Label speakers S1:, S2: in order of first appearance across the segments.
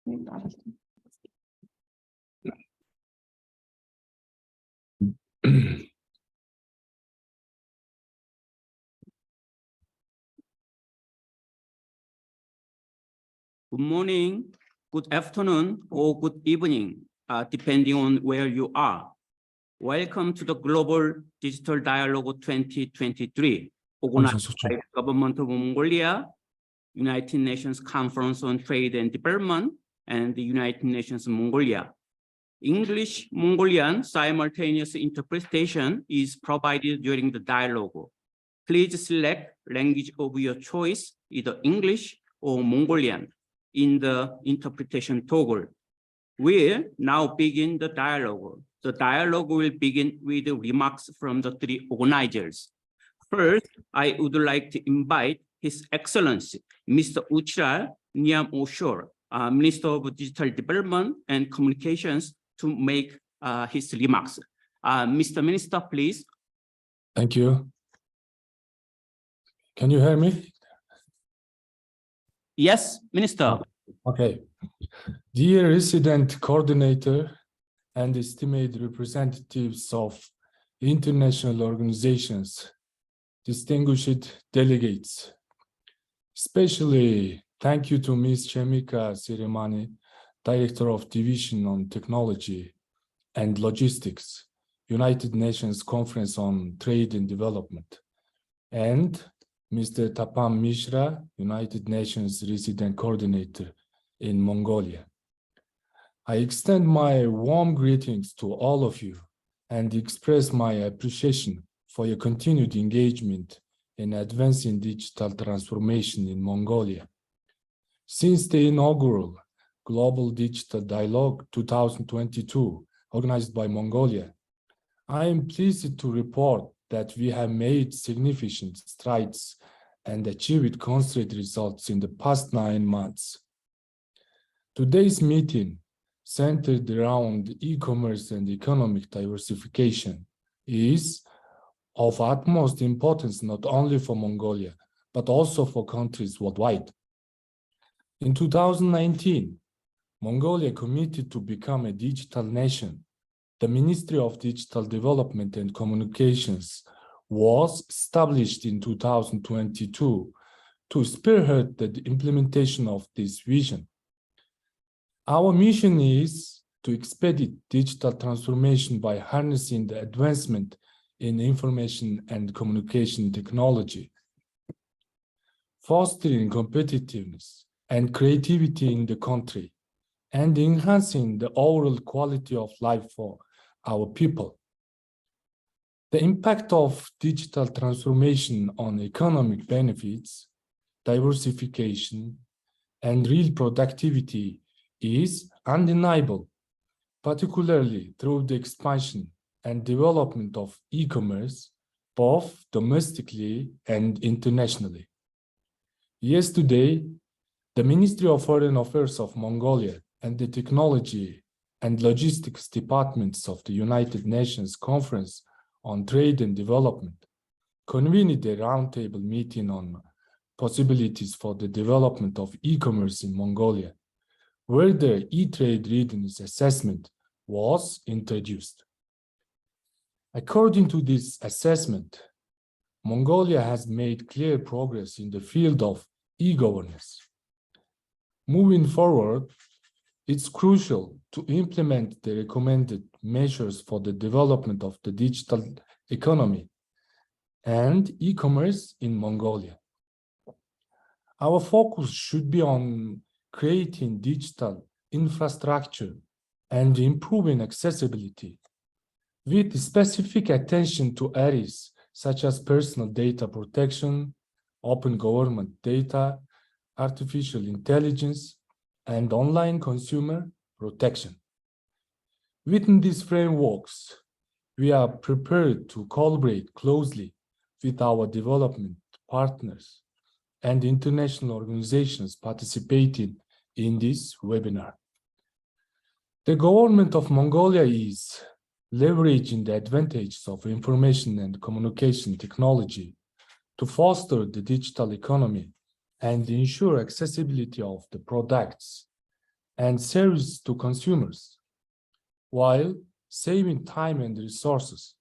S1: Good morning, good afternoon, or good evening, depending on where you are. Welcome to the Global Digital Dialogue 2023, organized by the Government of Mongolia, United Nations Conference on Trade and Development, and the United Nations Mongolia. English Mongolian simultaneous interpretation is provided during the dialogue. Please select language of your choice, either English or Mongolian, in the interpretation toggle. We'll now begin the dialogue. The dialogue will begin with remarks from the three organizers. First, I would like to invite His Excellency, Mr. Uchral Nyam-Oshor, Minister of Digital Development and Communications, to make his remarks. Mr. Minister, please.
S2: Thank you. Can you hear me?
S1: Yes, Minister.
S2: Okay. Dear resident coordinator and esteemed representatives of international organizations, distinguished delegates, especially thank you to Ms. Chemika Sirimani, Director of Division on Technology and Logistics, United Nations Conference on Trade and Development, and Mr. Tapan Mishra, United Nations Resident Coordinator in Mongolia. I extend my warm greetings to all of you and express my appreciation for your continued engagement in advancing digital transformation in Mongolia. Since the inaugural Global Digital Dialogue 2022, organized by Mongolia, I am pleased to report that we have made significant strides and achieved concrete results in the past 9 months. Today's meeting, centered around e-commerce and economic diversification, is of utmost importance not only for Mongolia, but also for countries worldwide. In 2019, Mongolia committed to become a digital nation. The Ministry of Digital Development and Communications was established in 2022 to spearhead the implementation of this vision. Our mission is to expedite digital transformation by harnessing the advancement in information and communication technology, fostering competitiveness and creativity in the country, and enhancing the overall quality of life for our people. The impact of digital transformation on economic benefits, diversification, and real productivity is undeniable, particularly through the expansion and development of e-commerce, both domestically and internationally. Yesterday, the Ministry of Foreign Affairs of Mongolia and the Technology and Logistics Departments of the United Nations Conference on Trade and Development convened a roundtable meeting on possibilities for the development of e-commerce in Mongolia, where the e-trade readiness assessment was introduced. According to this assessment, Mongolia has made clear progress in the field of e-governance. Moving forward, it's crucial to implement the recommended measures for the development of the digital economy and e-commerce in Mongolia. Our focus should be on creating digital infrastructure and improving accessibility, with specific attention to areas such as personal data protection, open government data, artificial intelligence, and online consumer protection. Within these frameworks, we are prepared to collaborate closely with our development partners and international organizations participating in this webinar. The government of Mongolia is leveraging the advantages of information and communication technology to foster the digital economy and ensure accessibility of the products and service to consumers, while saving time and resources.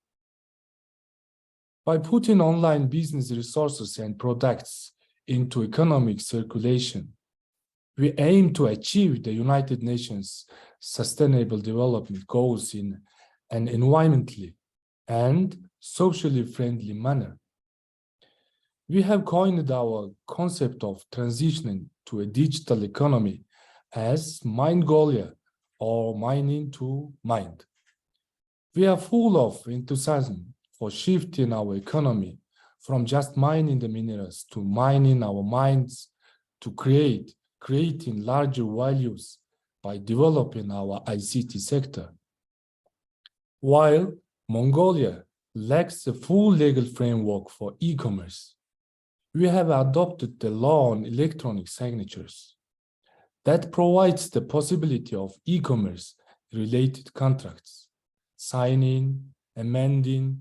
S2: By putting online business resources and products into economic circulation, we aim to achieve the United Nations Sustainable Development Goals in an environmentally and socially friendly manner. We have coined our concept of transitioning to a digital economy as Mongolia, or mining to mind. We are full of enthusiasm for shifting our economy from just mining the minerals to mining our minds to creating larger values by developing our ICT sector. While Mongolia lacks a full legal framework for e-commerce, we have adopted the law on electronic signatures that provides the possibility of e-commerce related contracts, signing, amending,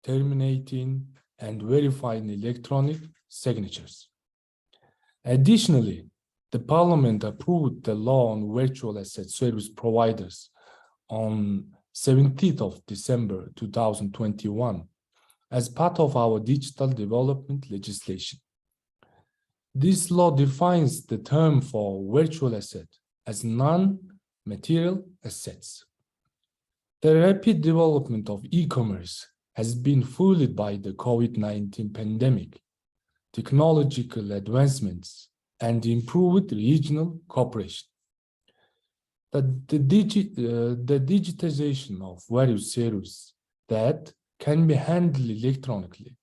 S2: terminating, and verifying electronic signatures. Additionally, the Parliament approved the law on virtual asset service providers on 17th of December 2021 as part of our digital development legislation. This law defines the term for virtual asset as non-material assets. The rapid development of e-commerce has been fueled by the COVID-19 pandemic, technological advancements, and improved regional cooperation. The digitization of various services that can be handled electronically,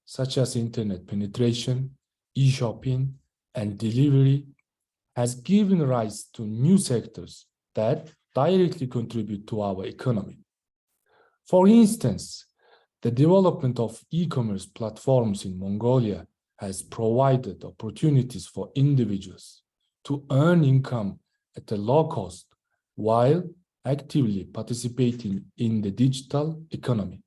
S2: such as internet penetration, e-shopping, and delivery, has given rise to new sectors that directly contribute to our economy. For instance, the development of e-commerce platforms in Mongolia has provided opportunities for individuals to earn income at a low cost while actively participating in the digital economy.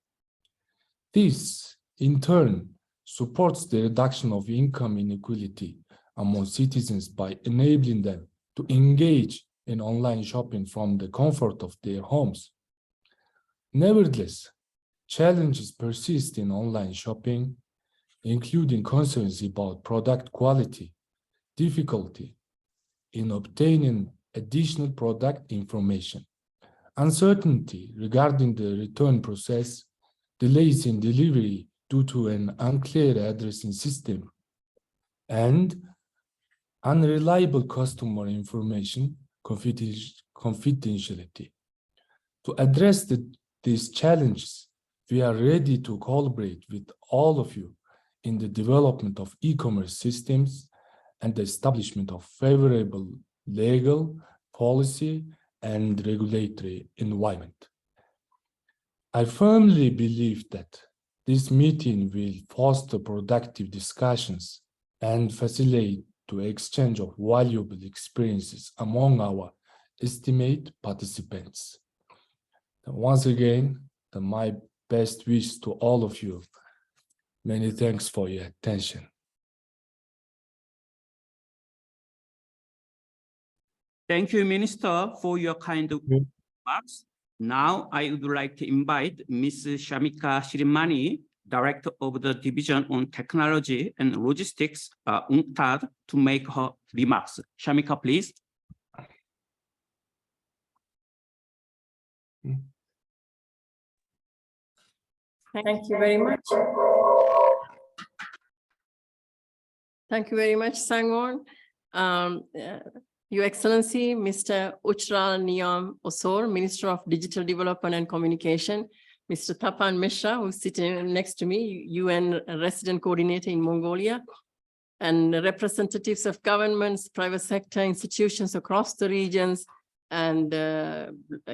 S2: This, in turn, supports the reduction of income inequality among citizens by enabling them to engage in online shopping from the comfort of their homes. Nevertheless, challenges persist in online shopping, including concerns about product quality, difficulty in obtaining additional product information, uncertainty regarding the return process, delays in delivery due to an unclear addressing system, and unreliable customer information confidentiality. To address these challenges, we are ready to collaborate with all of you in the development of e-commerce systems and the establishment of favorable legal, policy, and regulatory environment. I firmly believe that this meeting will foster productive discussions and facilitate the exchange of valuable experiences among our esteemed participants. Once again, my best wishes to all of you. Many thanks for your attention.
S1: Thank you, Minister, for your kind remarks. Now, I would like to invite Ms. Shamika Shrimani, Director of the Division on Technology and Logistics, UNCTAD, to make her remarks. Shamika, please.
S3: Thank you very much. Thank you very much, Sangwon. Your Excellency, Mr. Ujral Niyam Osor, Minister of Digital Development and Communication, Mr. Tapan Mishra, who's sitting next to me, UN Resident Coordinator in Mongolia, and representatives of governments, private sector institutions across the regions, and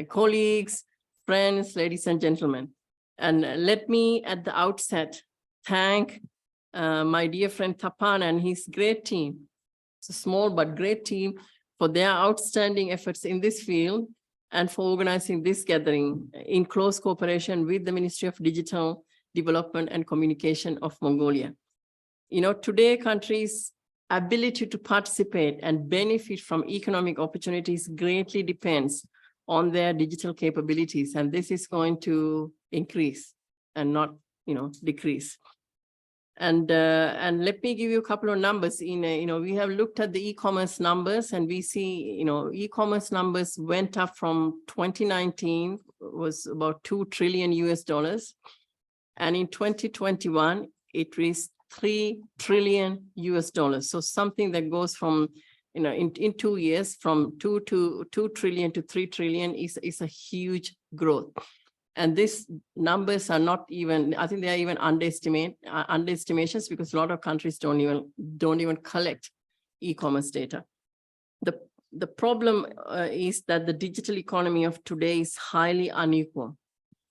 S3: colleagues, friends, ladies and gentlemen. And let me at the outset thank my dear friend Tapan and his great team. It's a small but great team for their outstanding efforts in this field and for organizing this gathering in close cooperation with the Ministry of Digital Development and Communication of Mongolia. You know, today countries ability to participate and benefit from economic opportunities greatly depends on their digital capabilities. And this is going to increase and not, decrease. And let me give you a couple of numbers. We have looked at the e-commerce numbers, and we see, e-commerce numbers went up from 2019 was about $2 trillion US. And in 2021, it reached $3 trillion US. So something that goes from, in 2 years, from 2 trillion to 3 trillion is a huge growth. And these numbers are not even, I think they are even underestimations, because a lot of countries don't even collect e-commerce data. The problem is that the digital economy of today is highly unequal.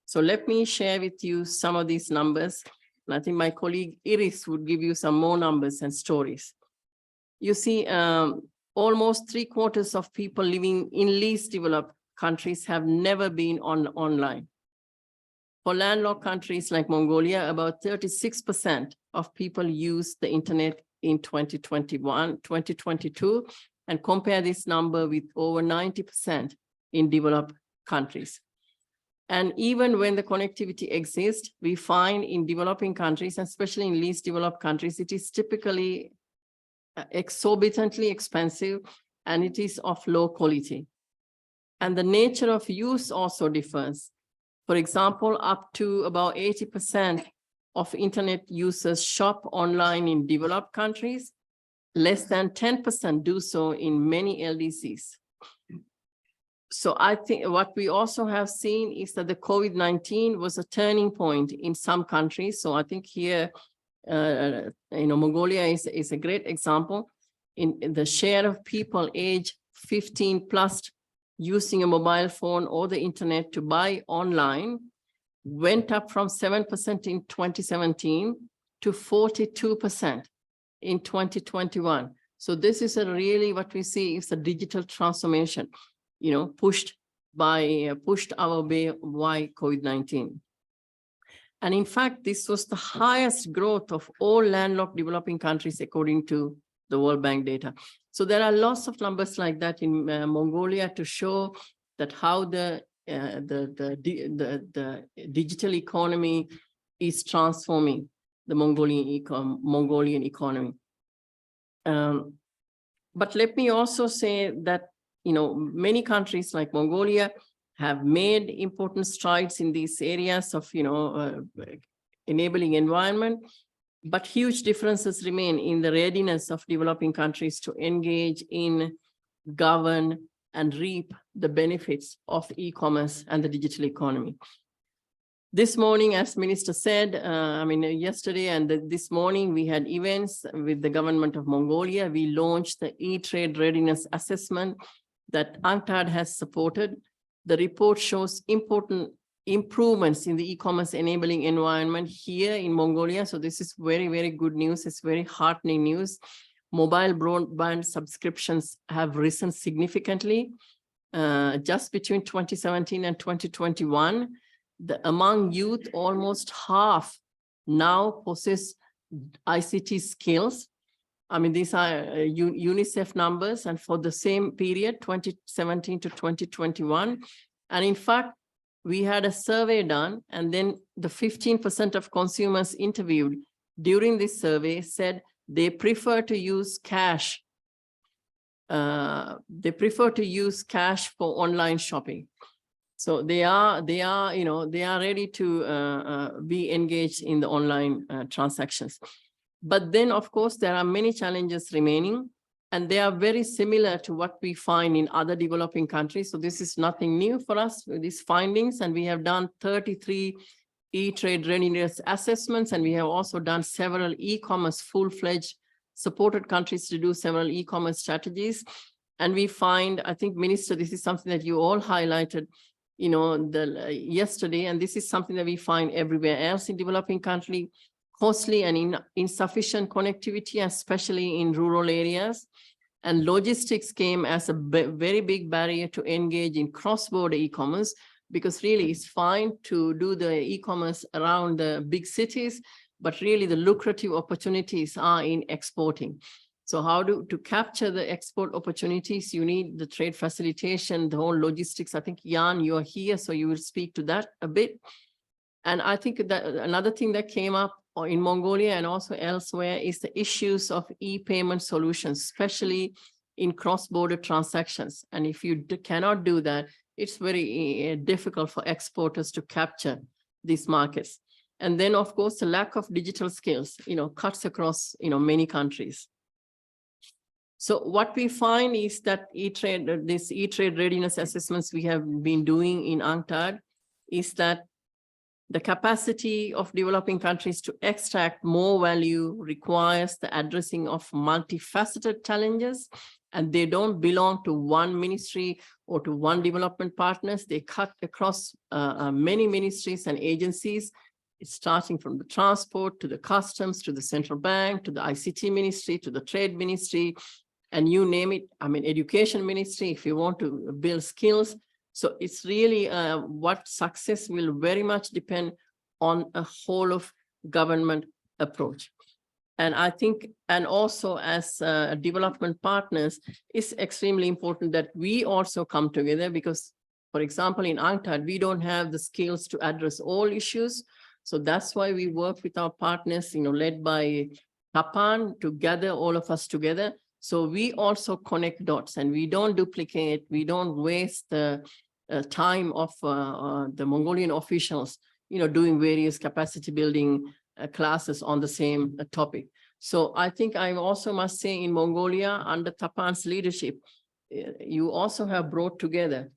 S3: So let me share with you some of these numbers. And I think my colleague Iris would give you some more numbers and stories. You see, almost 3/4 of people living in least developed countries have never been online. For landlocked countries like Mongolia, about 36% of people use the internet in 2022, and compare this number with over 90% in developed countries. And even when the connectivity exists, we find in developing countries, especially in least developed countries, it is typically exorbitantly expensive, and it is of low quality. And the nature of use also differs. For example, up to about 80% of internet users shop online in developed countries. Less than 10% do so in many LDCs. So I think what we also have seen is that the COVID-19 was a turning point in some countries. So I think here, Mongolia is a great example. In the share of people age 15 plus using a mobile phone or the internet to buy online went up from 7% in 2017 to 42% in 2021. So this is really what we see is a digital transformation, pushed our way by COVID-19. And in fact, this was the highest growth of all landlocked developing countries according to the World Bank data. So there are lots of numbers like that in Mongolia to show that how the digital economy is transforming the Mongolian economy. But let me also say that many countries like Mongolia have made important strides in these areas of enabling environment. But huge differences remain in the readiness of developing countries to engage in, govern, and reap the benefits of e-commerce and the digital economy. This morning, as Minister said, yesterday and this morning, we had events with the government of Mongolia. We launched the e-trade readiness assessment that UNCTAD has supported. The report shows important improvements in the e-commerce enabling environment here in Mongolia. So this is very, very good news. It's very heartening news. Mobile broadband subscriptions have risen significantly. Just between 2017 and 2021, among youth, almost half now possess ICT skills. These are UNICEF numbers, and for the same period, 2017 to 2021. And in fact, we had a survey done, and then the 15% of consumers interviewed during this survey said they prefer to use cash. They prefer to use cash for online shopping. So they are ready to be engaged in the online transactions. But then, of course, there are many challenges remaining, and they are very similar to what we find in other developing countries. So this is nothing new for us with these findings. And we have done 33 e-trade readiness assessments, and we have also done several e-commerce full-fledged supported countries to do several e-commerce strategies. And we find, I think, Minister, this is something that you all highlighted, yesterday, and this is something that we find everywhere else in developing country, costly and insufficient connectivity, especially in rural areas. And logistics came as a very big barrier to engage in cross-border e-commerce, because really it's fine to do the e-commerce around the big cities, but really the lucrative opportunities are in exporting. So how to capture the export opportunities, you need the trade facilitation, the whole logistics. I think Jan, you are here, so you will speak to that a bit. And I think that another thing that came up in Mongolia and also elsewhere is the issues of e-payment solutions, especially in cross-border transactions. And if you cannot do that, it's very difficult for exporters to capture these markets. And then, of course, the lack of digital skills, cuts across, many countries. So what we find is that these e-trade readiness assessments we have been doing in UNCTAD is that the capacity of developing countries to extract more value requires the addressing of multifaceted challenges, and they don't belong to one ministry or to one development partners. They cut across many ministries and agencies. It's starting from the transport to the customs, to the central bank, to the ICT ministry, to the trade ministry, and you name it. I mean, education ministry, if you want to build skills. So it's really what success will very much depend on a whole of government approach. And I think, and also as development partners, it's extremely important that we also come together because, for example, in UNCTAD, we don't have the skills to address all issues. So that's why we work with our partners, led by Tapan, to gather all of us together. So we also connect dots and we don't duplicate, we don't waste the time of the Mongolian officials, doing various capacity building classes on the same topic. So I think I also must say in Mongolia, under Tapan's leadership, you also have brought together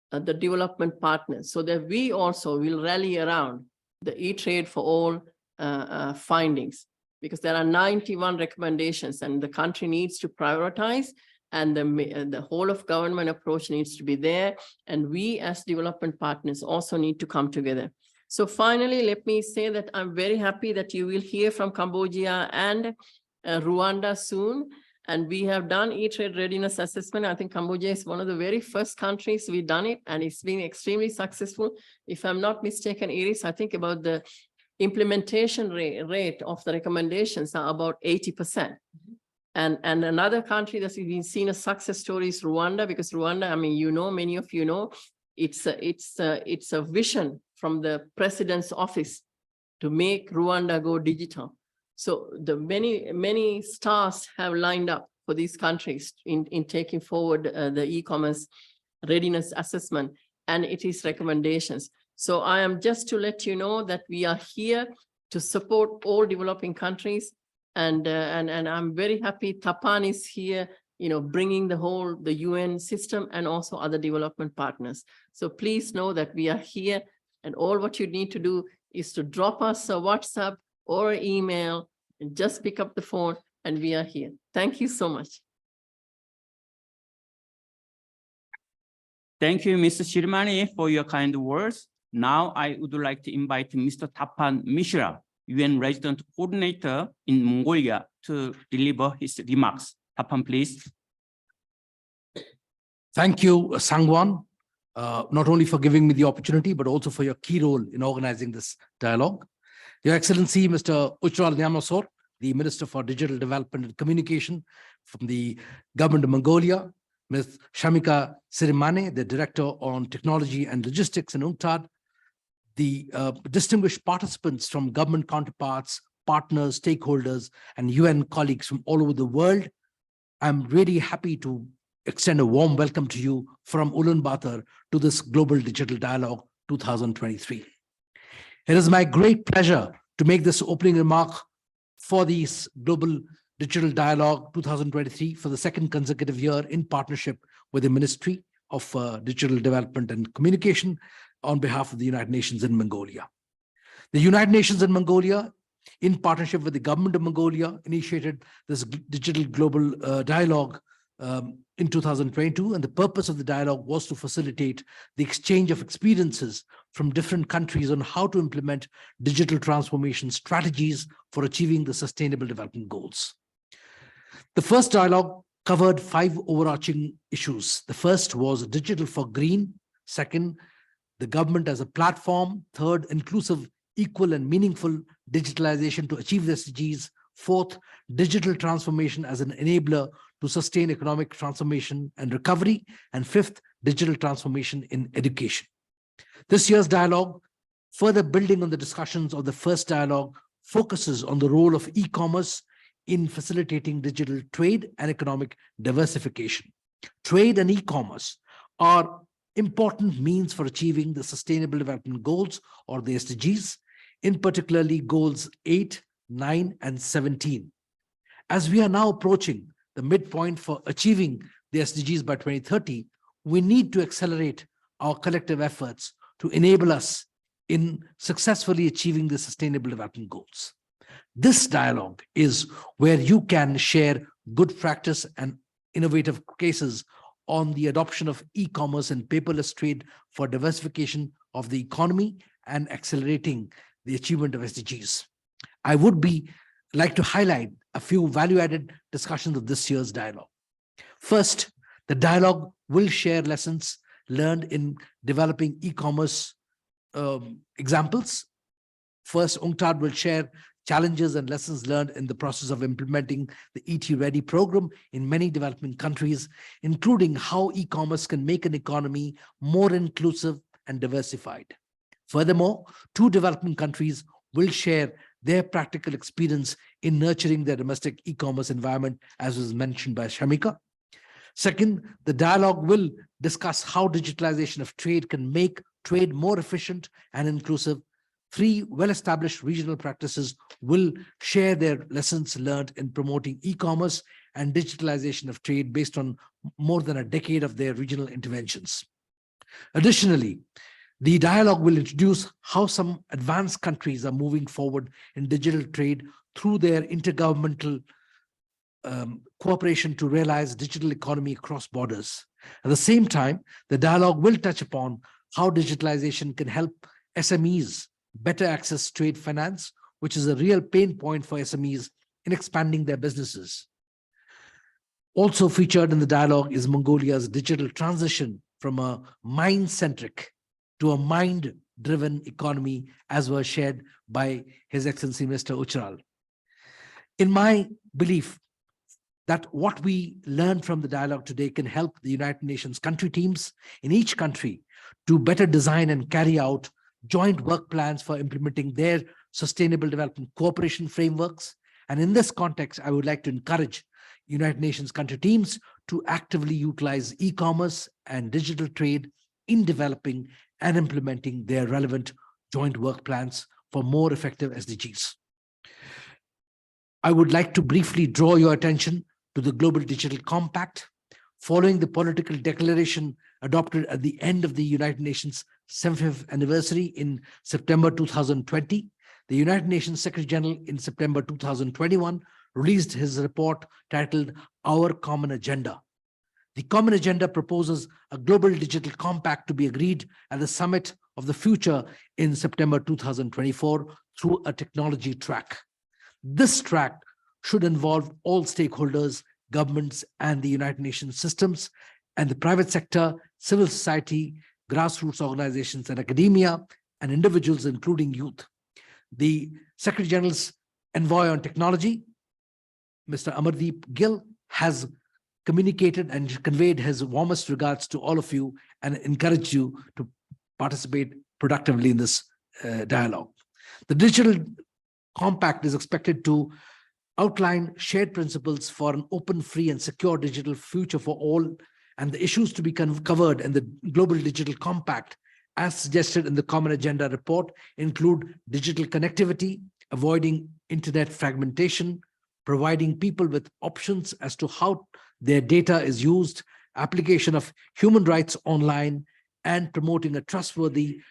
S3: the development partners so that we also will rally around the e-trade for all findings, because there are 91 recommendations and the country needs to prioritize, and the whole of government approach needs to be there. And we as development partners also need to come together. So finally, let me say that I'm very happy that you will hear from Cambodia and Rwanda soon. And we have done e-trade readiness assessment. I think Cambodia is one of the very first countries we've done it, and it's been extremely successful. If I'm not mistaken, Iris, I think about the implementation rate of the recommendations are about 80%. And another country that's been seen a success story is Rwanda, because Rwanda, I mean, many of you know, it's a vision from the president's office to make Rwanda go digital. So the many stars have lined up for these countries in taking forward the e-commerce readiness assessment and it is recommendations. So I am just to let you know that we are here to support all developing countries. And I'm very happy Tapan is here, bringing the UN system and also other development partners. So please know that we are here, and all what you need to do is to drop us a WhatsApp or email and just pick up the phone and we are here. Thank you so much.
S1: Thank you, Mr. Shirmani, for your kind words. Now I would like to invite Mr. Tapan Mishra, UN Resident Coordinator in Mongolia, to deliver his remarks. Tapan, please.
S4: Thank you, Sangwan, not only for giving me the opportunity, but also for your key role in organizing this dialogue. Your Excellency, Mr. Uchral Nyamosor, the Minister for Digital Development and Communication from the Government of Mongolia, Ms. Shamika Sirimane, the Director on Technology and Logistics in UNCTAD, the distinguished participants from government counterparts, partners, stakeholders, and UN colleagues from all over the world. I'm really happy to extend a warm welcome to you from Ulaanbaatar to this Global Digital Dialogue 2023. It is my great pleasure to make this opening remark for this Global Digital Dialogue 2023 for the second consecutive year in partnership with the Ministry of Digital Development and Communication on behalf of the United Nations in Mongolia. The United Nations in Mongolia, in partnership with the Government of Mongolia, initiated this Digital Global Dialogue in 2022, and the purpose of the dialogue was to facilitate the exchange of experiences from different countries on how to implement digital transformation strategies for achieving the Sustainable Development Goals. The first dialogue covered 5 overarching issues. The first was digital for green. Second, the government as a platform. Third, inclusive, equal, and meaningful digitalization to achieve the SDGs. Fourth, digital transformation as an enabler to sustain economic transformation and recovery. And fifth, digital transformation in education. This year's dialogue, further building on the discussions of the first dialogue, focuses on the role of e-commerce in facilitating digital trade and economic diversification. Trade and e-commerce are important means for achieving the Sustainable Development Goals, or the SDGs, in particularly goals 8, 9, and 17. As we are now approaching the midpoint for achieving the SDGs by 2030, we need to accelerate our collective efforts to enable us in successfully achieving the Sustainable Development Goals. This dialogue is where you can share good practice and innovative cases on the adoption of e-commerce and paperless trade for diversification of the economy and accelerating the achievement of SDGs. I would like to highlight a few value-added discussions of this year's dialogue. First, the dialogue will share lessons learned in developing e-commerce examples. First, UNCTAD will share challenges and lessons learned in the process of implementing the ET Ready program in many developing countries, including how e-commerce can make an economy more inclusive and diversified. Furthermore, 2 developing countries will share their practical experience in nurturing their domestic e-commerce environment, as was mentioned by Shamika. Second, the dialogue will discuss how digitalization of trade can make trade more efficient and inclusive. 3 well-established regional practices will share their lessons learned in promoting e-commerce and digitalization of trade based on more than a decade of their regional interventions. Additionally, the dialogue will introduce how some advanced countries are moving forward in digital trade through their intergovernmental cooperation to realize digital economy across borders. At the same time, the dialogue will touch upon how digitalization can help SMEs better access trade finance, which is a real pain point for SMEs in expanding their businesses. Also featured in the dialogue is Mongolia's digital transition from a mind-centric to a mind-driven economy, as was shared by His Excellency Mr. Uchral. In my belief, that what we learned from the dialogue today can help the United Nations country teams in each country to better design and carry out joint work plans for implementing their sustainable development cooperation frameworks. And in this context, I would like to encourage United Nations country teams to actively utilize e-commerce and digital trade in developing and implementing their relevant joint work plans for more effective SDGs. I would like to briefly draw your attention to the Global Digital Compact. Following the political declaration adopted at the end of the United Nations 75th anniversary in September 2020, the United Nations Secretary General in September 2021 released his report titled Our Common Agenda. The Common Agenda proposes a global digital compact to be agreed at the Summit of the Future in September 2024 through a technology track. This track should involve all stakeholders, governments, and the United Nations systems, and the private sector, civil society, grassroots organizations, and academia, and individuals, including youth. The Secretary General's Envoy on Technology, Mr. Amardeep Gill, has communicated and conveyed his warmest regards to all of you and encouraged you to participate productively in this dialogue. The Digital Compact is expected to outline shared principles for an open, free, and secure digital future for all, and the issues to be covered in the Global Digital Compact, as suggested in the Common Agenda report, include digital connectivity, avoiding internet fragmentation, providing people with options as to how their data is used, application of human rights online, and promoting a trustworthy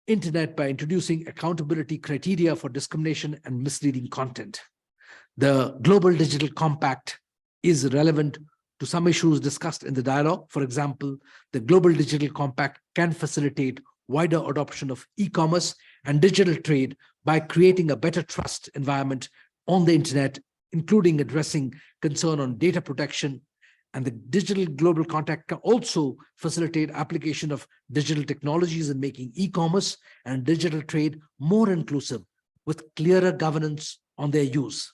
S4: internet by introducing accountability criteria for discrimination and misleading content. The Global Digital Compact is relevant to some issues discussed in the dialogue. For example, the Global Digital Compact can facilitate wider adoption of e-commerce and digital trade by creating a better trust environment on the internet, including addressing concern on data protection. And the Digital Global Compact can also facilitate application of digital technologies in making e-commerce and digital trade more inclusive with clearer governance on their use.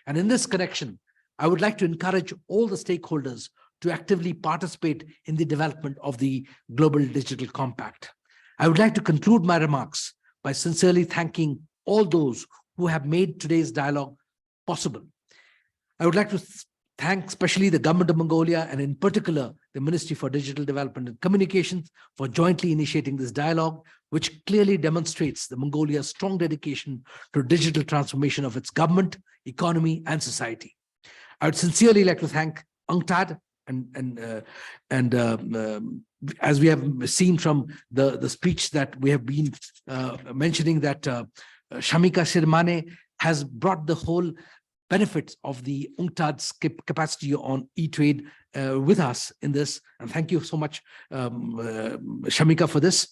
S4: And in this connection, I would like to encourage all the stakeholders to actively participate in the development of the Global Digital Compact. I would like to conclude my remarks by sincerely thanking all those who have made today's dialogue possible. I would like to thank especially the Government of Mongolia and in particular the Ministry for Digital Development and Communications for jointly initiating this dialogue, which clearly demonstrates the Mongolia's strong dedication to digital transformation of its government, economy, and society. I would sincerely like to thank UNCTAD and as we have seen from the speech that we have been mentioning, that Shamika Sirmane has brought the whole benefits of the UNCTAD's capacity on e-trade with us in this. And thank you so much, Shamika, for this.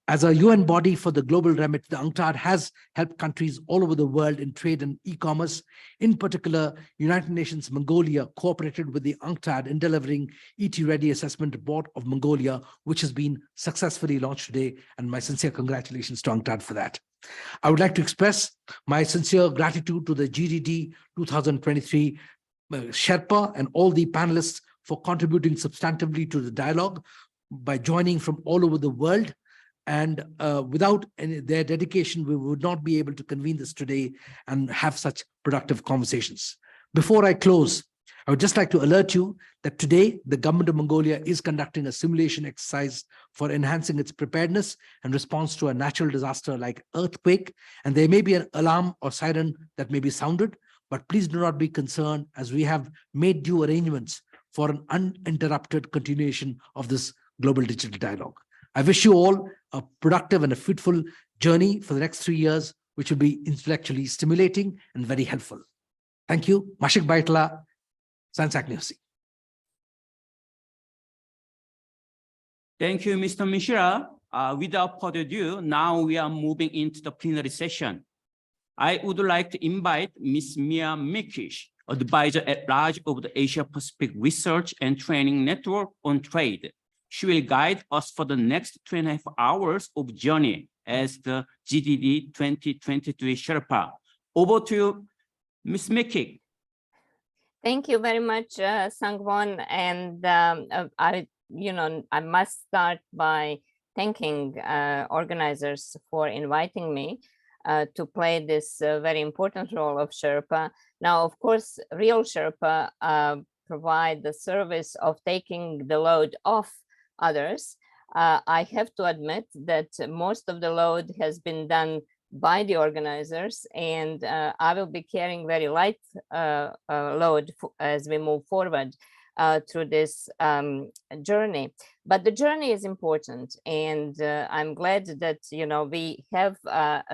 S4: As a UN body for the global remit, the UNCTAD has helped countries all over the world in trade and e-commerce. In particular, United Nations Mongolia cooperated with the UNCTAD in delivering ET-ready assessment report of Mongolia, which has been successfully launched today. And my sincere congratulations to UNCTAD for that. I would like to express my sincere gratitude to the GDD 2023 Sherpa and all the panelists for contributing substantively to the dialogue by joining from all over the world. And without their dedication, we would not be able to convene this today and have such productive conversations. Before I close, I would just like to alert you that today the Government of Mongolia is conducting a simulation exercise for enhancing its preparedness and response to a natural disaster like earthquake. And there may be an alarm or siren that may be sounded, but please do not be concerned, as we have made due arrangements for an uninterrupted continuation of this global digital dialogue. I wish you all a productive and a fruitful journey for the next 3 years, which will be intellectually stimulating and very helpful. Thank you. Mashik Baitla, Sansakniosi.
S1: Thank you, Mr. Mishra. Without further ado, now we are moving into the plenary session. I would like to invite Ms. Mia Mikish, Advisor at Large of the Asia Pacific Research and Training Network on Trade. She will guide us for the next 2.5 hours of journey as the GDD 2023 Sherpa. Over to you, Ms. Mikish.
S5: Thank you very much, Sangwon. And I must start by thanking organizers for inviting me to play this very important role of Sherpa. Now, of course, real Sherpa provide the service of taking the load off others. I have to admit that most of the load has been done by the organizers, and I will be carrying very light load as we move forward through this journey. But the journey is important, and I'm glad that we have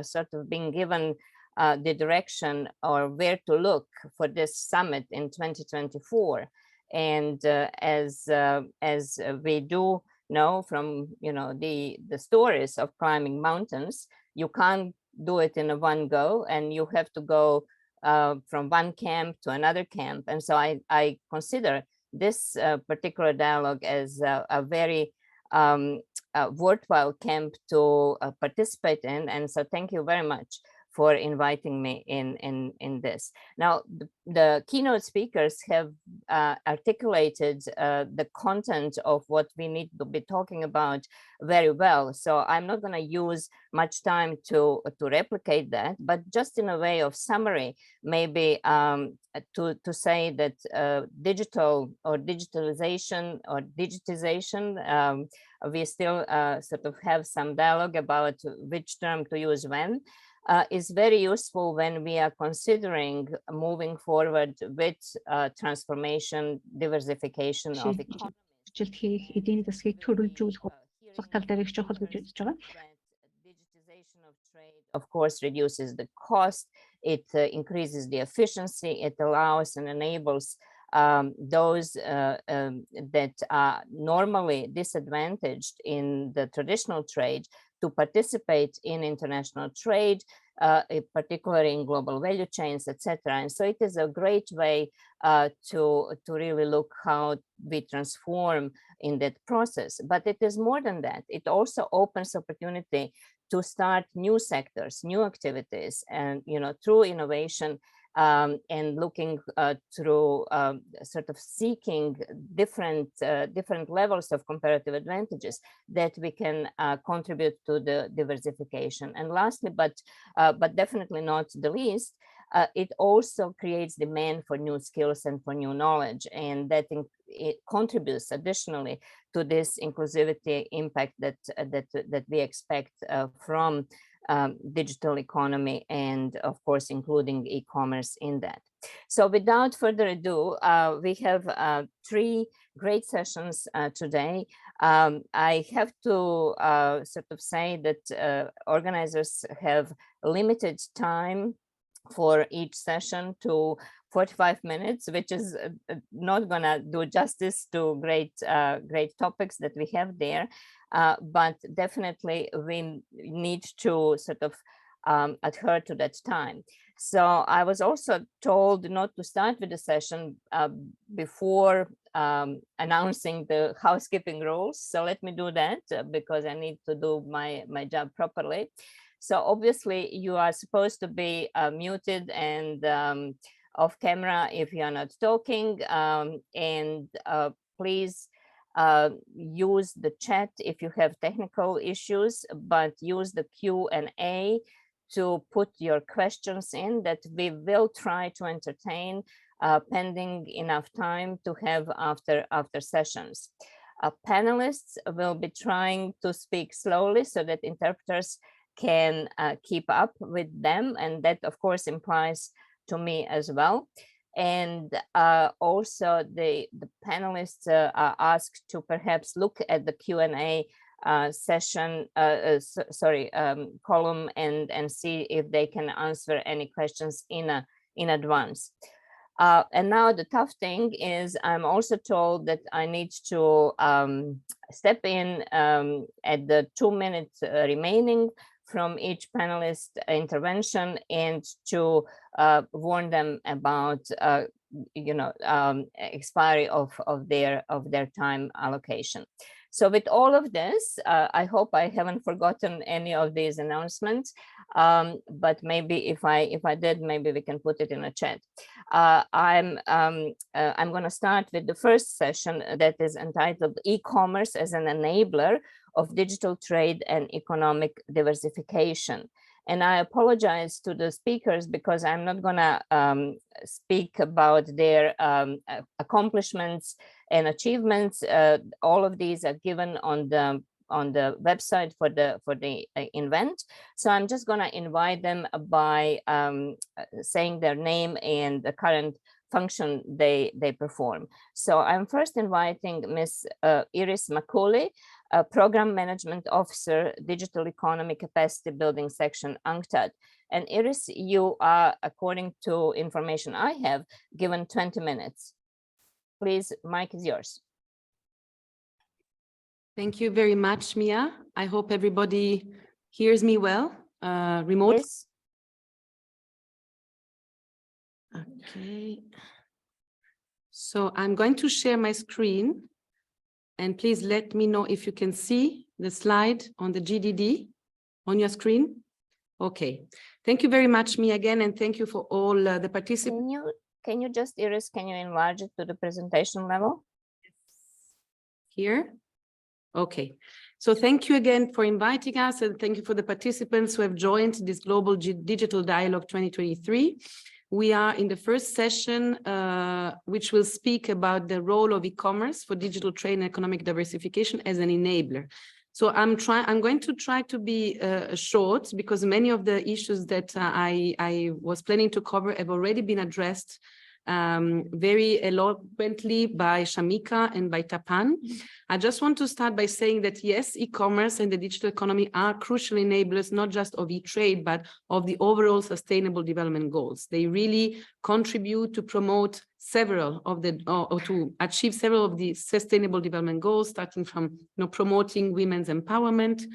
S5: sort of been given the direction or where to look for this summit in 2024. And as we do know from the stories of climbing mountains, you can't do it in a one go, and you have to go from one camp to another camp. And so I consider this particular dialogue as a very worthwhile camp to participate in. And so thank you very much for inviting me in this. Now, the keynote speakers have articulated the content of what we need to be talking about very well. So I'm not going to use much time to replicate that, but just in a way of summary, maybe to say that digital or digitalization or digitization, we still sort of have some dialogue about which term to use when. Is very useful when we are considering moving forward with transformation, diversification of economy. Digitization of trade, of course, reduces the cost, it increases the efficiency, it allows and enables those that are normally disadvantaged in the traditional trade to participate in international trade, particularly in global value chains, etc. And so it is a great way to really look how we transform in that process. But it is more than that. It also opens opportunity to start new sectors, new activities, and through innovation and looking through sort of seeking different levels of comparative advantages that we can contribute to the diversification. And lastly, but definitely not the least, it also creates demand for new skills and for new knowledge, and that it contributes additionally to this inclusivity impact that we expect from digital economy, and of course including e-commerce in that. So without further ado, we have 3 great sessions today. I have to sort of say that organizers have limited time for each session to 45 minutes, which is not gonna do justice to great topics that we have there. But definitely we need to sort of adhere to that time. So I was also told not to start with the session before announcing the housekeeping rules. So let me do that because I need to do my job properly. So obviously you are supposed to be muted and off camera if you are not talking, and please use the chat if you have technical issues, but use the Q&A to put your questions in that we will try to entertain pending enough time to have after sessions. Panelists will be trying to speak slowly so that interpreters can keep up with them, and that of course implies to me as well. And also the panelists are asked to perhaps look at the Q&A session, column, and see if they can answer any questions in advance. And now the tough thing is I'm also told that I need to step in at the 2 minutes remaining from each panelist intervention and to warn them about expiry of their time allocation. So with all of this, I hope I haven't forgotten any of these announcements, but maybe if I did, maybe we can put it in a chat. I'm going to start with the first session that is entitled E-commerce as an Enabler of Digital Trade and Economic Diversification. And I apologize to the speakers because I'm not going to speak about their accomplishments and achievements. All of these are given on the website for the event. So I'm just going to invite them by saying their name and the current function they perform. So I'm first inviting Ms. Iris Makuli, Program Management Officer, Digital Economy Capacity Building Section, UNCTAD. And Iris, you are, according to information I have, given 20 minutes. Please, mic is yours.
S6: Thank you very much, Mia. I hope everybody hears me well, remote.
S5: Yes.
S6: Okay. So I'm going to share my screen, and please let me know if you can see the slide on the GDD on your screen. Okay. Thank you very much, Mia, again, and thank you for all the participants.
S5: Can you just, Iris, can you enlarge it to the presentation level?
S6: Here. Okay. So thank you again for inviting us, and thank you for the participants who have joined this Global Digital Dialogue 2023. We are in the first session, which will speak about the role of e-commerce for digital trade and economic diversification as an enabler. So I'm going to try to be short because many of the issues that I was planning to cover have already been addressed very eloquently by Shamika and by Tapan. I just want to start by saying that yes, e-commerce and the digital economy are crucial enablers, not just of e-trade, but of the overall sustainable development goals. They really contribute to promote several of the, or to achieve several of the sustainable development goals, starting from promoting women's empowerment,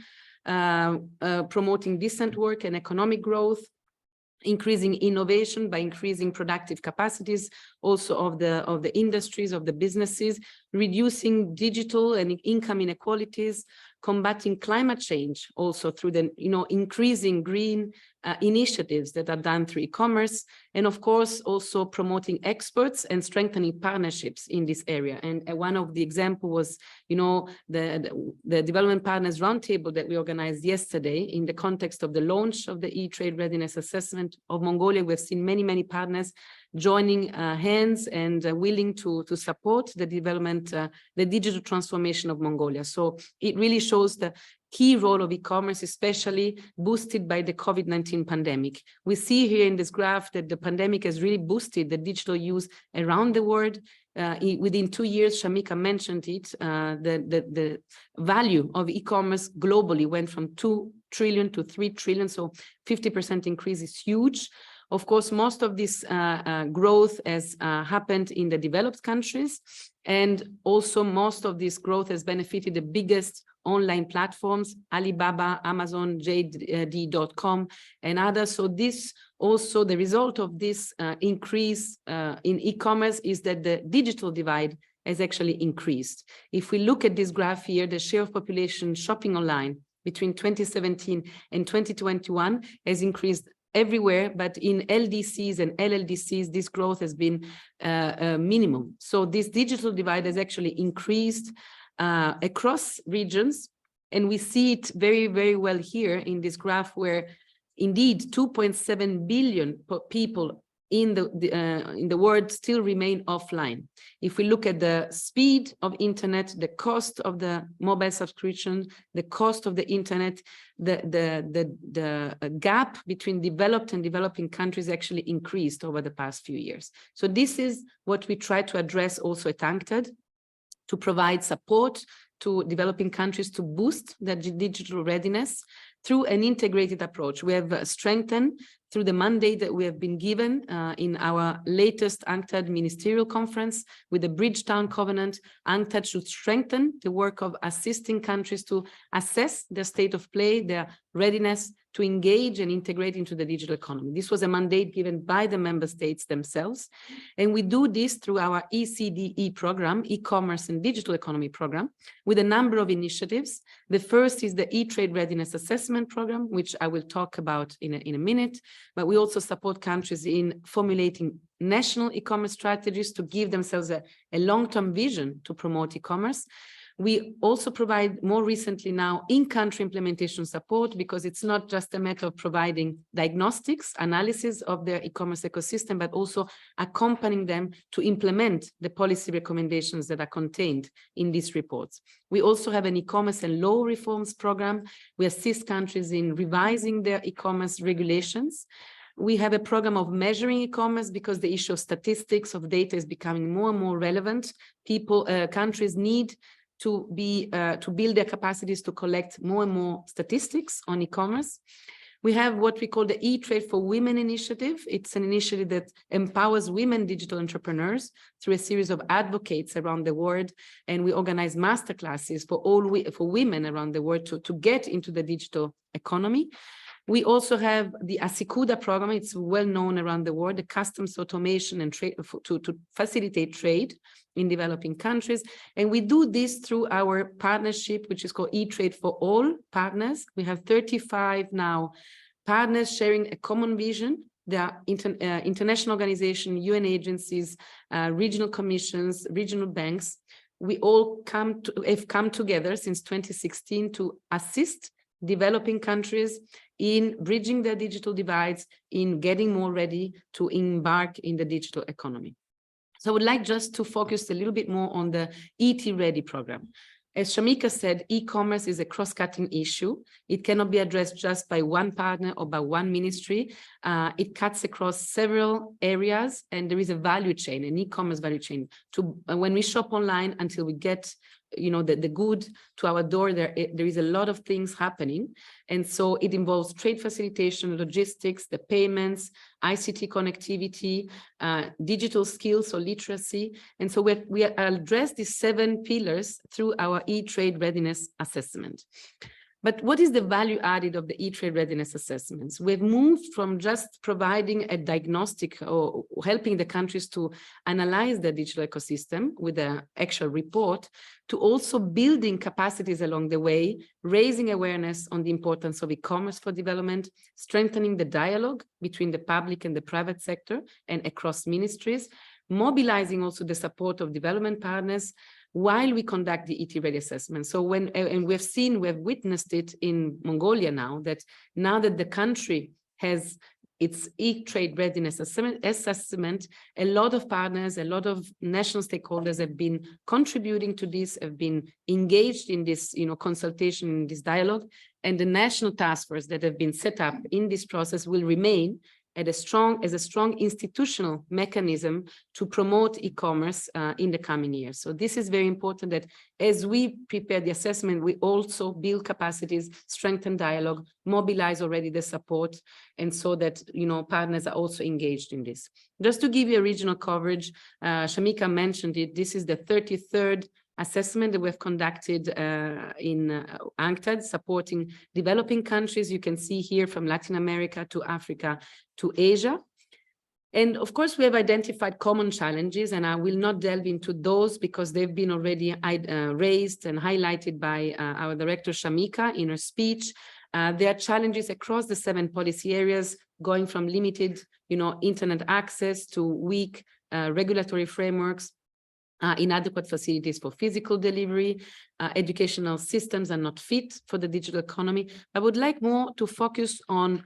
S6: promoting decent work and economic growth, increasing innovation by increasing productive capacities also of the industries, of the businesses, reducing digital and income inequalities, combating climate change also through the increasing green initiatives that are done through e-commerce, and of course also promoting experts and strengthening partnerships in this area. And one of the example was the Development Partners Roundtable that we organized yesterday in the context of the launch of the e-trade readiness assessment of Mongolia. We've seen many partners joining hands and willing to support the development, the digital transformation of Mongolia. So it really shows the key role of e-commerce, especially boosted by the COVID-19 pandemic. We see here in this graph that the pandemic has really boosted the digital use around the world. Within 2 years, Shamika mentioned it, the value of e-commerce globally went from 2 trillion to 3 trillion, so 50% increase is huge. Of course, most of this growth has happened in the developed countries, and also most of this growth has benefited the biggest online platforms, Alibaba, Amazon, JD.com, and others. So this also, the result of this increase in e-commerce is that the digital divide has actually increased. If we look at this graph here, the share of population shopping online between 2017 and 2021 has increased everywhere, but in LDCs and LLDCs, this growth has been minimum. So this digital divide has actually increased across regions, and we see it very well here in this graph, where indeed 2.7 billion people in the world still remain offline. If we look at the speed of internet, the cost of the mobile subscription, the cost of the internet, the gap between developed and developing countries actually increased over the past few years. So this is what we try to address also at UNCTAD, to provide support to developing countries to boost their digital readiness through an integrated approach. We have strengthened through the mandate that we have been given in our latest UNCTAD ministerial conference with the Bridgetown Covenant. UNCTAD should strengthen the work of assisting countries to assess their state of play, their readiness to engage and integrate into the digital economy. This was a mandate given by the member states themselves. And we do this through our ECDE program, e-commerce and digital economy program, with a number of initiatives. The first is the e-trade readiness assessment program, which I will talk about in a minute. But we also support countries in formulating national e-commerce strategies to give themselves a long-term vision to promote e-commerce. We also provide more recently now in-country implementation support, because it's not just a matter of providing diagnostics, analysis of their e-commerce ecosystem, but also accompanying them to implement the policy recommendations that are contained in these reports. We also have an e-commerce and law reforms program. We assist countries in revising their e-commerce regulations. We have a program of measuring e-commerce, because the issue of statistics, of data is becoming more and more relevant. Countries need to build their capacities to collect more and more statistics on e-commerce. We have what we call the E-Trade for Women initiative. It's an initiative that empowers women digital entrepreneurs through a series of advocates around the world. And we organize masterclasses for women around the world to get into the digital economy. We also have the ASICUDA program. It's well known around the world, the customs automation and trade to facilitate trade in developing countries. And we do this through our partnership, which is called E-Trade for All Partners. We have 35 now partners sharing a common vision. There are international organizations, UN agencies, regional commissions, regional banks. We all have come together since 2016 to assist developing countries in bridging their digital divides, in getting more ready to embark in the digital economy. So I would like just to focus a little bit more on the ET Ready program. As Shamika said, e-commerce is a cross-cutting issue. It cannot be addressed just by one partner or by one ministry. It cuts across several areas, and there is a value chain, an e-commerce value chain. When we shop online until we get the good to our door, there is a lot of things happening. And so it involves trade facilitation, logistics, the payments, ICT connectivity, digital skills or literacy. And so we address these 7 pillars through our e-trade readiness assessment. But what is the value added of the e-trade readiness assessments? We've moved from just providing a diagnostic or helping the countries to analyze the digital ecosystem with an actual report to also building capacities along the way, raising awareness on the importance of e-commerce for development, strengthening the dialogue between the public and the private sector and across ministries, mobilizing also the support of development partners, while we conduct the ET-ready assessment. So and we've witnessed it in Mongolia now that the country has its e-trade readiness assessment, a lot of partners, a lot of national stakeholders have been contributing to this, have been engaged in this, consultation, in this dialogue, and the national task force that have been set up in this process will remain as a strong institutional mechanism to promote e-commerce in the coming years. So this is very important that as we prepare the assessment, we also build capacities, strengthen dialogue, mobilize already the support, and so that partners are also engaged in this. Just to give you a regional coverage, Shamika mentioned it, this is the 33rd assessment that we've conducted in UNCTAD, supporting developing countries. You can see here from Latin America to Africa to Asia. And of course, we have identified common challenges, and I will not delve into those because they've been already raised and highlighted by our director, Shamika, in her speech. There are challenges across the 7 policy areas, going from limited, internet access to weak regulatory frameworks, inadequate facilities for physical delivery, educational systems are not fit for the digital economy. I would like more to focus on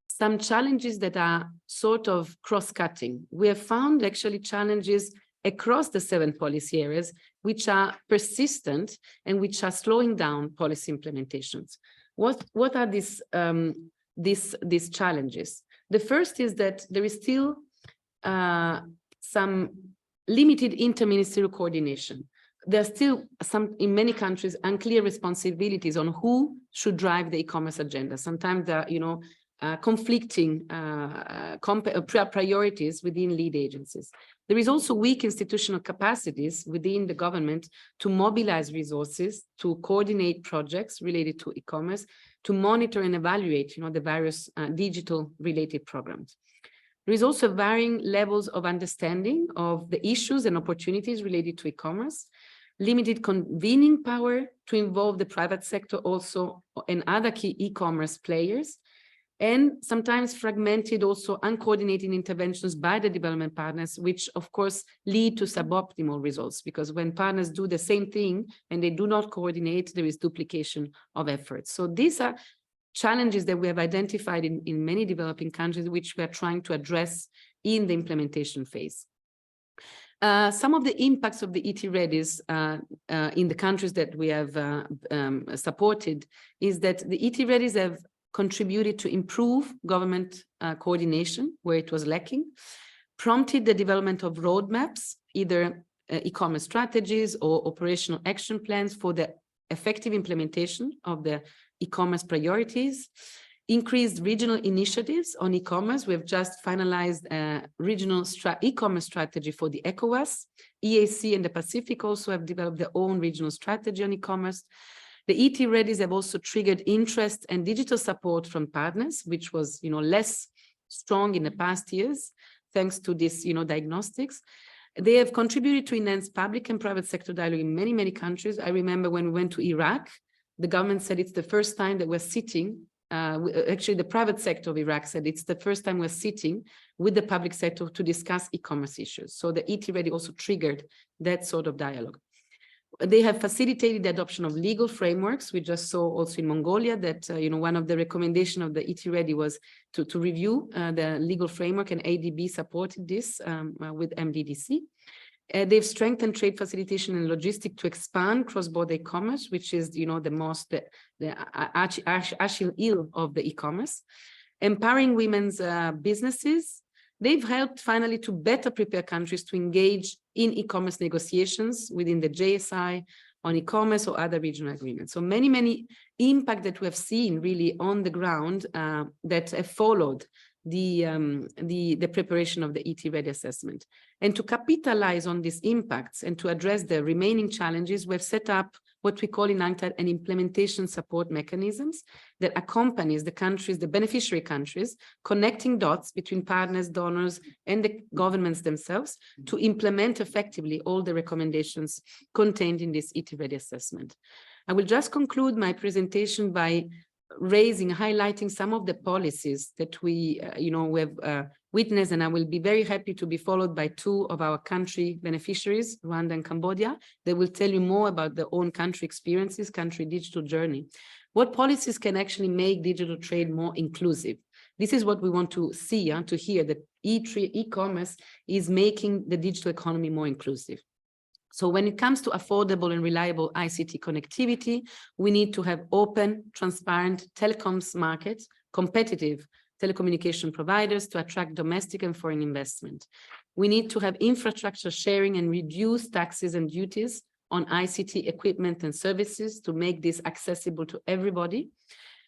S6: some challenges that are sort of cross-cutting. We have found actually challenges across the 7 policy areas, which are persistent and which are slowing down policy implementations. What are these challenges? The first is that there is still some limited interministerial coordination. There are still in many countries, unclear responsibilities on who should drive the e-commerce agenda. Sometimes there are, conflicting priorities within lead agencies. There is also weak institutional capacities within the government to mobilize resources, to coordinate projects related to e-commerce, to monitor and evaluate, the various digital related programs. There is also varying levels of understanding of the issues and opportunities related to e-commerce, limited convening power to involve the private sector also and other key e-commerce players, and sometimes fragmented, also uncoordinated interventions by the development partners, which of course lead to suboptimal results, because when partners do the same thing and they do not coordinate, there is duplication of efforts. So these are challenges that we have identified in many developing countries, which we are trying to address in the implementation phase. Some of the impacts of the ET-Readies in the countries that we have supported is that the ET-Readies have contributed to improve government coordination where it was lacking, prompted the development of roadmaps, either e-commerce strategies or operational action plans for the effective implementation of the e-commerce priorities, increased regional initiatives on e-commerce. We have just finalized a regional e-commerce strategy for the ECOWAS. EAC and the Pacific also have developed their own regional strategy on e-commerce. The ET-Readies have also triggered interest and digital support from partners, which was, less strong in the past years, thanks to this, diagnostics. They have contributed to enhance public and private sector dialogue in many, many countries. I remember when we went to Iraq, the government said it's the first time that we're sitting, actually the private sector of Iraq said it's the first time we're sitting with the public sector to discuss e-commerce issues. So the ET-Ready also triggered that sort of dialogue. They have facilitated the adoption of legal frameworks. We just saw also in Mongolia that, one of the recommendations of the ET-Ready was to review the legal framework, and ADB supported this with MDDC. They've strengthened trade facilitation and logistics to expand cross-border e-commerce, which is, the Achilles heel of the e-commerce. Empowering women's businesses. They've helped finally to better prepare countries to engage in e-commerce negotiations within the JSI on e-commerce or other regional agreements. So many, many impact that we have seen really on the ground that have followed the preparation of the ET-Ready assessment. And to capitalize on these impacts and to address the remaining challenges, we've set up what we call in UNCTAD an implementation support mechanisms that accompanies the countries, the beneficiary countries, connecting dots between partners, donors, and the governments themselves to implement effectively all the recommendations contained in this ET-ready assessment. I will just conclude my presentation by highlighting some of the policies that we have witnessed, and I will be very happy to be followed by two of our country beneficiaries, Rwanda and Cambodia. They will tell you more about their own country experiences, country digital journey. What policies can actually make digital trade more inclusive? This is what we want to see, to hear, that e-commerce is making the digital economy more inclusive. So when it comes to affordable and reliable ICT connectivity, we need to have open, transparent telecoms markets, competitive telecommunication providers to attract domestic and foreign investment. We need to have infrastructure sharing and reduce taxes and duties on ICT equipment and services to make this accessible to everybody.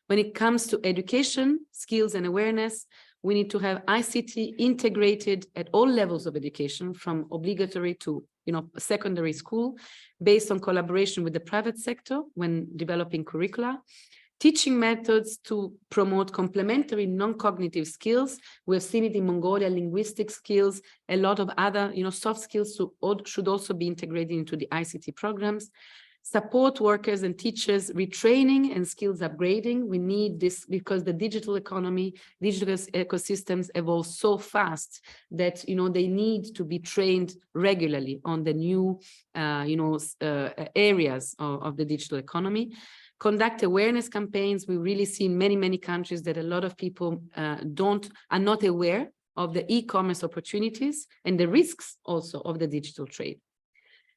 S6: When it comes to education, skills and awareness, we need to have ICT integrated at all levels of education, from obligatory to secondary school, based on collaboration with the private sector when developing curricula. Teaching methods to promote complementary non-cognitive skills. We've seen it in Mongolia, linguistic skills, a lot of other soft skills should also be integrated into the ICT programs. Support workers and teachers retraining and skills upgrading. We need this because the digital economy, digital ecosystems evolve so fast that they need to be trained regularly on the new areas of the digital economy. Conduct awareness campaigns. We really see in many countries that a lot of people are not aware of the e-commerce opportunities and the risks also of the digital trade.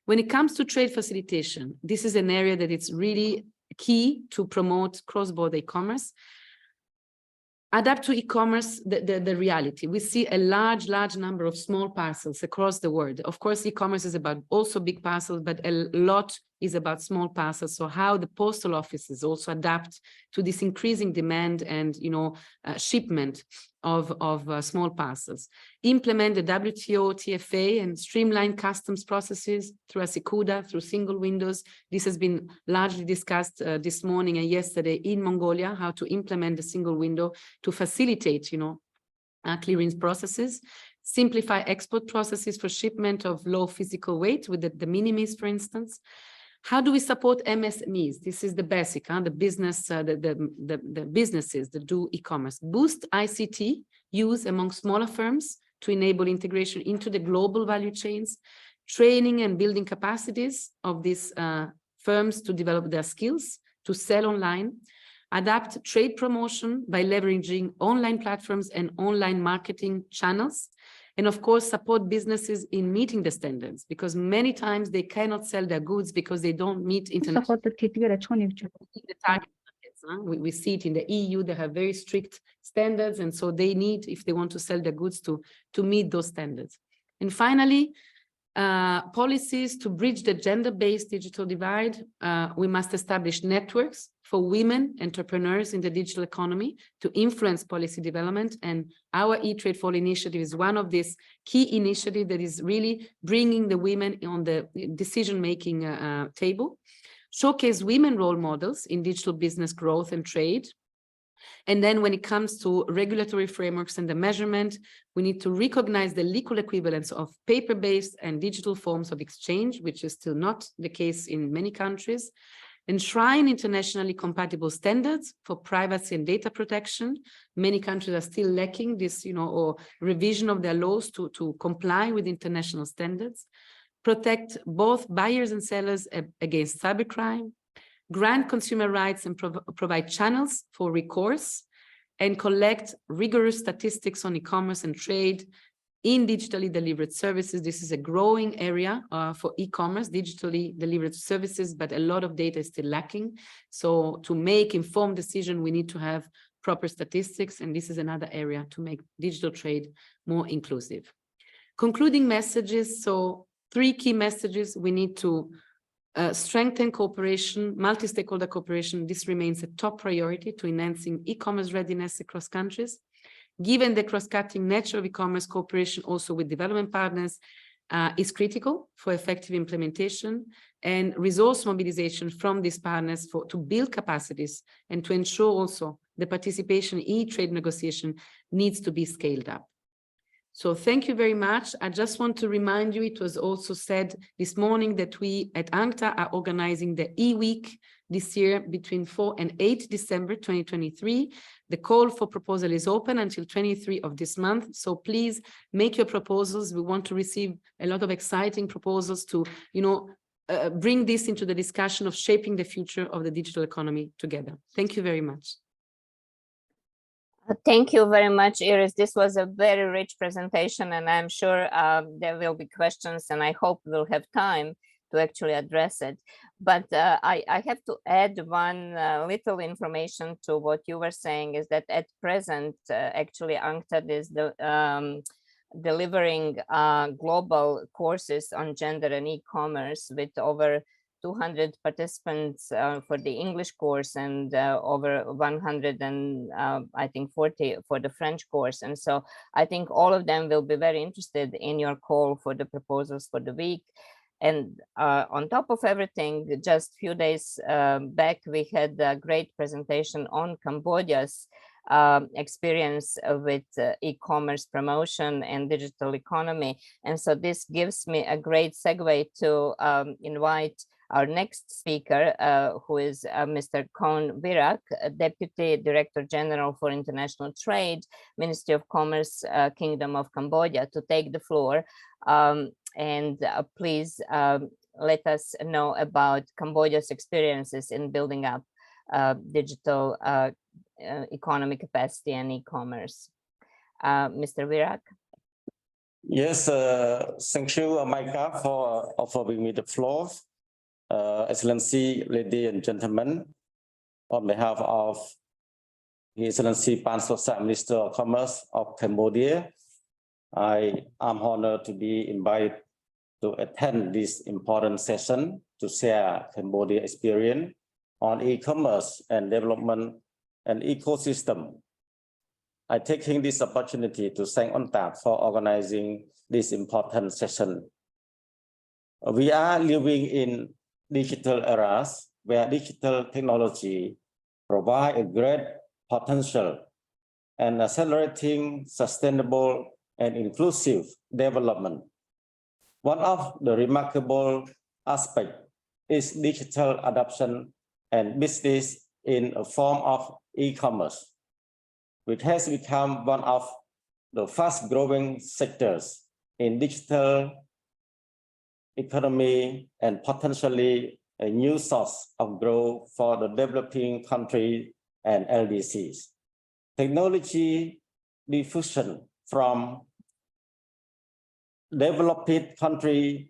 S6: When it comes to trade facilitation, this is an area that it's really key to promote cross-border e-commerce. Adapt to e-commerce the reality. We see a large number of small parcels across the world. Of course, e-commerce is about also big parcels, but a lot is about small parcels. So how the postal offices also adapt to this increasing demand and shipment of small parcels. Implement the WTO TFA and streamline customs processes through ASYCUDA, through single windows. This has been largely discussed this morning and yesterday in Mongolia, how to implement the single window to facilitate, clearance processes. Simplify export processes for shipment of low physical weight with the de minimis, for instance. How do we support MSMEs? This is the basic, the business, the businesses that do e-commerce. Boost ICT use among smaller firms to enable integration into the global value chains. Training and building capacities of these firms to develop their skills, to sell online. Adapt trade promotion by leveraging online platforms and online marketing channels. And of course, support businesses in meeting the standards, because many times they cannot sell their goods because they don't meet international target markets. We see it in the EU, they have very strict standards. And so they need, if they want to sell their goods, to meet those standards. And finally, policies to bridge the gender-based digital divide. We must establish networks for women entrepreneurs in the digital economy to influence policy development. And our E-Trade for All initiative is one of these key initiatives that is really bringing the women on the decision-making table. Showcase women role models in digital business growth and trade. And then when it comes to regulatory frameworks and the measurement, we need to recognize the legal equivalence of paper-based and digital forms of exchange, which is still not the case in many countries. Enshrine internationally compatible standards for privacy and data protection. Many countries are still lacking this, or revision of their laws to comply with international standards. Protect both buyers and sellers against cybercrime. Grant consumer rights and provide channels for recourse, and collect rigorous statistics on e-commerce and trade in digitally delivered services. This is a growing area for e-commerce, digitally delivered services, but a lot of data is still lacking. So to make informed decision, we need to have proper statistics, and this is another area to make digital trade more inclusive. Concluding messages. So 3 key messages. We need to strengthen cooperation, multi-stakeholder cooperation. This remains a top priority to enhancing e-commerce readiness across countries. Given the cross-cutting nature of e-commerce cooperation also with development partners, is critical for effective implementation and resource mobilization from these partners to build capacities and to ensure also the participation in e-trade negotiation needs to be scaled up. So thank you very much. I just want to remind you, it was also said this morning that we at UNCTAD are organizing the e-week this year between 4 and 8 December 2023. The call for proposal is open until 23 of this month. So please make your proposals. We want to receive a lot of exciting proposals to, bring this into the discussion of shaping the future of the digital economy together. Thank you very much.
S5: Thank you very much, Iris. This was a very rich presentation, and I'm sure there will be questions, and I hope we'll have time to actually address it. But I have to add one little information to what you were saying, is that at present, actually, UNCTAD is delivering global courses on gender and e-commerce with over 200 participants for the English course and over 100 and I think 40 for the French course. And so I think all of them will be very interested in your call for the proposals for the week. And on top of everything, just a few days back, we had a great presentation on Cambodia's experience with e-commerce promotion and digital economy. And so this gives me a great segue to invite our next speaker, who is Mr. Kon Virak, Deputy Director General for International Trade, Ministry of Commerce, Kingdom of Cambodia, to take the floor. Please let us know about Cambodia's experiences in building up digital economy capacity and e-commerce. Mr. Virak.
S7: Yes, thank you, Micah, for offering me the floor. Excellency, ladies and gentlemen, on behalf of His Excellency Pan Sotsak, Minister of Commerce of Cambodia, I am honored to be invited to attend this important session to share Cambodia experience on e-commerce and development and ecosystem. I taking this opportunity to thank UNCTAD for organizing this important session. We are living in digital eras where digital technology provide a great potential and accelerating sustainable and inclusive development. One of the remarkable aspects is digital adoption and business in a form of e-commerce, which has become one of the fast-growing sectors in digital economy and potentially a new source of growth for the developing countries and LDCs. Technology diffusion from developed countries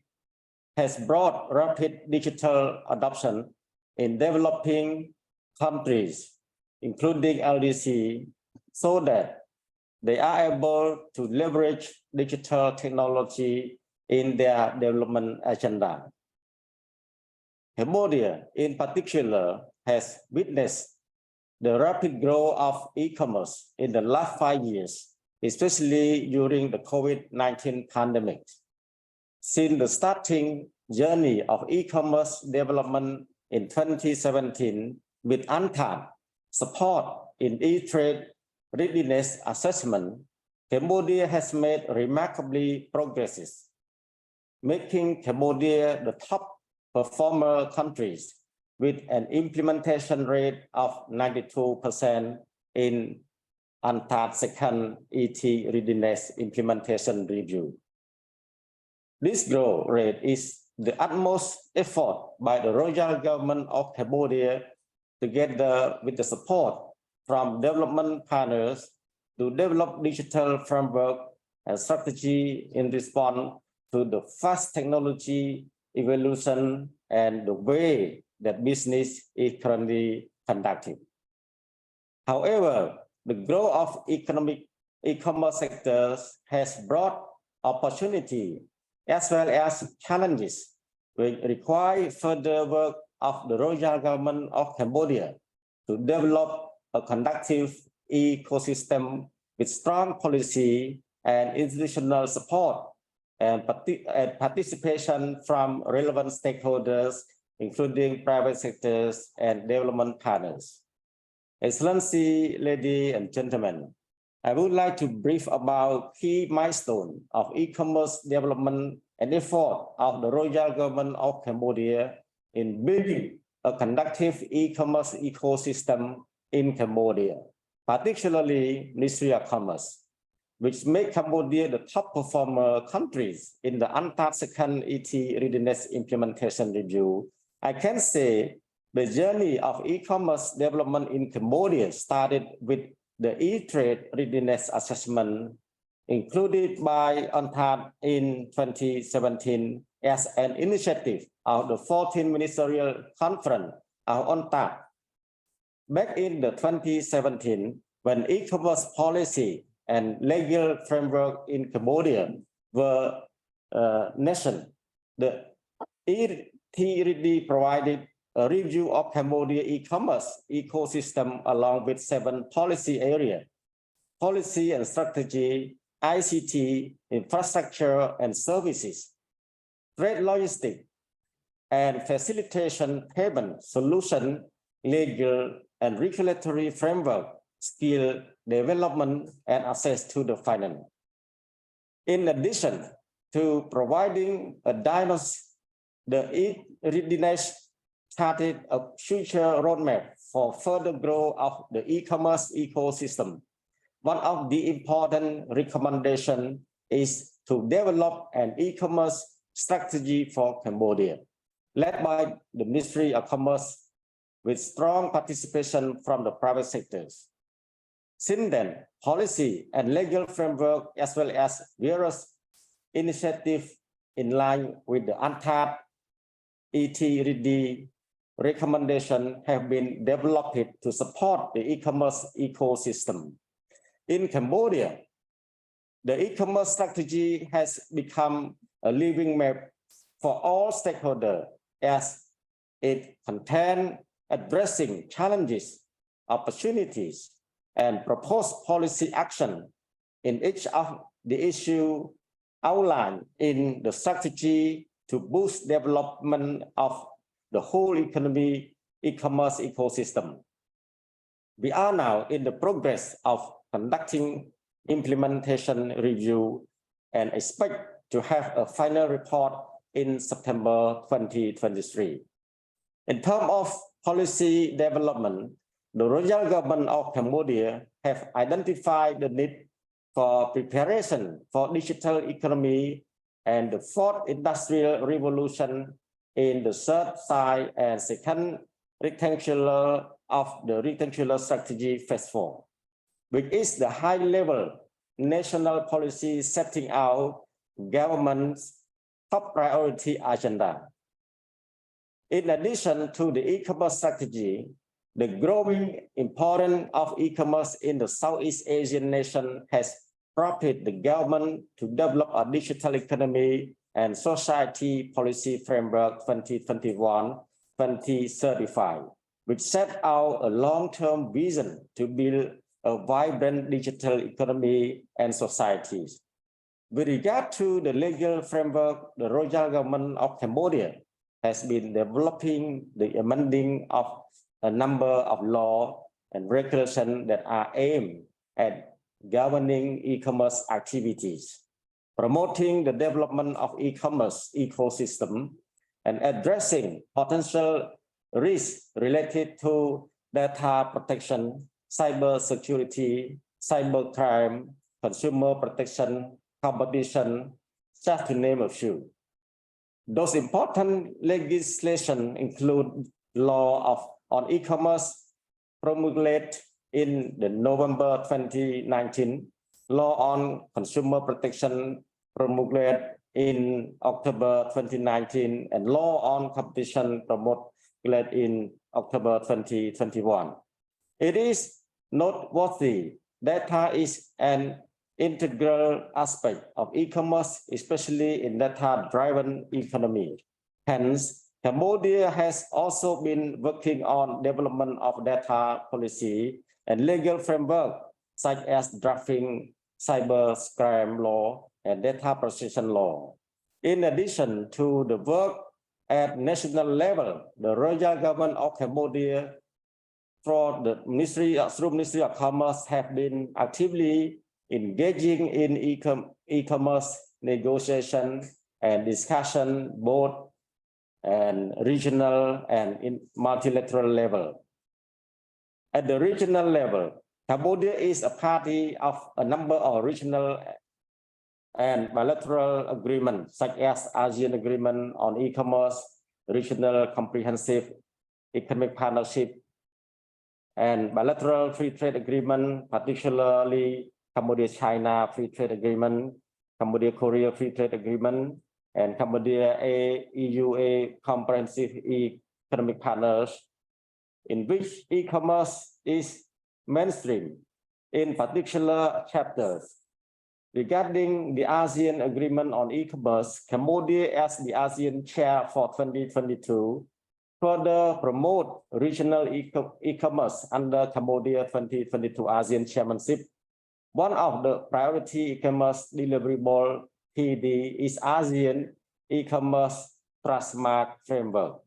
S7: has brought rapid digital adoption in developing countries, including LDC, so that they are able to leverage digital technology in their development agenda. Cambodia, in particular, has witnessed the rapid growth of e-commerce in the last 5 years, especially during the COVID-19 pandemic. Since the starting journey of e-commerce development in 2017, with UNCTAD support in e-trade readiness assessment, Cambodia has made remarkably progresses, making Cambodia the top performer countries with an implementation rate of 92% in UNCTAD second ET readiness implementation review. This growth rate is the utmost effort by the Royal Government of Cambodia, together with the support from development partners, to develop digital framework and strategy in response to the fast technology evolution and the way that business is currently conducted. However, the growth of e-commerce sectors has brought opportunity as well as challenges, which require further work of the Royal Government of Cambodia to develop a conducive ecosystem with strong policy and institutional support and participation from relevant stakeholders, including private sectors and development partners. Excellency, ladies and gentlemen, I would like to brief about key milestones of e-commerce development and effort of the Royal Government of Cambodia in building a conducive e-commerce ecosystem in Cambodia, particularly Ministry of Commerce, which made Cambodia the top performer countries in the UNCTAD second ET Readiness Implementation Review. I can say the journey of e-commerce development in Cambodia started with the e-trade readiness assessment included by UNCTAD in 2017 as an initiative of the 14th Ministerial Conference of UNCTAD. Back in the 2017, when e-commerce policy and legal framework in Cambodia were national, the ETRD provided a review of Cambodia e-commerce ecosystem along with 7 policy areas: policy and strategy, ICT, infrastructure and services, trade logistics, and facilitation payment solution, legal and regulatory framework, skill development, and access to the finance. In addition to providing a diagnosis, the readiness started a future roadmap for further growth of the e-commerce ecosystem. One of the important recommendations is to develop an e-commerce strategy for Cambodia, led by the Ministry of Commerce with strong participation from the private sectors. Since then, policy and legal framework as well as various initiatives in line with the UNCTAD ETRD recommendation have been developed to support the e-commerce ecosystem. In Cambodia, the e-commerce strategy has become a living map for all stakeholders as it contains addressing challenges, opportunities, and proposed policy action in each of the issues outlined in the strategy to boost development of the whole economy e-commerce ecosystem. We are now in the progress of conducting implementation review and expect to have a final report in September 2023. In terms of policy development, the Royal Government of Cambodia have identified the need for preparation for digital economy and the 4th industrial revolution in the 3rd side and 2nd rectangular of the rectangular strategy phase 4, which is the high-level national policy setting out government's top priority agenda. In addition to the e-commerce strategy, the growing importance of e-commerce in the Southeast Asian nation has prompted the government to develop a digital economy and society policy framework 2021-2035, which set out a long-term vision to build a vibrant digital economy and societies. With regard to the legal framework, the Royal Government of Cambodia has been developing the amending of a number of laws and regulations that are aimed at governing e-commerce activities, promoting the development of e-commerce ecosystem, and addressing potential risks related to data protection, cyber security, cybercrime, consumer protection, competition, just to name a few. Those important legislation include law on e-commerce promulgated in the November 2019, law on consumer protection promulgated in October 2019, and law on competition promulgated in October 2021. It is noteworthy that data is an integral aspect of e-commerce, especially in data-driven economy. Hence, Cambodia has also been working on development of data policy and legal framework, such as drafting cybercrime law and data protection law. In addition to the work at national level, the Royal Government of Cambodia through Ministry of Commerce have been actively engaging in e-commerce negotiation and discussion both and regional and in multilateral level. At the regional level, Cambodia is a party of a number of regional and bilateral agreements, such as ASEAN Agreement on E-commerce, Regional Comprehensive Economic Partnership, and bilateral free trade agreement, particularly Cambodia-China Free Trade Agreement, Cambodia-Korea Free Trade Agreement, and Cambodia-EUA Comprehensive Economic Partners, in which e-commerce is mainstream. In particular chapters regarding the ASEAN Agreement on E-commerce, Cambodia as the ASEAN Chair for 2022 further promote regional e-commerce under Cambodia 2022 ASEAN Chairmanship. One of the priority e-commerce deliverable PD is ASEAN e-commerce Trustmark framework,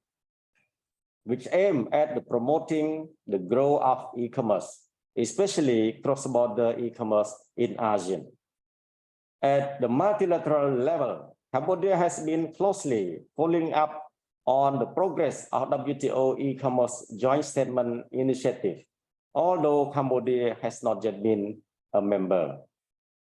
S7: which aim at promoting the growth of e-commerce, especially cross-border e-commerce in ASEAN. At the multilateral level, Cambodia has been closely following up on the progress of WTO e-commerce joint statement initiative, although Cambodia has not yet been a member.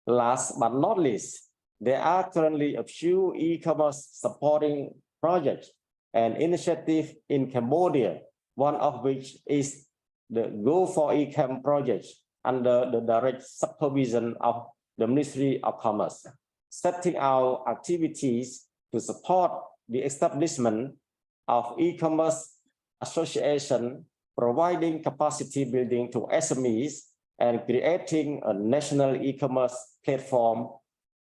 S7: Last but not least, there are currently a few e-commerce supporting projects and initiatives in Cambodia, one of which is the Go for eCam project under the direct supervision of the Ministry of Commerce, setting out activities to support the establishment of e-commerce association, providing capacity building to SMEs, and creating a national e-commerce platform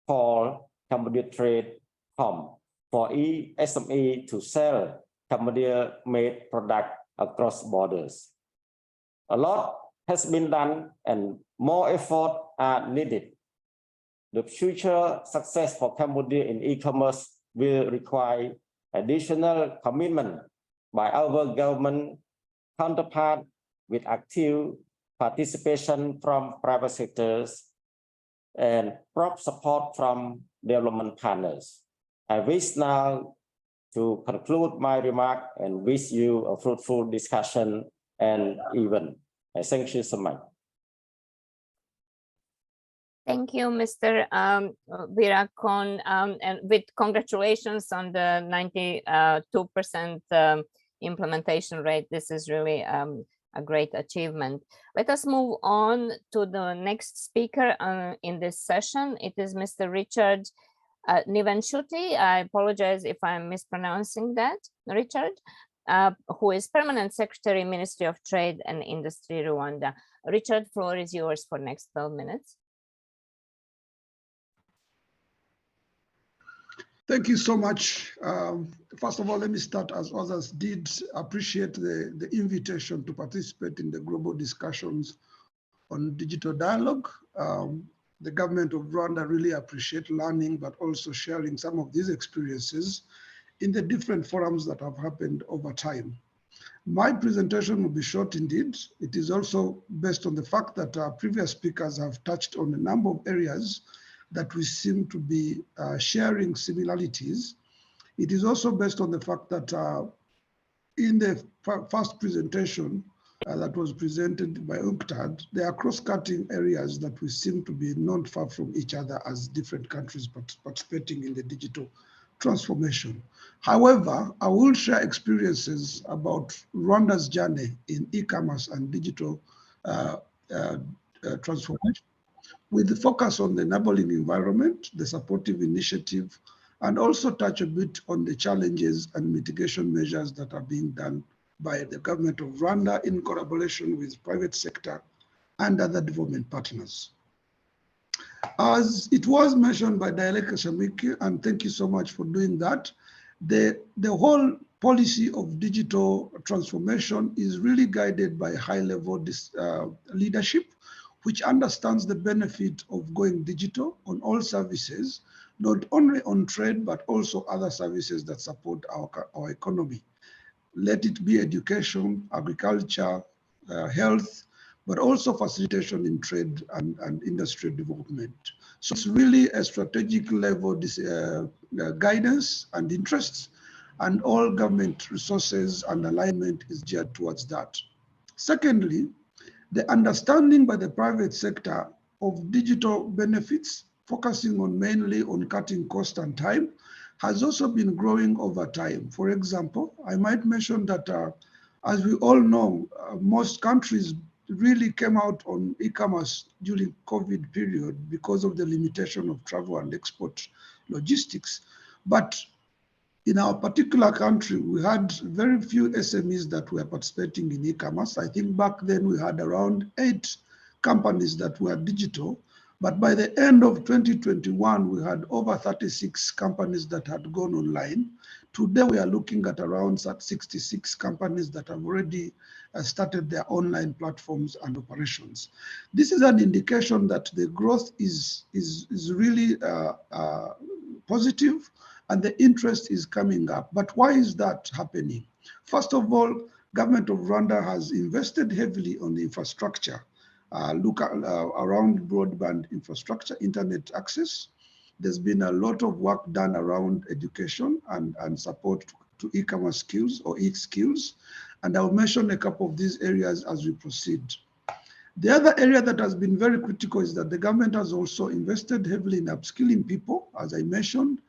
S7: called Cambodia Trade.com for SME to sell Cambodia-made product across borders. A lot has been done and more effort are needed. The future success for Cambodia in e-commerce will require additional commitment by our government counterpart with active participation from private sectors and prompt support from development partners. I wish now to conclude my remark and wish you a fruitful discussion and event. Thank you so much.
S5: Thank you, Mr. Virakon, and with congratulations on the 92% implementation rate. This is really a great achievement. Let us move on to the next speaker in this session. It is Mr. Richard Nivanshuti. I apologize if I'm mispronouncing that, Richard, who is Permanent Secretary, Ministry of Trade and Industry, Rwanda. Richard, floor is yours for next 12 minutes.
S8: Thank you so much. First of all, let me start as others did. Appreciate the invitation to participate in the global discussions on digital dialogue. The government of Rwanda really appreciate learning, but also sharing some of these experiences in the different forums that have happened over time. My presentation will be short indeed. It is also based on the fact that our previous speakers have touched on a number of areas that we seem to be sharing similarities. It is also based on the fact that in the first presentation that was presented by UNCTAD, there are cross-cutting areas that we seem to be not far from each other as different countries participating in the digital transformation. However, I will share experiences about Rwanda's journey in e-commerce and digital transformation, with the focus on the enabling environment, the supportive initiative, and also touch a bit on the challenges and mitigation measures that are being done by the government of Rwanda in collaboration with private sector and other development partners. As it was mentioned by Daele Kashamiki, and thank you so much for doing that, the whole policy of digital transformation is really guided by high-level leadership, which understands the benefit of going digital on all services, not only on trade, but also other services that support our economy. Let it be education, agriculture, health, but also facilitation in trade and industry development. So it's really a strategic level guidance and interests, and all government resources and alignment is geared towards that. Secondly, the understanding by the private sector of digital benefits, focusing mainly on cutting cost and time, has also been growing over time. For example, I might mention that as we all know, most countries really came out on e-commerce during COVID period because of the limitation of travel and export logistics. But in our particular country, we had very few SMEs that were participating in e-commerce. I think back then we had around 8 companies that were digital. But by the end of 2021, we had over 36 companies that had gone online. Today, we are looking at around 66 companies that have already started their online platforms and operations. This is an indication that the growth is really positive, and the interest is coming up. But why is that happening? First of all, government of Rwanda has invested heavily on the infrastructure. Around broadband infrastructure, internet access. There's been a lot of work done around education and support to e-commerce skills or e-skills. And I'll mention a couple of these areas as we proceed. The other area that has been very critical is that the government has also invested heavily in upskilling people, as I mentioned,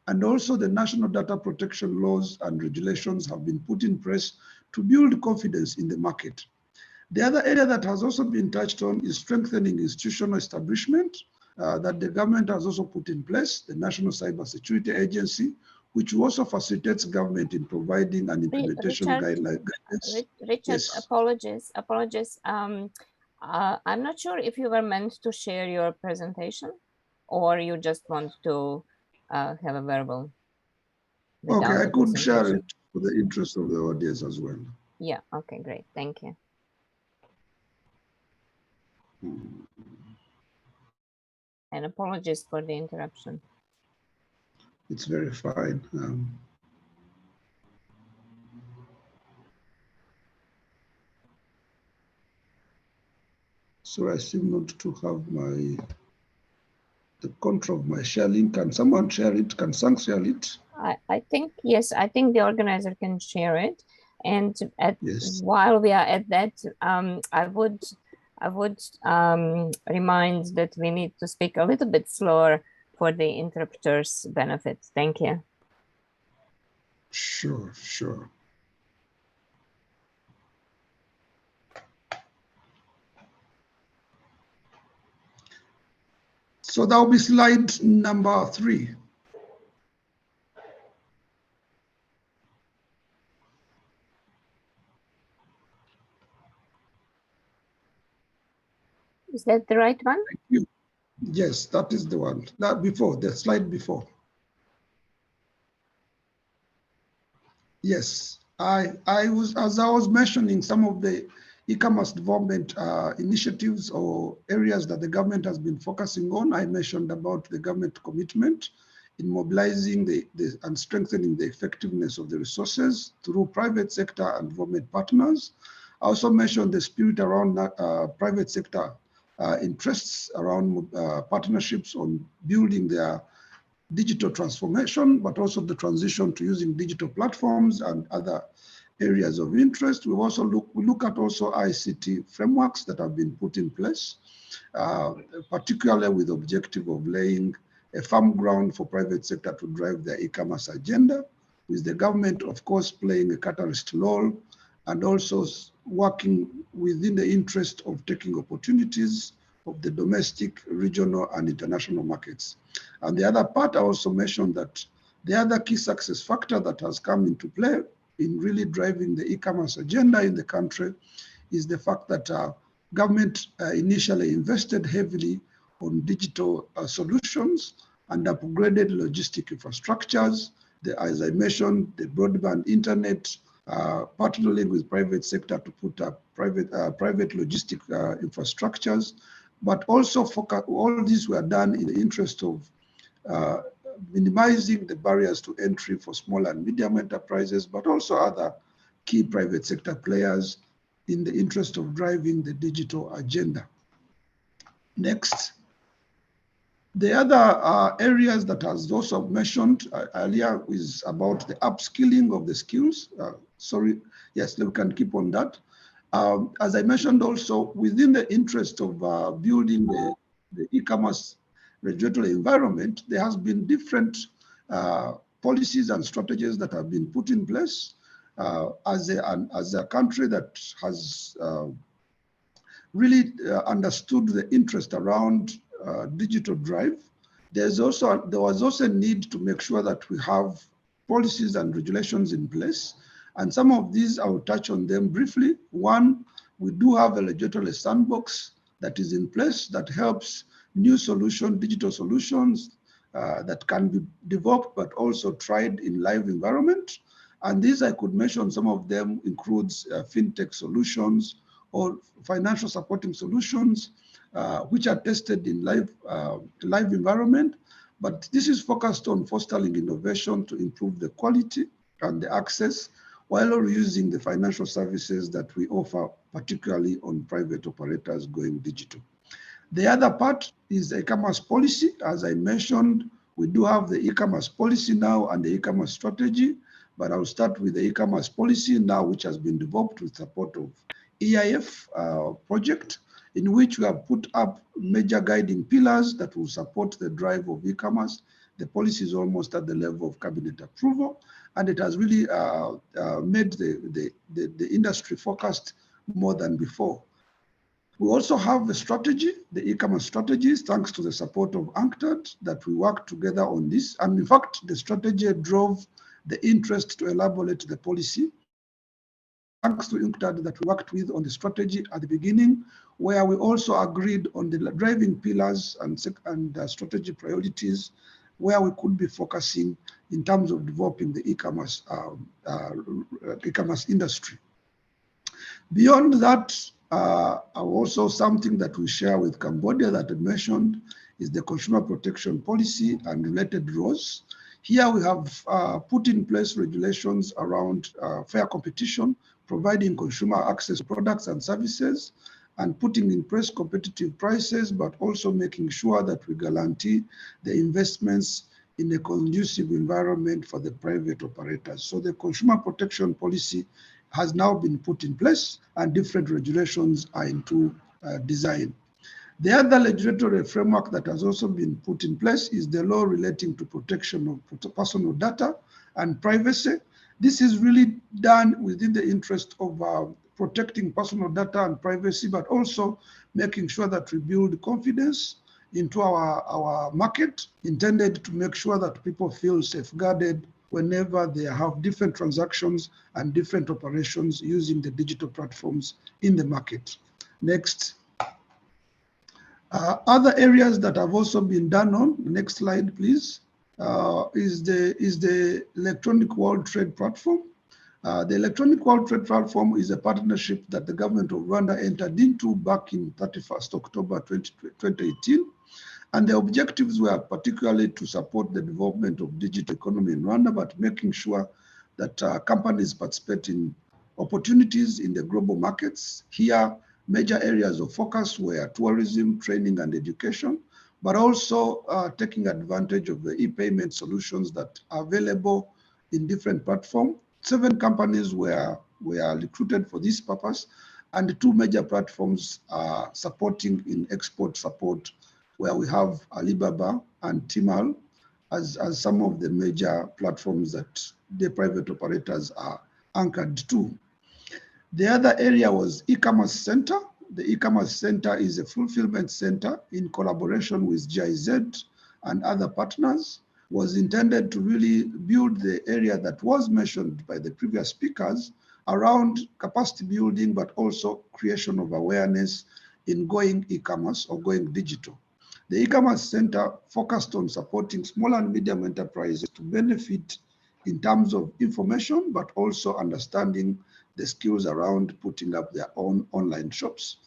S8: and also the national data protection laws and regulations have been put in place to build confidence in the market. The other area that has also been touched on is strengthening institutional establishment that the government has also put in place, the National Cybersecurity Agency, which also facilitates government in providing an implementation guidelines.
S5: Richard,
S8: Yes.
S5: apologies. I'm not sure if you were meant to share your presentation or you just want to have a verbal.
S8: Okay, I
S5: the
S8: could share
S5: presentation.
S8: it for the interest of the audience as well.
S5: Yeah, okay, great. Thank you. And apologies for the interruption.
S8: It's very fine. So I seem not to have the control of my share link. Can someone share it? Can Sang share it?
S5: I think, yes, I think the organizer can share it. And
S8: Yes.
S5: while we are at that, I would remind that we need to speak a little bit slower for the interpreters' benefit. Thank you.
S8: Sure, sure. So that will be slide number 3.
S5: Is that the right one?
S8: Thank you. Yes, that is the one. That before, the slide before. Yes, as I was mentioning some of the e-commerce development initiatives or areas that the government has been focusing on. I mentioned about the government commitment in mobilizing and strengthening the effectiveness of the resources through private sector and government partners. I also mentioned the spirit around private sector interests around partnerships on building their digital transformation, but also the transition to using digital platforms and other areas of interest. We also look at also ICT frameworks that have been put in place, particularly with the objective of laying a firm ground for private sector to drive their e-commerce agenda, with the government, of course, playing a catalyst role and also working within the interest of taking opportunities of the domestic, regional, and international markets. And the other part, I also mentioned that the other key success factor that has come into play in really driving the e-commerce agenda in the country is the fact that government initially invested heavily on digital solutions and upgraded logistic infrastructures. As I mentioned, the broadband internet, partnering with private sector to put up private logistic infrastructures, but also all these were done in the interest of minimizing the barriers to entry for small and medium enterprises, but also other key private sector players in the interest of driving the digital agenda. Next. The other areas that has also mentioned earlier is about the upskilling of the skills. Yes, we can keep on that. As I mentioned also, within the interest of building the e-commerce regulatory environment, there has been different policies and strategies that have been put in place as a country that has really understood the interest around digital drive. There was also a need to make sure that we have policies and regulations in place. And some of these, I will touch on them briefly. One, we do have a regulatory sandbox that is in place that helps new solutions, digital solutions that can be developed, but also tried in live environment. And these, I could mention some of them includes fintech solutions or financial supporting solutions, which are tested in live environment. But this is focused on fostering innovation to improve the quality and the access, while using the financial services that we offer, particularly on private operators going digital. The other part is the e-commerce policy. As I mentioned, we do have the e-commerce policy now and the e-commerce strategy, but I'll start with the e-commerce policy now, which has been developed with support of EIF project, in which we have put up major guiding pillars that will support the drive of e-commerce. The policy is almost at the level of cabinet approval, and it has really made the industry focused more than before. We also have a strategy, the e-commerce strategies, thanks to the support of UNCTAD, that we work together on this. And in fact, the strategy drove the interest to elaborate the policy. Thanks to UNCTAD that we worked with on the strategy at the beginning, where we also agreed on the driving pillars and strategy priorities, where we could be focusing in terms of developing the e-commerce industry. Beyond that, also something that we share with Cambodia that I mentioned is the consumer protection policy and related laws. Here we have put in place regulations around fair competition, providing consumer access to products and services, and putting in place competitive prices, but also making sure that we guarantee the investments in a conducive environment for the private operators. So the consumer protection policy has now been put in place, and different regulations are into design. The other regulatory framework that has also been put in place is the law relating to protection of personal data and privacy. This is really done within the interest of protecting personal data and privacy, but also making sure that we build confidence into our market, intended to make sure that people feel safeguarded whenever they have different transactions and different operations using the digital platforms in the market. Next. Other areas that have also been done on, next slide please, is the Electronic World Trade Platform. The Electronic World Trade Platform is a partnership that the government of Rwanda entered into back in 31st October 2018. And the objectives were particularly to support the development of digital economy in Rwanda, but making sure that companies participate in opportunities in the global markets. Here, major areas of focus were tourism, training, and education, but also taking advantage of the e-payment solutions that are available in different platforms. 7 companies were recruited for this purpose, and 2 major platforms are supporting in export support, where we have Alibaba and Tmall as some of the major platforms that the private operators are anchored to. The other area was e-commerce center. The e-commerce center is a fulfillment center in collaboration with GIZ and other partners, was intended to really build the area that was mentioned by the previous speakers around capacity building, but also creation of awareness in going e-commerce or going digital. The e-commerce center focused on supporting small and medium enterprises to benefit in terms of information, but also understanding the skills around putting up their own online shops.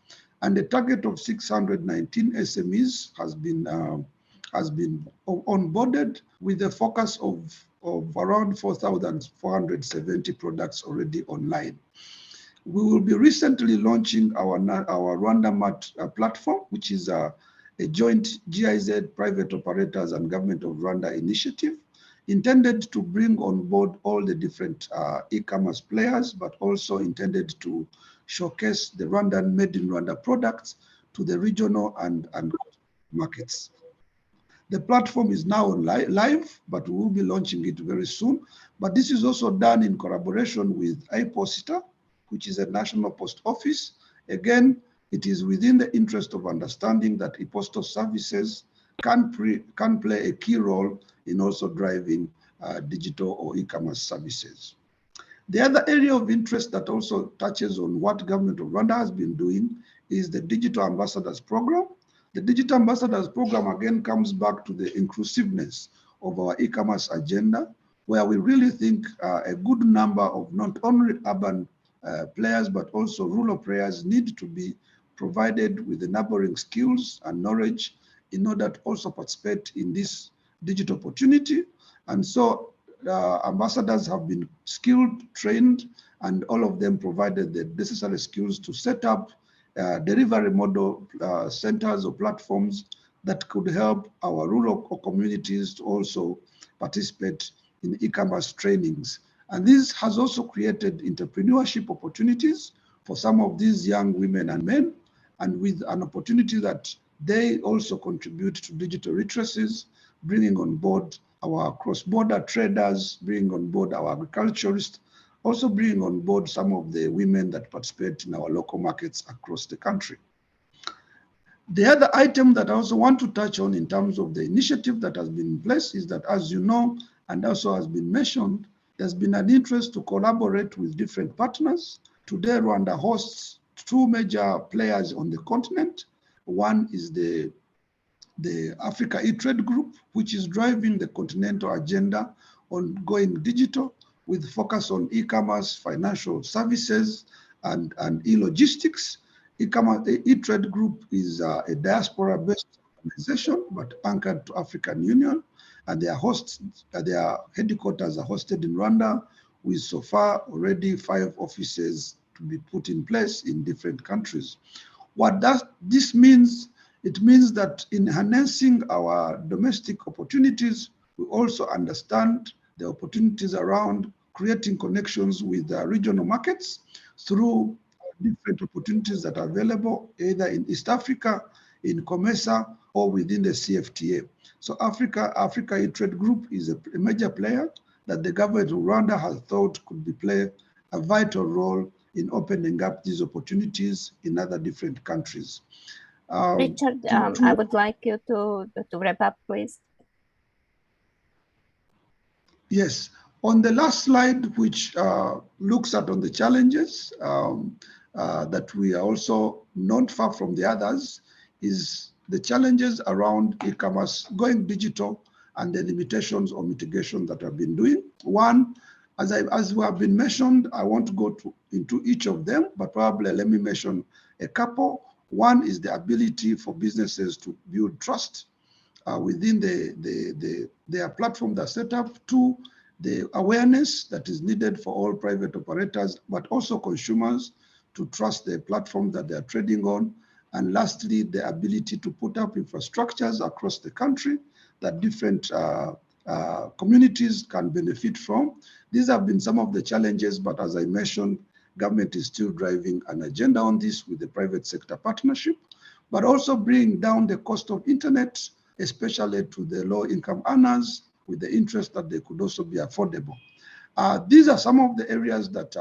S8: And the target of 619 SMEs has been has been onboarded with a focus of around 4,470 products already online. We will be recently launching our RwandaMat platform, which is a joint GIZ, private operators and government of Rwanda initiative, intended to bring on board all the different e-commerce players, but also intended to showcase the Rwandan made in Rwanda products to the regional and markets. The platform is now live, but we will be launching it very soon. But this is also done in collaboration with iPosta, which is a national post office. Again, it is within the interest of understanding that postal services can play a key role in also driving digital or e-commerce services. The other area of interest that also touches on what government of Rwanda has been doing is the Digital Ambassadors Program. The Digital Ambassadors Program again comes back to the inclusiveness of our e-commerce agenda, where we really think a good number of not only urban players, but also rural players need to be provided with enabling skills and knowledge in order to also participate in this digital opportunity. And so ambassadors have been skilled, trained, and all of them provided the necessary skills to set up delivery model centers or platforms that could help our rural communities to also participate in e-commerce trainings. And this has also created entrepreneurship opportunities for some of these young women and men, and with an opportunity that they also contribute to digital literacies, bringing on board our cross-border traders, bringing on board our agriculturists, also bringing on board some of the women that participate in our local markets across the country. The other item that I also want to touch on in terms of the initiative that has been in place is that, as you know, and also has been mentioned, there's been an interest to collaborate with different partners. Today, Rwanda hosts two major players on the continent. One is the Africa E-Trade Group, which is driving the continental agenda on going digital with focus on e-commerce, financial services, and e-logistics. E-Trade Group is a diaspora-based organization, but anchored to African Union, and their headquarters are hosted in Rwanda, with so far already 5 offices to be put in place in different countries. What does this means? It means that in harnessing our domestic opportunities, we also understand the opportunities around creating connections with regional markets through different opportunities that are available either in East Africa, in COMESA, or within the CFTA. So Africa E-Trade Group is a major player that the government of Rwanda has thought could play a vital role in opening up these opportunities in other different countries.
S5: Richard, I would like you to wrap up, please.
S8: Yes. On the last slide, which looks at on the challenges that we are also not far from the others, is the challenges around e-commerce going digital and the limitations or mitigation that I've been doing. One, as we have been mentioned, I want to go into each of them, but probably let me mention a couple. One is the ability for businesses to build trust within their platform that's set up. Two, the awareness that is needed for all private operators, but also consumers to trust the platform that they're trading on. And lastly, the ability to put up infrastructures across the country that different communities can benefit from. These have been some of the challenges, but as I mentioned, government is still driving an agenda on this with the private sector partnership, but also bring down the cost of internet, especially to the low-income earners, with the interest that they could also be affordable. These are some of the areas that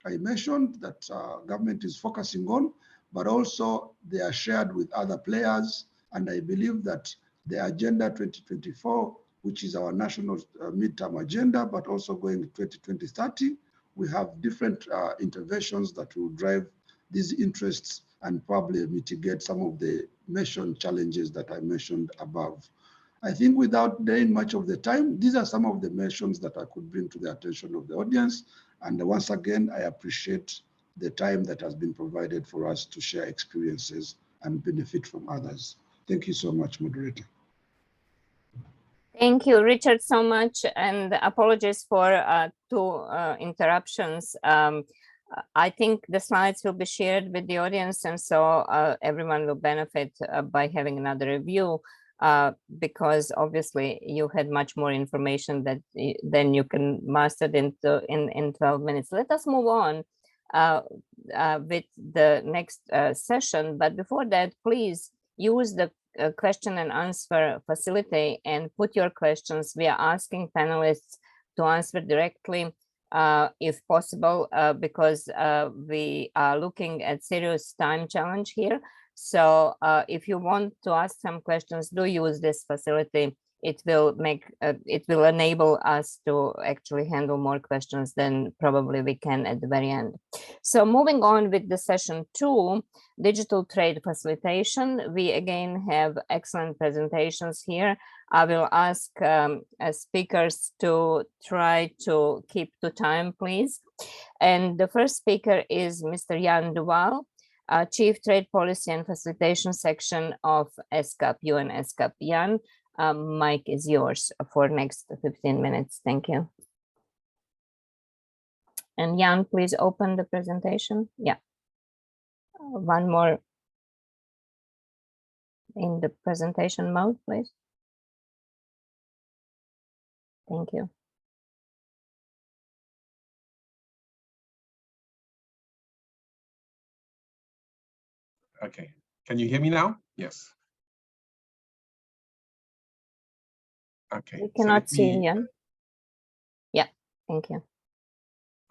S8: I mentioned that government is focusing on, but also they are shared with other players. And I believe that the Agenda 2024, which is our national midterm agenda, but also going to 2030, we have different interventions that will drive these interests and probably mitigate some of the mentioned challenges that I mentioned above. I think without delaying much of the time, these are some of the mentions that I could bring to the attention of the audience. And once again, I appreciate the time that has been provided for us to share experiences and benefit from others. Thank you so much, moderator.
S5: Thank you, Richard, so much, and apologies for two interruptions. I think the slides will be shared with the audience, and so everyone will benefit by having another review, because obviously you had much more information that than you can master in 12 minutes. Let us move on with the next session, but before that, please use the question and answer facility and put your questions. We are asking panelists to answer directly if possible, because we are looking at serious time challenge here. So if you want to ask some questions, do use this facility. It will enable us to actually handle more questions than probably we can at the very end. So moving on with the session 2, digital trade facilitation. We again have excellent presentations here. I will ask speakers to try to keep to time, please. And the first speaker is Mr. Jan Duval, Chief Trade Policy and Facilitation Section of ESCAP, UN ESCAP. Jan, mic is yours for next 15 minutes. Thank you. And Jan, please open the presentation. Yeah. One more in the presentation mode, please. Thank you.
S9: Okay, can you hear me now? Yes. Okay.
S5: We cannot see Jan. Yeah, thank you.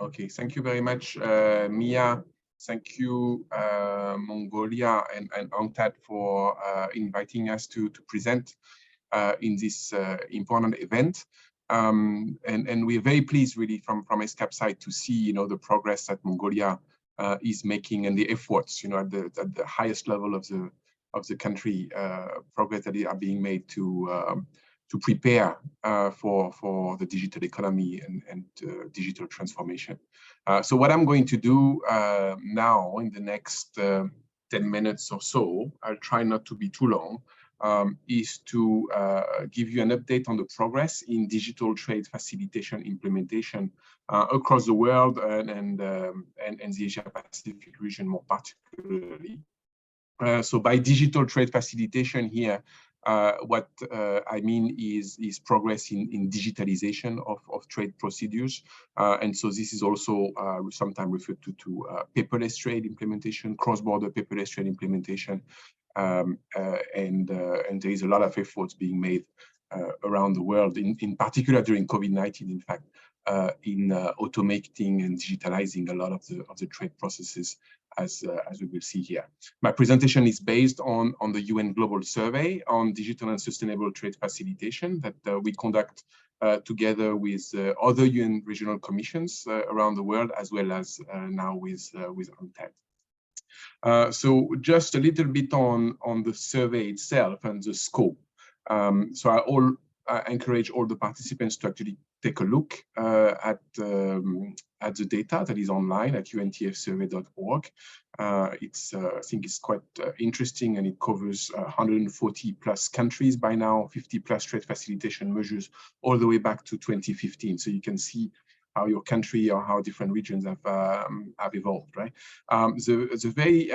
S9: Okay, thank you very much, Mia. Thank you, Mongolia and UNCTAD for inviting us to present in this important event. And we're very pleased really from ESCAP side to see, the progress that Mongolia is making and the efforts, at the highest level of the country, progress that are being made to prepare for the digital economy and digital transformation. So what I'm going to do now in the next 10 minutes or so, I'll try not to be too long, is to give you an update on the progress in digital trade facilitation implementation across the world and the Asia Pacific region more particularly. So by digital trade facilitation here, what I mean is progress in digitalization of trade procedures. And so this is also sometimes referred to paperless trade implementation, cross-border paperless trade implementation. And there is a lot of efforts being made around the world, in particular during COVID-19, in fact, in automating and digitalizing a lot of the trade processes, as we will see here. My presentation is based on the UN Global Survey on Digital and Sustainable Trade Facilitation that we conduct together with other UN regional commissions around the world, as well as now with UNCTAD. So just a little bit on the survey itself and the scope. So I encourage all the participants to actually take a look at the data that is online at untfsurvey.org. I think it's quite interesting, and it covers 140 plus countries by now, 50 plus trade facilitation measures all the way back to 2015. So you can see how your country or how different regions have evolved, right? The very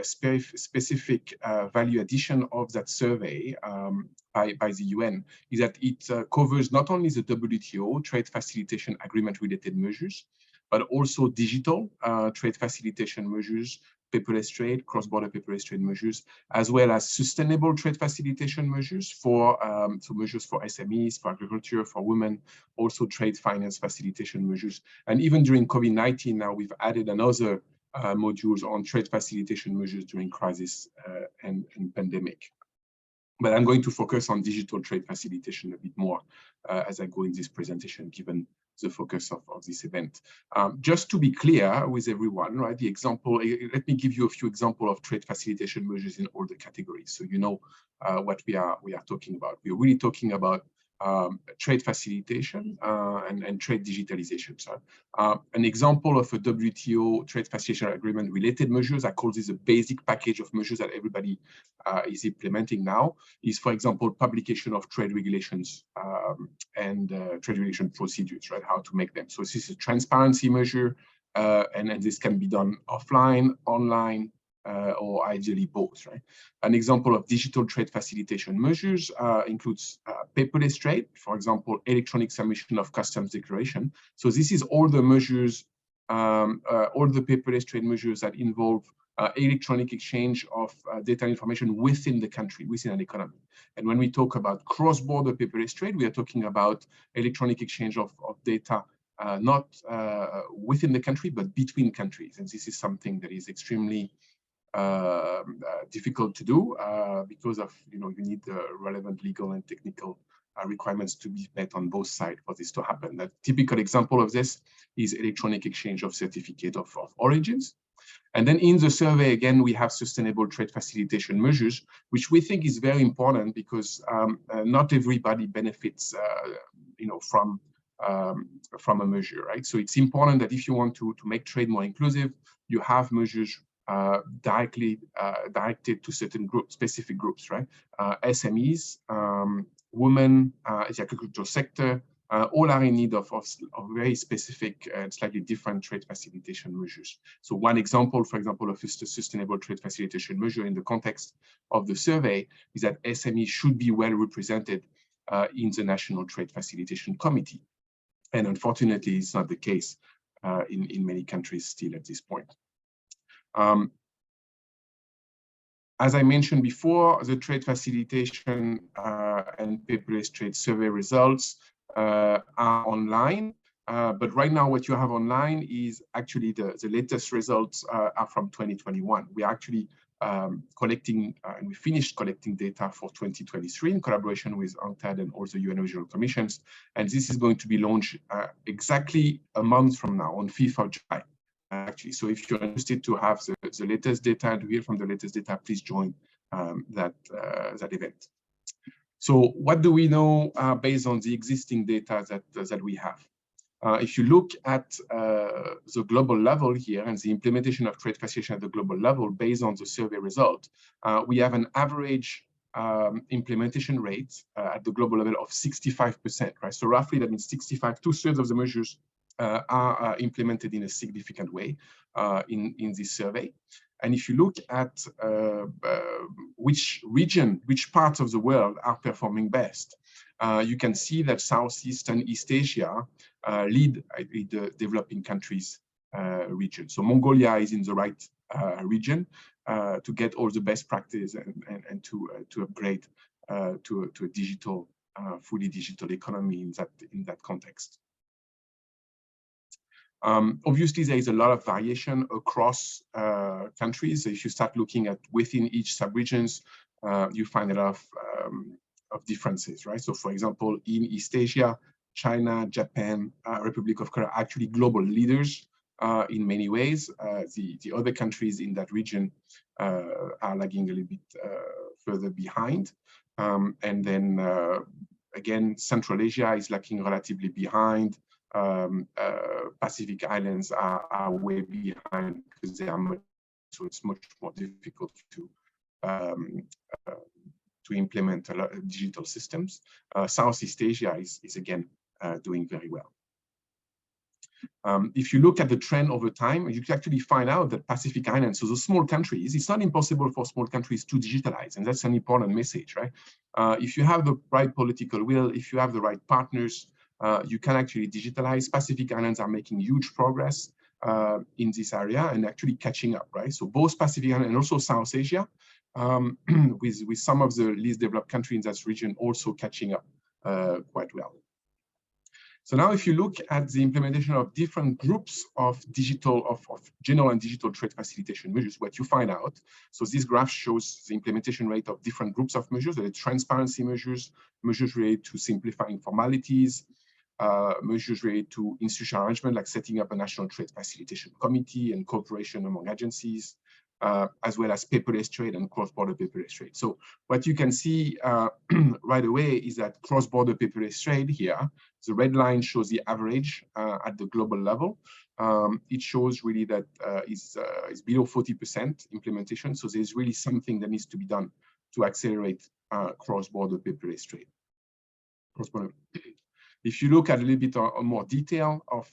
S9: specific value addition of that survey by the UN is that it covers not only the WTO trade facilitation agreement related measures, but also digital trade facilitation measures, paperless trade, cross-border paperless trade measures, as well as sustainable trade facilitation measures for measures for SMEs, for agriculture, for women, also trade finance facilitation measures. And even during COVID-19 now, we've added another modules on trade facilitation measures during crisis and pandemic. But I'm going to focus on digital trade facilitation a bit more as I go in this presentation, given the focus of this event. Just to be clear with everyone, right? The example, let me give you a few examples of trade facilitation measures in all the categories, so you know what we are talking about. We're really talking about trade facilitation and trade digitalization. So, an example of a WTO trade facilitation agreement related measures, I call this a basic package of measures that everybody is implementing now, is, for example, publication of trade regulations and trade regulation procedures, right? How to make them. So this is a transparency measure, and this can be done offline, online, or ideally both, right? An example of digital trade facilitation measures includes paperless trade, for example, electronic submission of customs declaration. So this is all the measures, all the paperless trade measures that involve electronic exchange of data information within the country, within an economy. And when we talk about cross-border paperless trade, we are talking about electronic exchange of data not within the country, but between countries. And this is something that is extremely difficult to do because of, you need the relevant legal and technical requirements to be met on both sides for this to happen. A typical example of this is electronic exchange of certificate of origins. And then in the survey, again, we have sustainable trade facilitation measures, which we think is very important because not everybody benefits, from a measure, right? So it's important that if you want to make trade more inclusive, you have measures directly directed to certain groups, specific groups, right? SMEs, women, the agricultural sector, all are in need of very specific and slightly different trade facilitation measures. So one example, for example, of a sustainable trade facilitation measure in the context of the survey is that SMEs should be well represented in the National Trade Facilitation Committee. And unfortunately, it's not the case in many countries still at this point. As I mentioned before, the trade facilitation and paperless trade survey results are online. But right now, what you have online is actually the latest results are from 2021. We are actually collecting, and we finished collecting data for 2023 in collaboration with UNCTAD and also UN Regional Commissions. And this is going to be launched exactly a month from now, on 5th of July. Actually, so if you're interested to have the latest data and to hear from the latest data, please join that event. So what do we know based on the existing data that we have? If you look at the global level here and the implementation of trade facilitation at the global level based on the survey result, we have an average implementation rate at the global level of 65%, right? So roughly that means 2/3 of the measures are implemented in a significant way in this survey. And if you look at which parts of the world are performing best, you can see that Southeast and East Asia lead the developing countries region. So Mongolia is in the right region to get all the best practice and to upgrade to a digital, fully digital economy in that context. Obviously, there is a lot of variation across countries. So if you start looking at within each subregions, you find a lot of differences, right? So for example, in East Asia, China, Japan, Republic of Korea are actually global leaders in many ways. The other countries in that region are lagging a little bit further behind. And then again, Central Asia is lagging relatively behind. Pacific Islands are way behind because they are so it's much more difficult to implement a lot of digital systems. Southeast Asia is again doing very well. If you look at the trend over time, you can actually find out that Pacific Islands, so the small countries, it's not impossible for small countries to digitalize, and that's an important message, right? If you have the right political will, if you have the right partners, you can actually digitalize. Pacific Islands are making huge progress in this area and actually catching up, right? So both Pacific Islands and also South Asia, with some of the least developed countries in that region also catching up quite well. So now if you look at the implementation of different groups of general and digital trade facilitation measures, what you find out, so this graph shows the implementation rate of different groups of measures, the transparency measures, measures related to simplifying formalities, measures related to institutional arrangement, like setting up a national trade facilitation committee and cooperation among agencies, as well as paperless trade and cross-border paperless trade. So what you can see right away is that cross-border paperless trade here, the red line shows the average at the global level. It shows really that is below 40% implementation. So there's really something that needs to be done to accelerate cross-border paperless trade. If you look at a little bit more detail of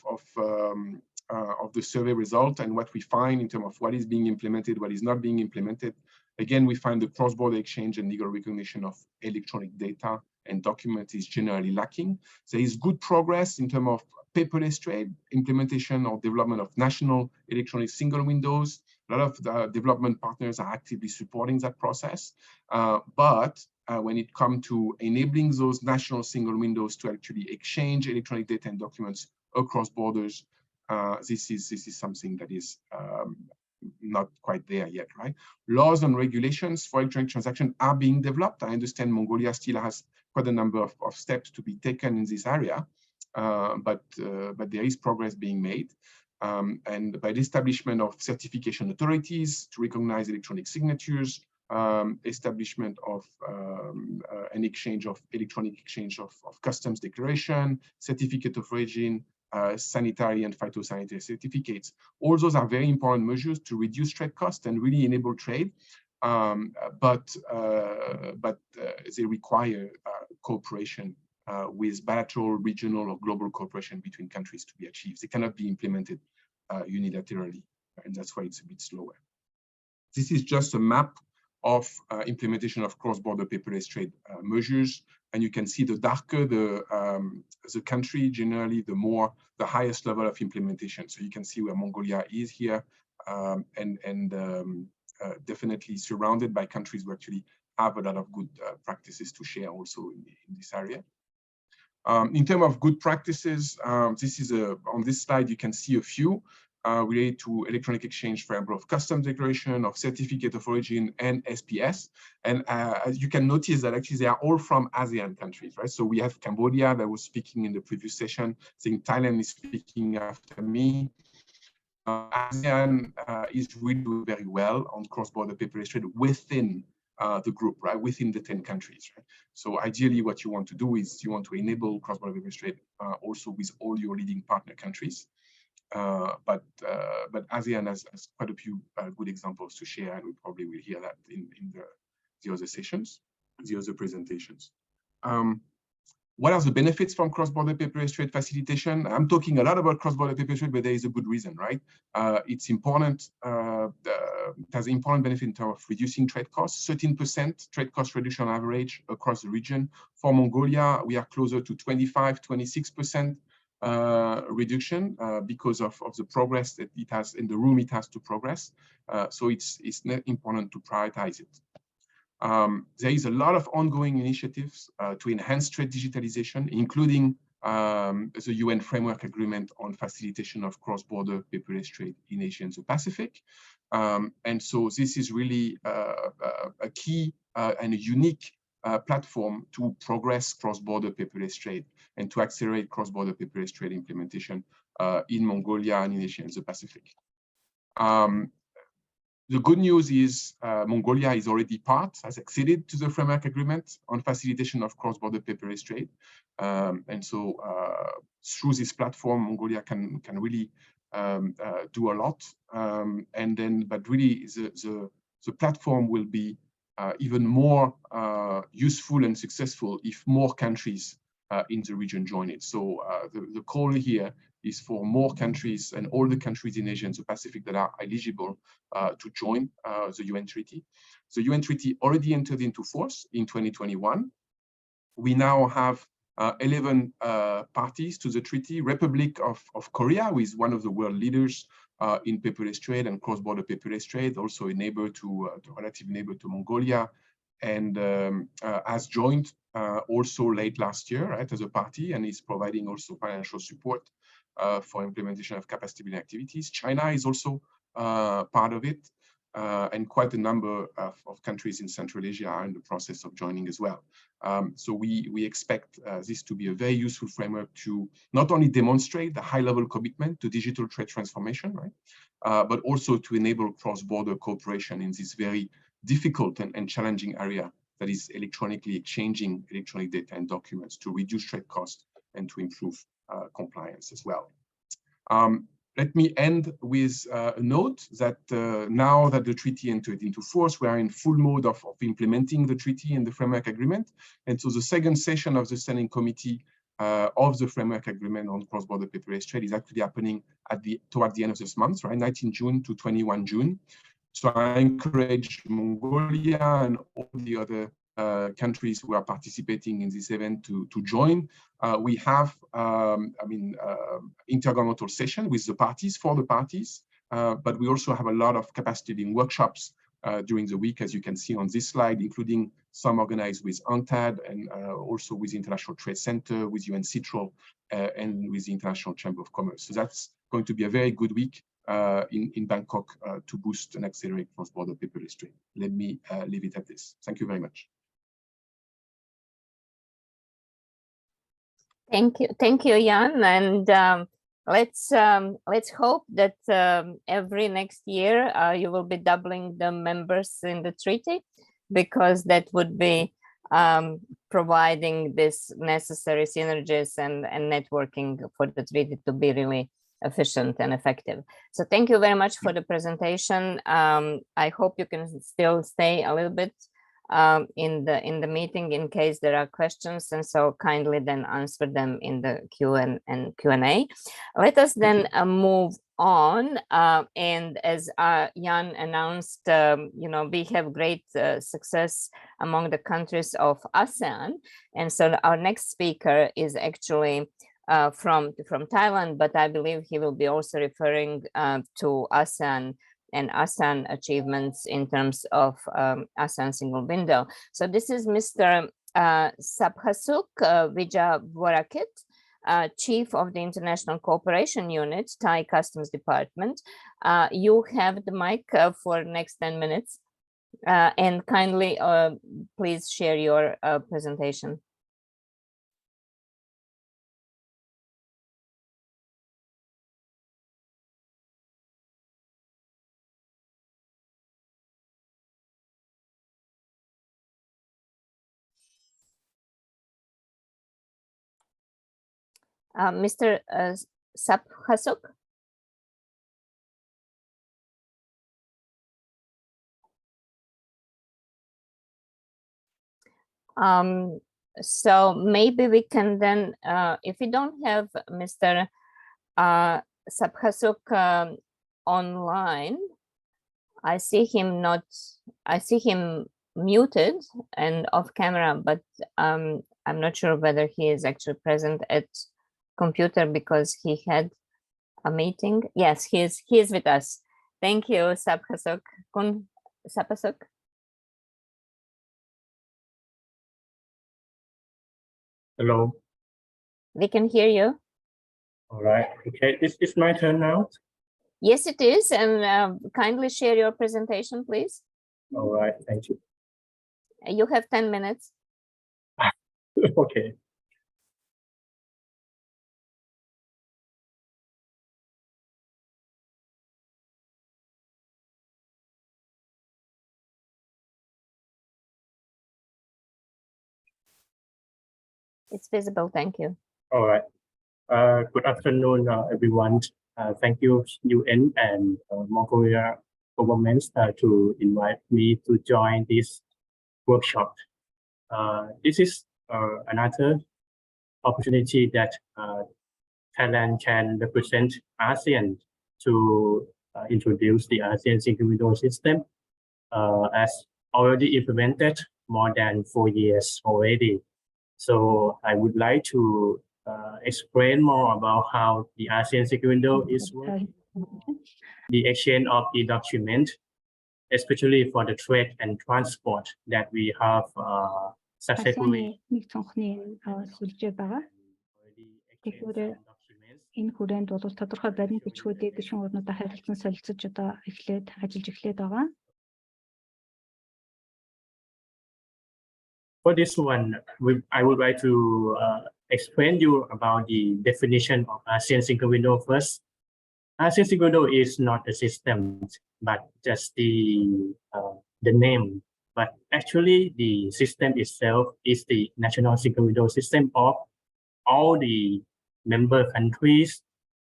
S9: the survey result and what we find in terms of what is being implemented, what is not being implemented, again, we find the cross-border exchange and legal recognition of electronic data and documents is generally lacking. There is good progress in terms of paperless trade, implementation or development of national electronic single windows. A lot of the development partners are actively supporting that process. But when it comes to enabling those national single windows to actually exchange electronic data and documents across borders, this is something that is not quite there yet, right? Laws and regulations for electronic transactions are being developed. I understand Mongolia still has quite a number of steps to be taken in this area, but there is progress being made. And by the establishment of certification authorities to recognize electronic signatures, establishment of an exchange of electronic exchange of customs declaration, certificate of origin, sanitary and phytosanitary certificates. All those are very important measures to reduce trade costs and really enable trade. But they require cooperation with bilateral, regional, or global cooperation between countries to be achieved. They cannot be implemented unilaterally, and that's why it's a bit slower. This is just a map of implementation of cross-border paperless trade measures, and you can see the darker the country, generally the highest level of implementation. So you can see where Mongolia is here, definitely surrounded by countries who actually have a lot of good practices to share also in this area. In terms of good practices, this is on this slide you can see a few related to electronic exchange, for example, of customs declaration, of certificate of origin, and SPS. And as you can notice that actually they are all from ASEAN countries, right? So we have Cambodia that was speaking in the previous session. I think Thailand is speaking after me. ASEAN is really doing very well on cross-border paperless trade within the group, right, within the 10 countries, right? So ideally what you want to do is you want to enable cross-border paperless trade also with all your leading partner countries. But ASEAN has quite a few good examples to share, and we probably will hear that in the other sessions, the other presentations. What are the benefits from cross-border paperless trade facilitation? I'm talking a lot about cross-border paperless trade, but there is a good reason, right? It's important. It has an important benefit in terms of reducing trade costs. 13% trade cost reduction on average across the region. For Mongolia, we are closer to 25–26% reduction because of the progress that it has in the room it has to progress. So it's important to prioritize it. There is a lot of ongoing initiatives to enhance trade digitalization, including the UN Framework Agreement on facilitation of cross-border paperless trade in Asia and the Pacific. And so this is really a key and a unique platform to progress cross-border paperless trade and to accelerate cross-border paperless trade implementation in Mongolia and in Asia and the Pacific. The good news is Mongolia is already has acceded to the framework agreement on facilitation of cross-border paperless trade. And so through this platform, Mongolia can really do a lot. But really the platform will be even more useful and successful if more countries in the region join it. So the call here is for more countries and all the countries in Asia and the Pacific that are eligible to join the UN Treaty. The UN Treaty already entered into force in 2021. We now have 11 parties to the treaty. Republic of Korea, who is one of the world leaders in paperless trade and cross-border paperless trade, also a neighbor to relative neighbor to Mongolia, and has joined also late last year, right, as a party, and is providing also financial support for implementation of capacity building activities. China is also part of it, and quite a number of countries in Central Asia are in the process of joining as well. So we expect this to be a very useful framework to not only demonstrate the high-level commitment to digital trade transformation, right, but also to enable cross-border cooperation in this very difficult and challenging area that is electronically exchanging electronic data and documents to reduce trade costs and to improve compliance as well. Let me end with a note that now that the treaty entered into force, we are in full mode of implementing the treaty and the framework agreement. And so the second session of the Standing Committee of the framework agreement on cross-border paperless trade is actually happening towards the end of this month, right, 19 June to 21 June. So I encourage Mongolia and all the other countries who are participating in this event to join. We have, intergovernmental session with the parties, for the parties, but we also have a lot of capacity building workshops during the week, as you can see on this slide, including some organized with UNCTAD and also with the International Trade Center, with UNCITRAL, and with the International Chamber of Commerce. So that's going to be a very good week in Bangkok to boost and accelerate cross-border paperless trade. Let me leave it at this. Thank you very much.
S5: Thank you, Jan. And let's hope that every next year you will be doubling the members in the treaty, because that would be providing this necessary synergies and networking for the treaty to be really efficient and effective. So thank you very much for the presentation. I hope you can still stay a little bit in the meeting in case there are questions, and so kindly then answer them in the Q&A. Let us then move on, and as Jan announced, we have great success among the countries of ASEAN, and so our next speaker is actually from Thailand, but I believe he will be also referring to ASEAN and ASEAN achievements in terms of ASEAN single window. So this is Mr. Sabhasuk Wijaywarakit, Chief of the International Cooperation Unit, Thai Customs Department. You have the mic for next 10 minutes, and kindly please share your presentation. Mr. Sabhasuk. So maybe we can then, if we don't have Mr. Sabhasuk online, I see him muted and off camera, but I'm not sure whether he is actually present at computer because he had a meeting. Yes, he is with us. Thank you, Sabhasuk. Sabhasuk.
S10: Hello.
S5: We can hear you.
S10: All right. Okay, it's my turn now.
S5: Yes, it is. And kindly share your presentation, please.
S10: All right. Thank you.
S5: You have 10 minutes.
S10: Okay.
S5: It's visible. Thank you.
S10: All right. Good afternoon, everyone. Thank you, UN and Mongolia governments to invite me to join this workshop. This is another opportunity that Thailand can represent ASEAN to introduce the ASEAN single window system as already implemented more than 4 years already. So I would like to explain more about how the ASEAN single window is working. The exchange of the document, especially for the trade and transport that we have successfully.
S11: Энэ хүрээнд бол тодорхой баримт бичгүүдийг гишүүн орнуудаа харилцан солилцож одоо ажиллаж эхлээд байгаа.
S10: For this one, I would like to explain you about the definition of ASEAN single window first. ASEAN Security Window is not a system, but just the name. But actually, the system itself is the national security window system of all the member countries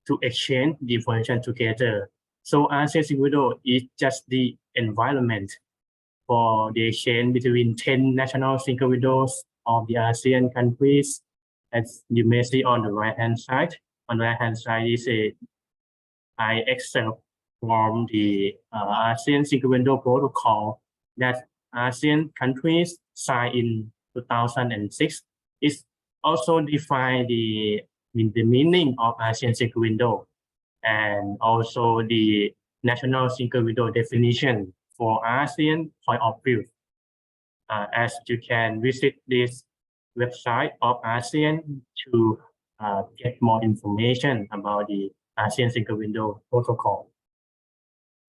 S10: to exchange the information together. So ASEAN Security Window is just the environment for the exchange between 10 national single windows of the ASEAN countries. As you may see on the right-hand side. On the right-hand side is I excerpt from the ASEAN Single Window Protocol that ASEAN countries signed in 2006. It also define the meaning of ASEAN Single Window and also the national single window definition for ASEAN point of view. As you can visit this website of ASEAN to get more information about the ASEAN Single Window Protocol.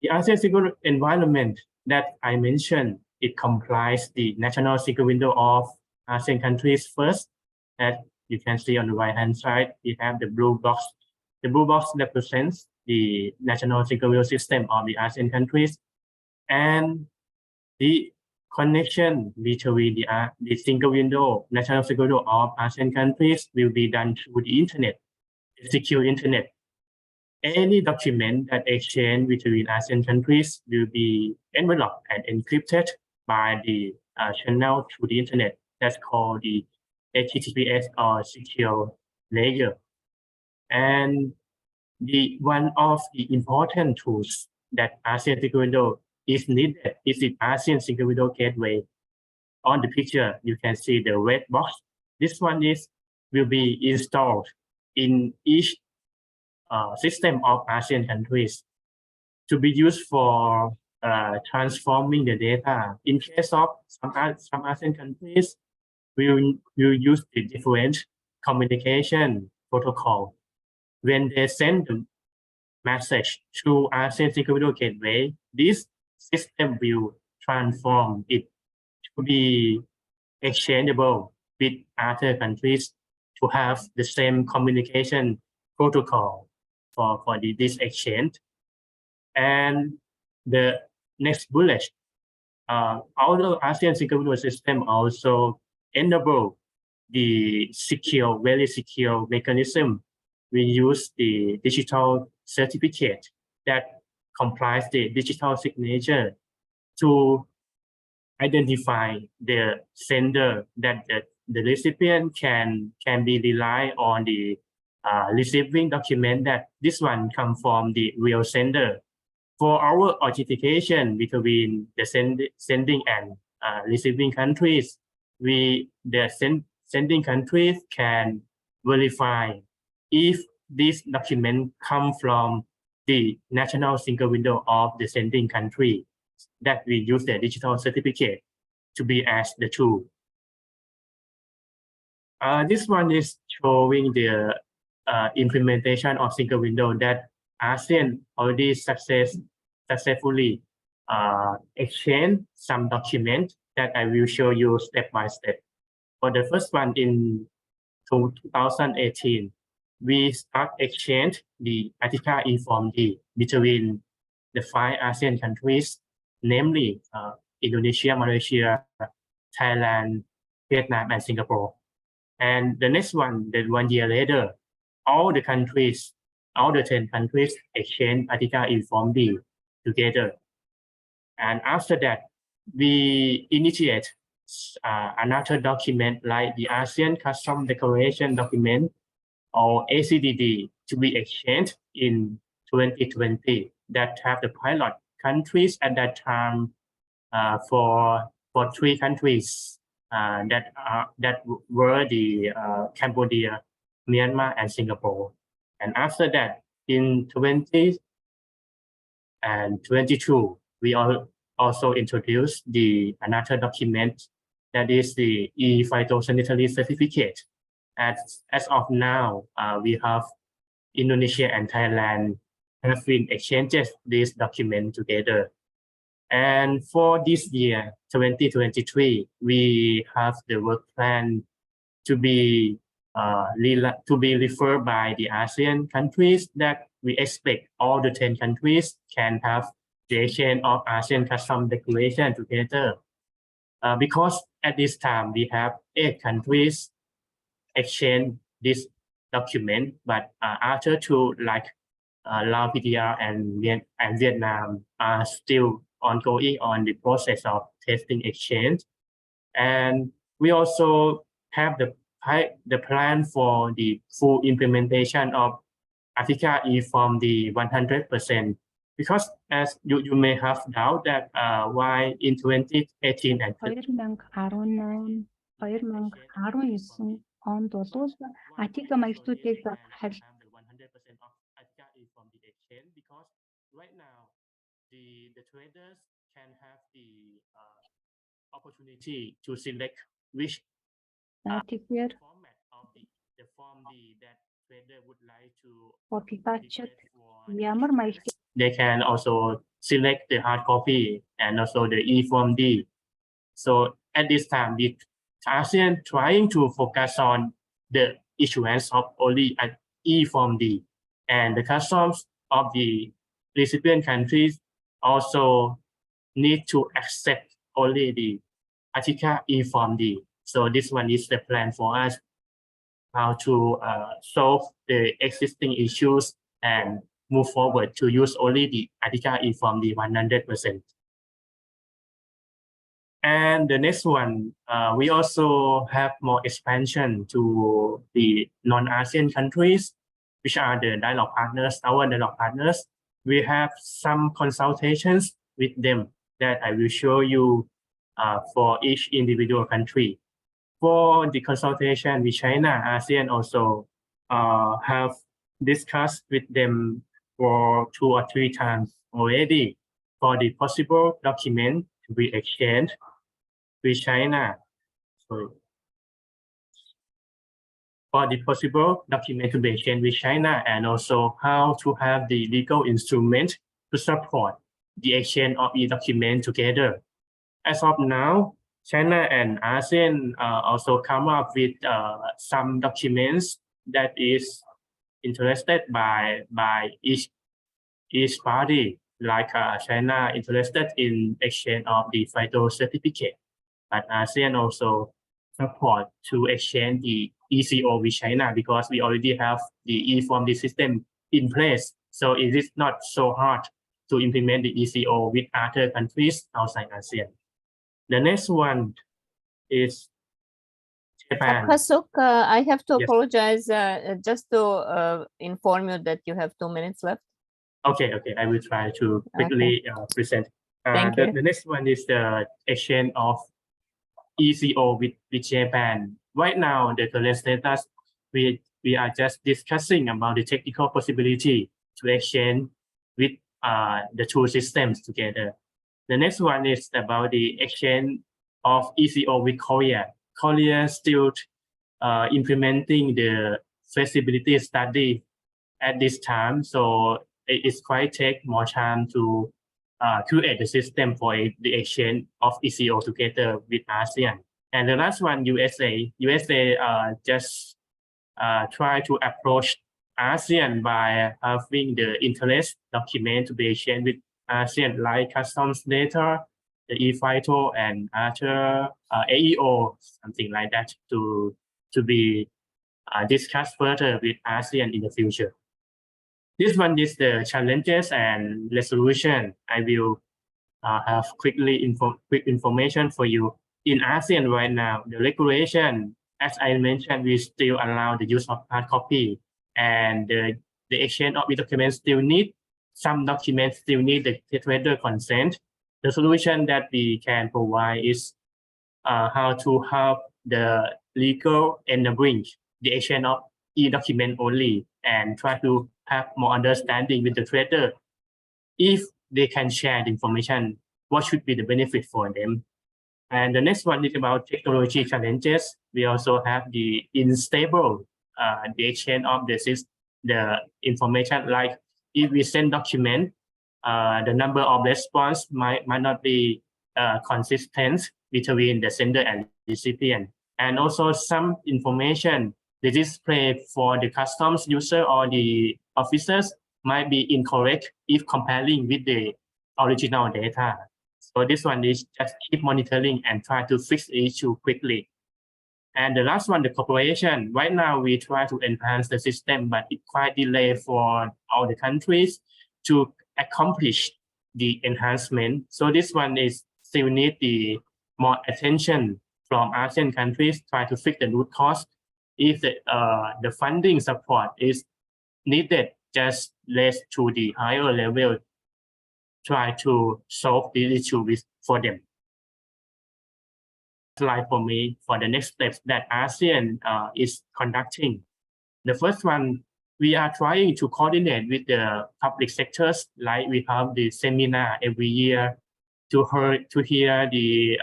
S10: The ASEAN Single Environment that I mentioned, it complies the national single window of ASEAN countries first. As you can see on the right-hand side, we have the blue box. The blue box represents the national single window system of the ASEAN countries, and the connection between the single window, national single window of ASEAN countries will be done through the internet, the secure internet. Any document that exchange between ASEAN countries will be enveloped and encrypted by the channel through the internet. That's called the HTTPS or secure layer. And one of the important tools that ASEAN Single Window is needed is the ASEAN Single Window Gateway. On the picture, you can see the red box. This one will be installed in each system of ASEAN countries to be used for transforming the data. In case of some ASEAN countries, we will use the different communication protocol. When they send the message through ASEAN Single Window Gateway, this system will transform it to be exchangeable with other countries to have the same communication protocol for this exchange. And the next bullet, although ASEAN Single Window system also enable the secure, very secure mechanism, we use the digital certificate that complies the digital signature to identify the sender, that the recipient can be rely on the receiving document that this one come from the real sender. For our authentication between the sending and receiving countries, the sending countries can verify if this document come from the national single window of the sending country, that we use the digital certificate to be as the tool. This one is showing the implementation of single window that ASEAN already successfully exchanged some documents that I will show you step by step. For the first one in 2018, we start exchange the Attica E-Form D between the 5 ASEAN countries, namely Indonesia, Malaysia, Thailand, Vietnam, and Singapore. And the next one, then 1 year later, all the 10 countries exchange Attica E-Form D together. And after that, we initiate another document like the ASEAN Custom Declaration document, or ACDD, to be exchanged in 2020 that have the pilot countries at that time for 3 countries that were the Cambodia, Myanmar, and Singapore. And after that, in 20 and 22, we also introduced another document that is the e-phytosanitary certificate. As of now, we have Indonesia and Thailand have been exchanged this document together. And for this year, 2023, we have the work plan to be referred by the ASEAN countries that we expect all the 10 countries can have the exchange of ASEAN custom declaration together. Because at this time we have 8 countries exchange this document, but other 2 like Laos, PTR, and Vietnam are still ongoing on the process of testing exchange. And we also have the plan for the full implementation of Article E from the 100%. Because as you may have doubt that why in 2018 and
S11: 2018, 2019 онд бол Atiga маягтуудыг харилцаж
S10: because right now the traders can have the opportunity to select which
S11: тэгэхээр
S10: format of the form that trader would like to
S11: Popipatchet ямар маягт
S10: they can also select the hard copy and also the e-form D. So at this time, the ASEAN trying to focus on the issuance of only an e-form D, and the customs of the recipient countries also need to accept only the Article e-form D. So this one is the plan for us how to solve the existing issues and move forward to use only the Article e-form D 100%. And the next one, we also have more expansion to the non-ASEAN countries, which are the dialogue partners, our dialogue partners. We have some consultations with them that I will show you for each individual country. For the consultation with China, ASEAN also have discussed with them for 2 or 3 times already for the possible document to be exchanged with China. So for the possible document to be exchanged with China, and also how to have the legal instrument to support the exchange of e-document together. As of now, China and ASEAN also come up with some documents that is interested by each party, like China interested in exchange of the FIDO certificate, but ASEAN also support to exchange the ECO with China because we already have the e-form system in place. So it is not so hard to implement the ECO with other countries outside ASEAN. The next one is Japan.
S5: Khasuk, I have to
S10: Yes.
S5: apologize just to inform you that you have 2 minutes left.
S10: Okay, I will try to quickly present.
S5: Thank you.
S10: The next one is the exchange of ECO with Japan. Right now, the current status, we are just discussing about the technical possibility to exchange with the 2 systems together. The next one is about the exchange of ECO with Korea. Korea still implementing the feasibility study at this time, so it's quite take more time to create the system for the exchange of ECO together with ASEAN. And the last one, USA just try to approach ASEAN by having the interest document to be exchanged with ASEAN, like customs data, the e-FIDO, and other AEO, something like that, to be discussed further with ASEAN in the future. This one is the challenges and resolution. I will have quick information for you. In ASEAN right now, the regulation, as I mentioned, we still allow the use of hard copy, and the exchange of documents still need, some documents still need the trader consent. The solution that we can provide is how to have the legal enabling the exchange of e-document only, and try to have more understanding with the trader. If they can share the information, what should be the benefit for them? And the next one is about technology challenges. We also have the unstable, the exchange of the information, like if we send document, the number of response might not be consistent between the sender and recipient. And also some information, the display for the customs user or the officers might be incorrect if comparing with the original data. So this one is just keep monitoring and try to fix the issue quickly. And the last one, the cooperation. Right now, we try to enhance the system, but it's quite delayed for all the countries to accomplish the enhancement. So this one is still need the more attention from ASEAN countries, try to fix the root cause. If the funding support is needed, just raise to the higher level, try to solve the issue for them. Slide for me for the next steps that ASEAN is conducting. The first one, we are trying to coordinate with the public sectors, like we have the seminar every year to hear the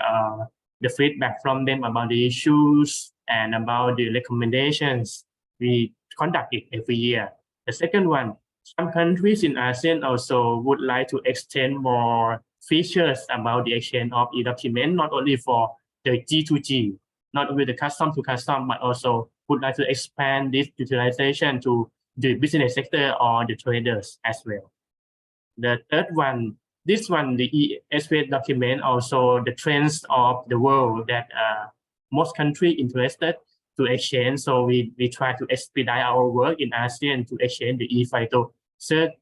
S10: feedback from them about the issues and about the recommendations. We conduct it every year. The second one, some countries in ASEAN also would like to extend more features about the exchange of e-document, not only for the G2G, not only the custom to custom, but also would like to expand this utilization to the business sector or the traders as well. The third one, this one, the ESP document, also the trends of the world that most countries interested to exchange. So we try to expedite our work in ASEAN to exchange the eFITO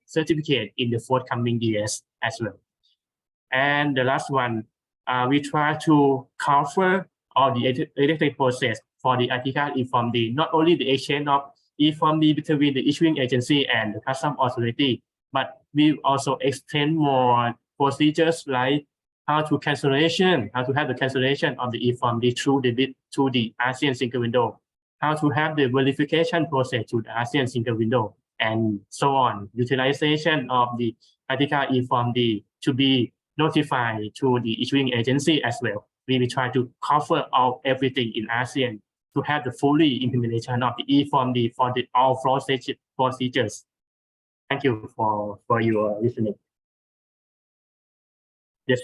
S10: certificate in the forthcoming years as well. And the last one, we try to cover all the electronic process for the Article E-Form-D, not only the exchange of E-Form-D between the issuing agency and the custom authority, but we also extend more procedures like how to have the cancellation of the E-Form-D through the ASEAN single window, how to have the verification process to the ASEAN single window, and so on. Utilization of the Article E-Form-D to be notified to the issuing agency as well. We will try to cover everything in ASEAN to have the fully implementation of the E-Form-D for all procedures. Thank you for your listening.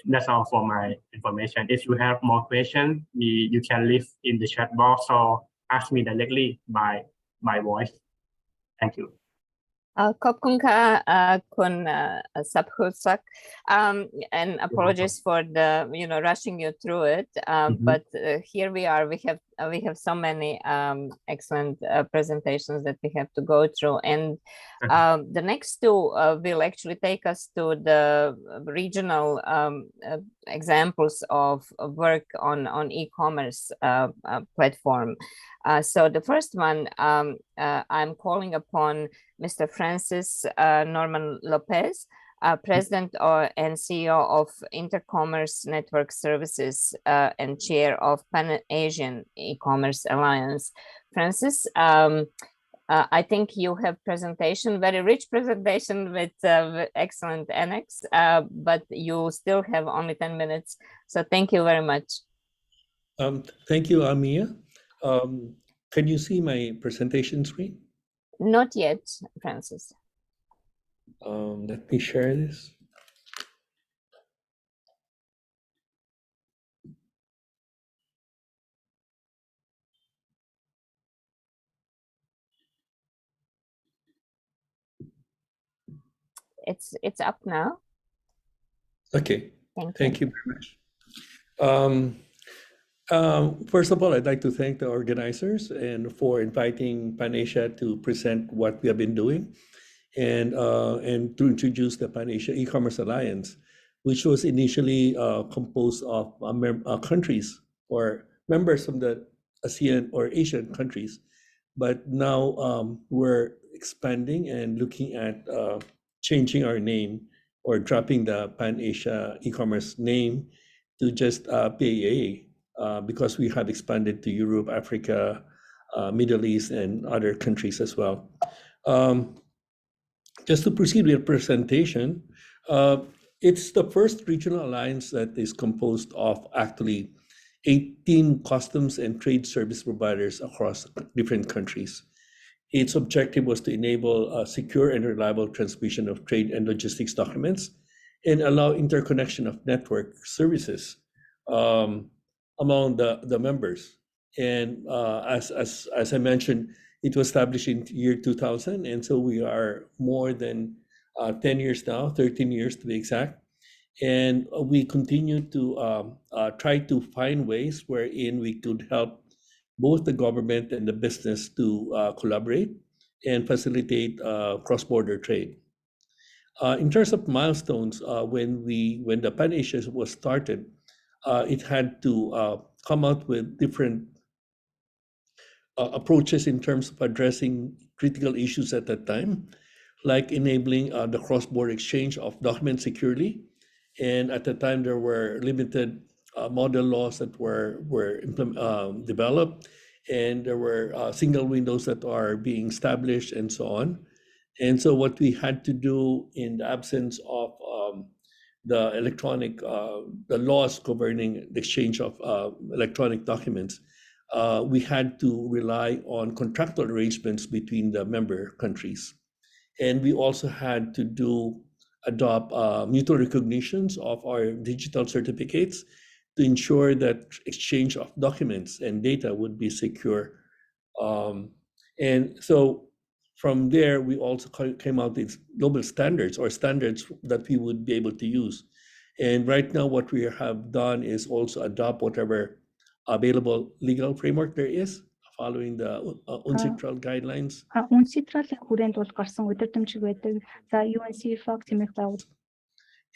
S10: That's all for my information. If you have more questions, you can leave in the chat box or ask me directly by voice. Thank you.
S5: ขอบคุณค่ะคุณSaphusak, and apologies for the rushing you through it, but here we are. We have so many excellent presentations that we have to go through, and the next two will actually take us to the regional examples of work on e-commerce platform. So the first one, I'm calling upon Mr. Francis Norman Lopez, President and CEO of Intercommerce Network Services and Chair of Pan-Asian E-Commerce Alliance. Francis, I think you have very rich presentation with excellent annex, but you still have only 10 minutes. So thank you very much.
S12: Thank you, Amia. Can you see my presentation screen?
S5: Not yet, Francis.
S12: Let me share this.
S5: It's up now.
S12: Okay.
S5: Thank you
S12: very much. First of all, I'd like to thank the organizers and for inviting Pan-Asia to present what we have been doing and to introduce the Pan-Asia E-Commerce Alliance, which was initially composed of countries or members from the ASEAN or Asian countries. But now we're expanding and looking at changing our name or dropping the Pan-Asia E-Commerce name to just PAA. Because we have expanded to Europe, Africa, Middle East, and other countries as well. Just to proceed with the presentation, it's the first regional alliance that is composed of actually 18 customs and trade service providers across different countries. Its objective was to enable a secure and reliable transmission of trade and logistics documents and allow interconnection of network services among the members. And as I mentioned, it was established in year 2000, and so we are more than 10 years now, 13 years to be exact. And we continue to try to find ways wherein we could help both the government and the business to collaborate and facilitate cross-border trade. In terms of milestones, when the Pan-Asia was started, it had to come out with different approaches in terms of addressing critical issues at that time, like enabling the cross-border exchange of documents securely. And at the time, there were limited model laws that were developed, and there were single windows that are being established and so on. And so what we had to do in the absence of the electronic, the laws governing the exchange of electronic documents, we had to rely on contractual arrangements between the member countries. And we also had to adopt mutual recognitions of our digital certificates to ensure that exchange of documents and data would be secure. And so from there, we also came out with global standards or standards that we would be able to use. And right now, what we have done is also adopt whatever available legal framework there is, following the UNCITRAL guidelines.
S11: UNCITRAL-ийн хүрээнд бол гарсан удирдамжиг байдаг. За UNCFOC хэмээх байгууллага.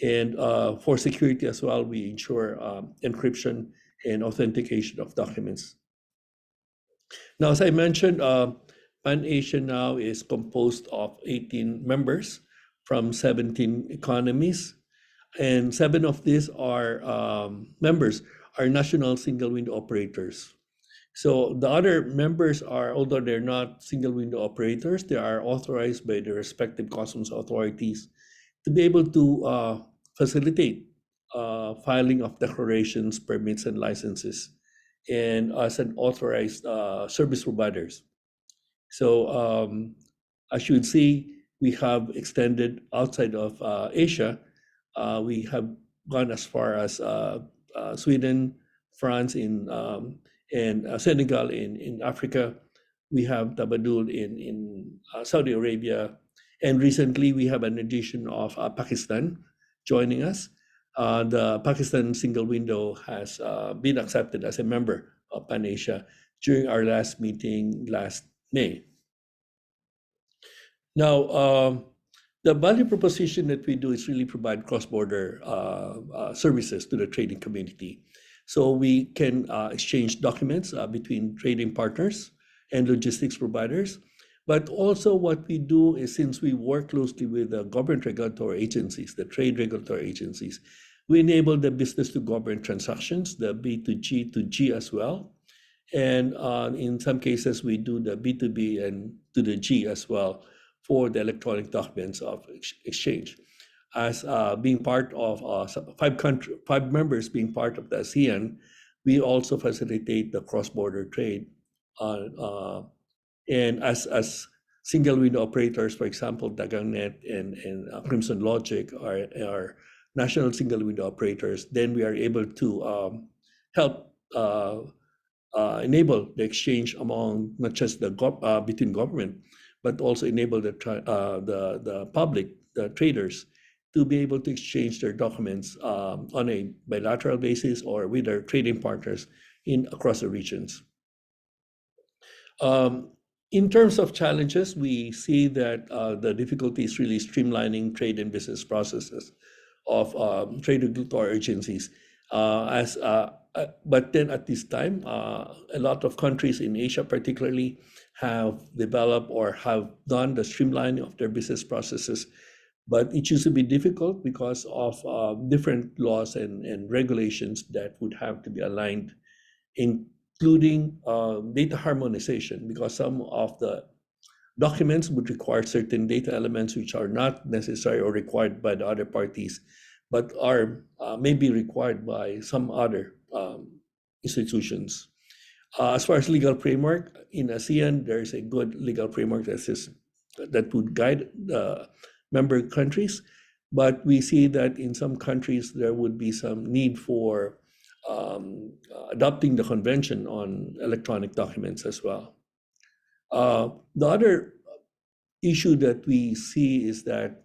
S12: And for security as well, we ensure encryption and authentication of documents. Now, as I mentioned, Pan-Asia now is composed of 18 members from 17 economies, and 7 of these are members are national single window operators. So the other members are, although they're not single window operators, they are authorized by the respective customs authorities to be able to facilitate filing of declarations, permits, and licenses, and as an authorized service providers. So as you would see, we have extended outside of Asia. We have gone as far as Sweden, France, and Senegal in Africa. We have Tabadul in Saudi Arabia. And recently we have an addition of Pakistan joining us. The Pakistan single window has been accepted as a member of Pan-Asia during our last meeting last May. Now, the value proposition that we do is really provide cross-border services to the trading community. So we can exchange documents between trading partners and logistics providers. But also what we do is, since we work closely with the government regulatory agencies, the trade regulatory agencies, we enable the business to government transactions, the B2G to G as well. And in some cases, we do the B2B and to the G as well for the electronic documents of exchange. As being part of 5 members being part of the ASEAN, we also facilitate the cross-border trade. And as single window operators, for example, DagangNet and Crimson Logic are national single window operators, then we are able to help enable the exchange among not just the between government, but also enable the public, the traders, to be able to exchange their documents on a bilateral basis or with their trading partners across the regions. In terms of challenges, we see that the difficulty is really streamlining trade and business processes of trade regulatory agencies. But then at this time, a lot of countries in Asia particularly have developed or have done the streamlining of their business processes. But it used to be difficult because of different laws and regulations that would have to be aligned, including data harmonization, because some of the documents would require certain data elements which are not necessary or required by the other parties, but are maybe required by some other institutions. As far as legal framework, in ASEAN, there is a good legal framework that would guide the member countries, but we see that in some countries there would be some need for adopting the convention on electronic documents as well. The other issue that we see is that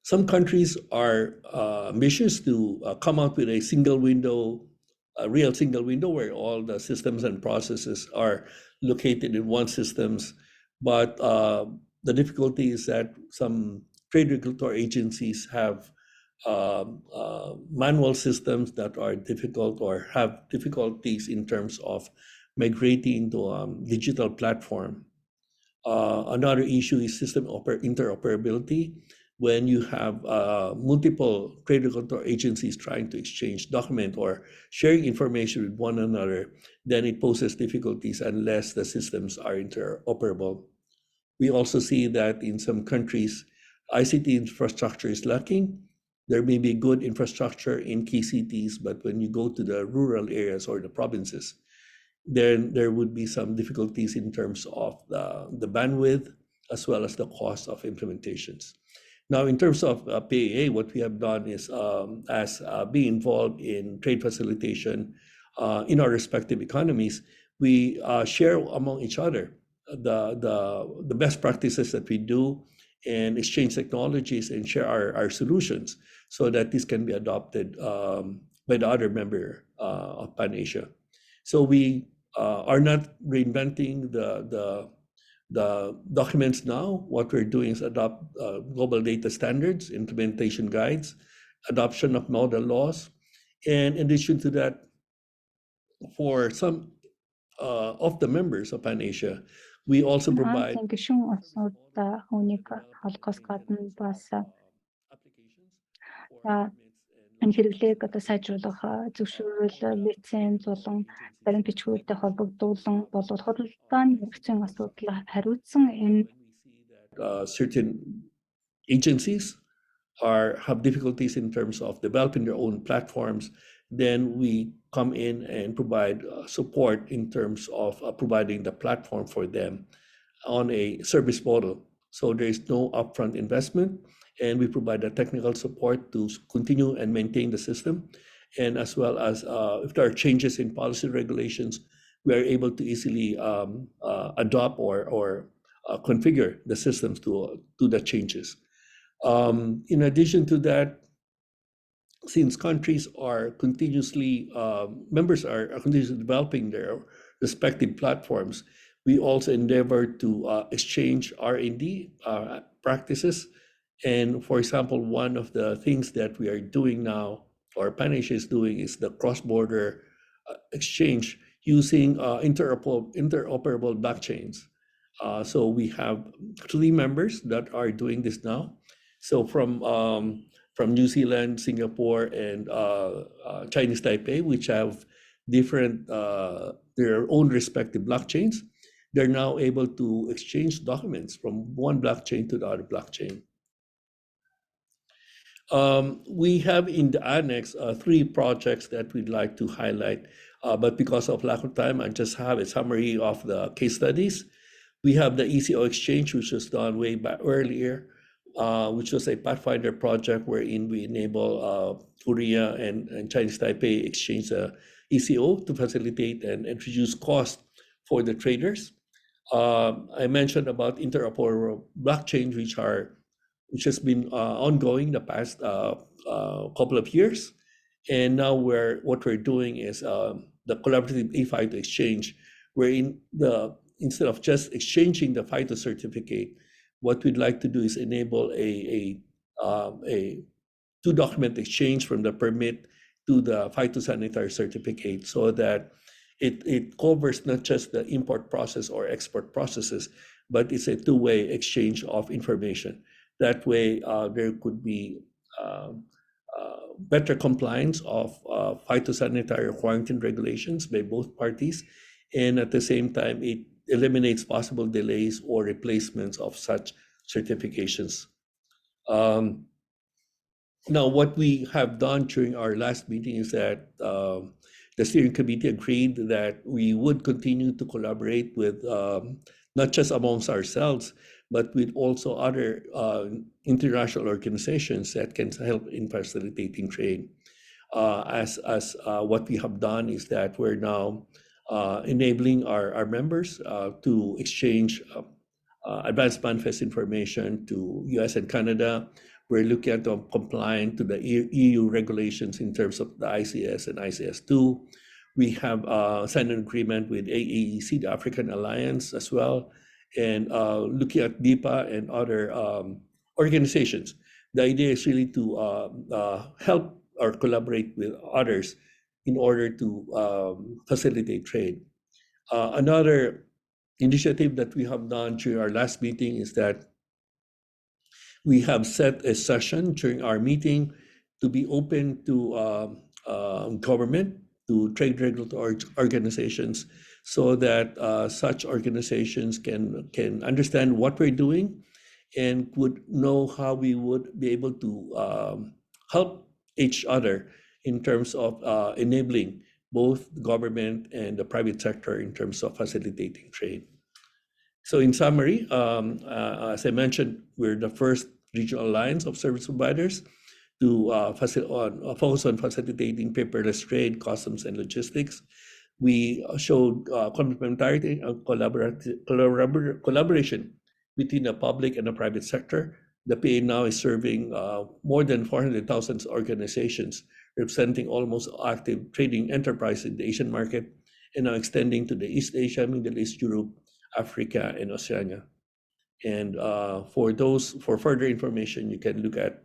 S12: Some countries are ambitious to come out with a single window, a real single window where all the systems and processes are located in one systems. But the difficulty is that some trade regulatory agencies have manual systems that are difficult or have difficulties in terms of migrating to a digital platform. Another issue is system interoperability. When you have multiple trade regulatory agencies trying to exchange document or sharing information with one another, then it poses difficulties unless the systems are interoperable. We also see that in some countries, ICT infrastructure is lacking. There may be good infrastructure in key cities, but when you go to the rural areas or the provinces, then there would be some difficulties in terms of the bandwidth as well as the cost of implementations. Now, in terms of PAA, what we have done is being involved in trade facilitation in our respective economies, we share among each other the best practices that we do and exchange technologies and share our solutions so that this can be adopted by the other member of Pan-Asia. So we are not reinventing the documents now. What we're doing is adopt global data standards, implementation guides, adoption of model laws. And in addition to that, for some of the members of Pan-Asia, we also provide
S11: гишүүн улсуудаа үүнийг холбохоос гадна бас энэ хэрэглээг одоо сайжруулах зөвшөөрөл лиценз болон зарим бичгүүртэй холбогдуулан болоод худалдааны хэрэгцээний асуудал хариуцсан энэ
S12: certain agencies have difficulties in terms of developing their own platforms, then we come in and provide support in terms of providing the platform for them on a service model. So there is no upfront investment, and we provide the technical support to continue and maintain the system. And as well as if there are changes in policy regulations, we are able to easily adopt or configure the systems to the changes. In addition to that, since countries are continuously, members are continuously developing their respective platforms, we also endeavor to exchange R&D practices. And for example, one of the things that we are doing now, or Pan-Asia is doing, is the cross-border exchange using interoperable blockchains. So we have 3 members that are doing this now. So from New Zealand, Singapore, and Chinese Taipei, which have different their own respective blockchains, they're now able to exchange documents from one blockchain to the other blockchain. We have in the annex 3 projects that we'd like to highlight, but because of lack of time, I just have a summary of the case studies. We have the ECO exchange, which was done way back earlier, which was a Pathfinder project wherein we enable Korea and Chinese Taipei exchange the ECO to facilitate and reduce cost for the traders. I mentioned about interoperable blockchain, which has been ongoing the past couple of years. And now what we're doing is the collaborative eFIDO exchange, wherein instead of just exchanging the FIDO certificate, what we'd like to do is enable a 2-document exchange from the permit to the phytosanitary certificate, so that it covers not just the import process or export processes, but it's a 2-way exchange of information. That way, there could be better compliance of phytosanitary quarantine regulations by both parties, and at the same time, it eliminates possible delays or replacements of such certifications. Now, what we have done during our last meeting is that the steering committee agreed that we would continue to collaborate with not just amongst ourselves, but with also other international organizations that can help in facilitating trade. As what we have done is that we're now enabling our members to exchange advanced manifest information to US and Canada. We're looking at complying to the EU regulations in terms of the ICS and ICS2. We have signed an agreement with AAEC, the African Alliance as well, and looking at DIPA and other organizations. The idea is really to help or collaborate with others in order to facilitate trade. Another initiative that we have done during our last meeting is that we have set a session during our meeting to be open to government, to trade regulatory organizations, so that such organizations can understand what we're doing and would know how we would be able to help each other in terms of enabling both the government and the private sector in terms of facilitating trade. So in summary, as I mentioned, we're the first regional alliance of service providers to focus on facilitating paperless trade, customs, and logistics. We showed complementarity and collaboration between the public and the private sector. The PA now is serving more than 400,000 organizations, representing almost active trading enterprise in the Asian market, and now extending to the East Asia, Middle East, Europe, Africa, and Oceania. And for further information, you can look at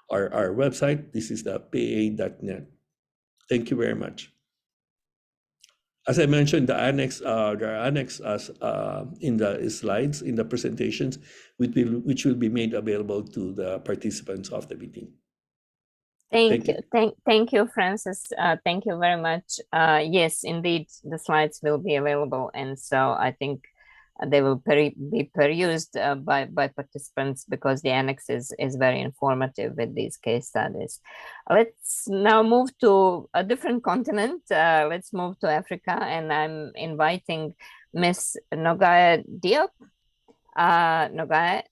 S12: our website. This is the PA.net. Thank you very much. As I mentioned, there are annex in the slides, in the presentations, which will be made available to the participants of the meeting.
S5: Thank you, Francis. Thank you very much. Yes, indeed, the slides will be available, and so I think they will be perused by participants, because the annex is very informative with these case studies. Let's now move to a different continent. Let's move to Africa, and I'm inviting Ms. Nogaya Diop. Nogaya,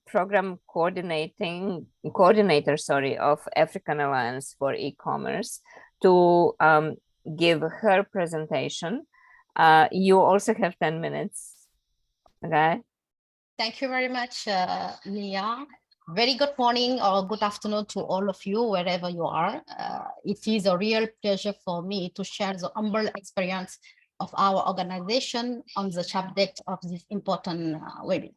S5: program coordinator of African Alliance for E-commerce, to give her presentation. You also have 10 minutes. Okay.
S13: Thank you very much, Nia. Very good morning or good afternoon to all of you, wherever you are. It is a real pleasure for me to share the humble experience of our organization on the subject of this important webinar.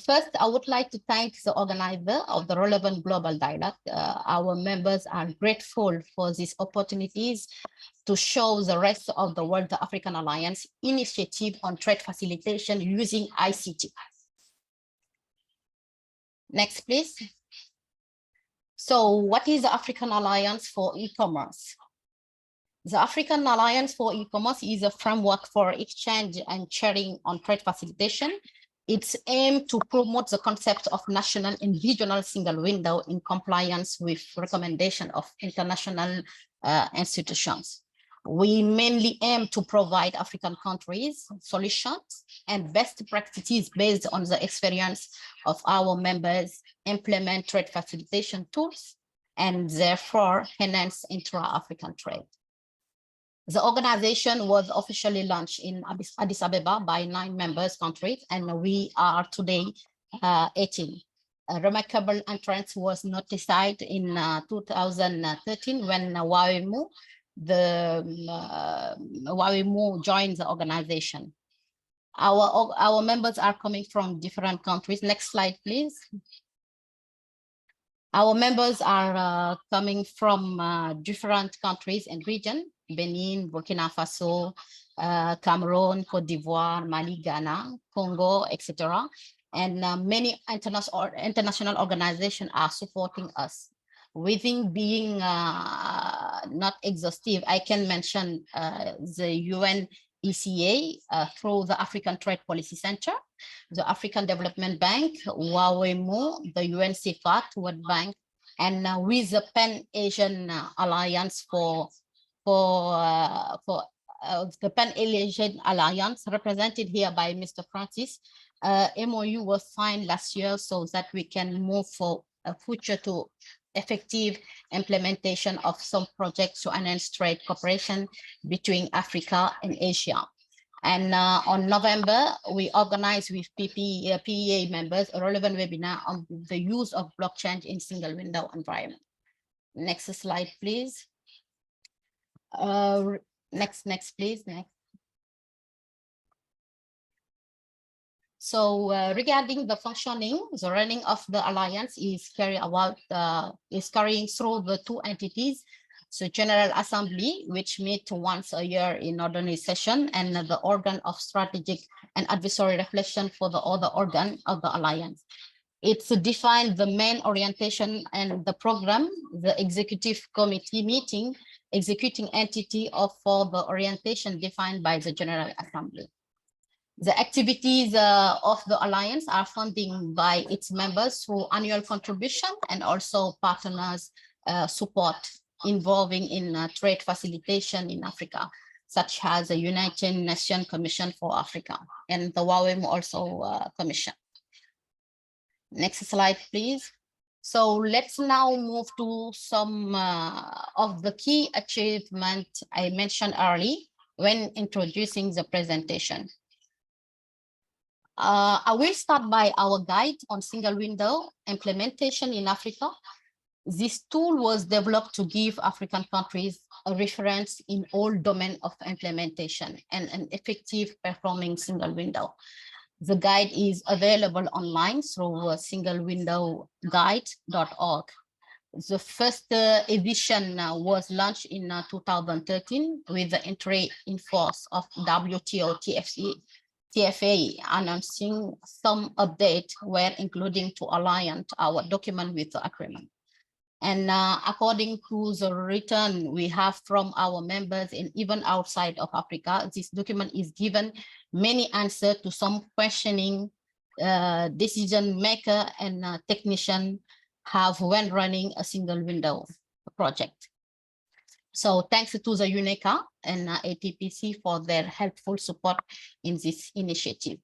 S13: First, I would like to thank the organizer of the relevant global dialogue. Our members are grateful for these opportunities to show the rest of the world the African Alliance initiative on trade facilitation using ICT. Next, please. So what is the African Alliance for E-commerce? The African Alliance for E-commerce is a framework for exchange and sharing on trade facilitation. Its aim to promote the concept of national and regional single window in compliance with recommendation of international institutions. We mainly aim to provide African countries solutions and best practices based on the experience of our members, implement trade facilitation tools, and therefore enhance intra-African trade. The organization was officially launched in Addis Ababa by 9 members countries, and we are today 18. A remarkable entrance was notified in 2013 when WAWEMU joined the organization. Our members are coming from different countries. Next slide, please. Our members are coming from different countries and regions: Benin, Burkina Faso, Cameroon, Cote d'Ivoire, Mali, Ghana, Congo, etc. And many international organizations are supporting us. Within being not exhaustive, I can mention the UNECA through the African Trade Policy Center, the African Development Bank, WAWEMU, the UNCFAT, World Bank, and with the Pan-Asian Alliance for the Pan-Asian Alliance, represented here by Mr. Francis. MOU was signed last year so that we can move for a future to effective implementation of some projects to enhance trade cooperation between Africa and Asia. And on November, we organized with PEA members a relevant webinar on the use of blockchain in single window environment. Next slide, please. Next, please. Next. So regarding the functioning, the running of the alliance is carrying through the two entities. So General Assembly, which meet once a year in ordinary session, and the organ of strategic and advisory reflection for the other organ of the alliance. It's defined the main orientation and the program, the executive committee meeting, executing entity for the orientation defined by the General Assembly. The activities of the alliance are funding by its members through annual contribution and also partners support involving in trade facilitation in Africa, such as the United Nations Commission for Africa and the WAWEM also commission. Next slide, please. So let's now move to some of the key achievements I mentioned earlier when introducing the presentation. I will start by our guide on single window implementation in Africa. This tool was developed to give African countries a reference in all domains of implementation and an effective performing single window. The guide is available online through singlewindowguide.org. The first edition was launched in 2013 with the entry in force of WTO TFA announcing some updates were including to align our document with the agreement. And according to the return we have from our members and even outside of Africa, this document is given many answers to some questioning decision maker and technician have when running a single window project. So thanks to the UNECA and ATPC for their helpful support in this initiative.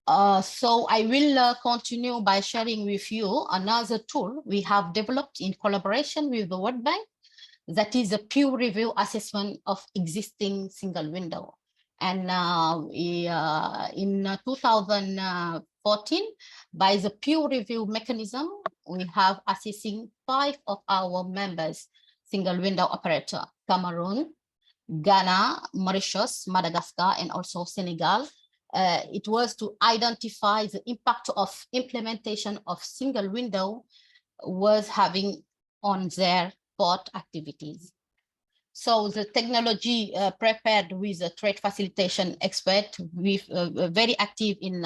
S13: So I will continue by sharing with you another tool we have developed in collaboration with the World Bank, that is a peer review assessment of existing single window. And in 2014, by the peer review mechanism, we have assessing 5 of our members, single window operator, Cameroon, Ghana, Mauritius, Madagascar, and also Senegal. It was to identify the impact of implementation of single window was having on their port activities. So the technology prepared with a trade facilitation expert with very active in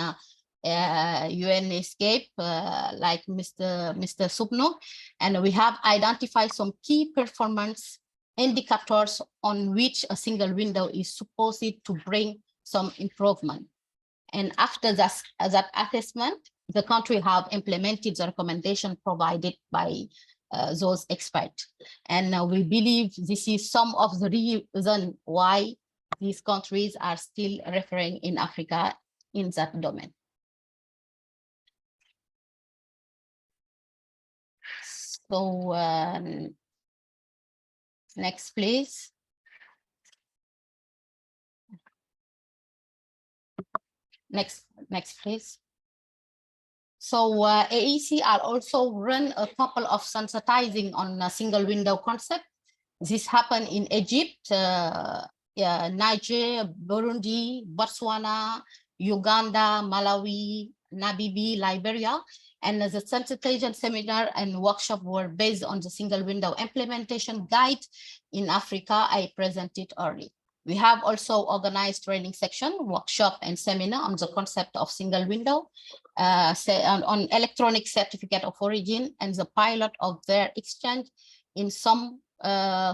S13: UN Escape, like Mr. Subno, and we have identified some key performance indicators on which a single window is supposed to bring some improvement. And after that assessment, the country have implemented the recommendation provided by those experts. And we believe this is some of the reason why these countries are still referring in Africa in that domain. So next, please. Next, please. So AEC are also run a couple of sensitizing on a single window concept. This happened in Egypt, Niger, Burundi, Botswana, Uganda, Malawi, Namibia, Liberia, and the sensitization seminar and workshop were based on the single window implementation guide in Africa I presented earlier. We have also organized training section, workshop, and seminar on the concept of single window, on electronic certificate of origin, and the pilot of their exchange in some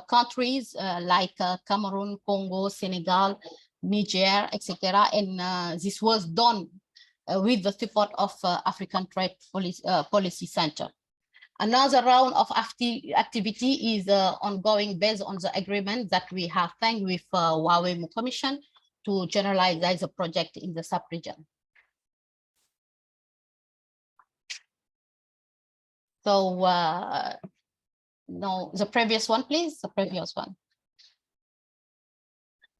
S13: countries like Cameroon, Congo, Senegal, Niger, etc. And this was done with the support of African Trade Policy Center. Another round of activity is ongoing based on the agreement that we have signed with WAWEM Commission to generalize the project in the sub-region. So no, the previous one, please, the previous one.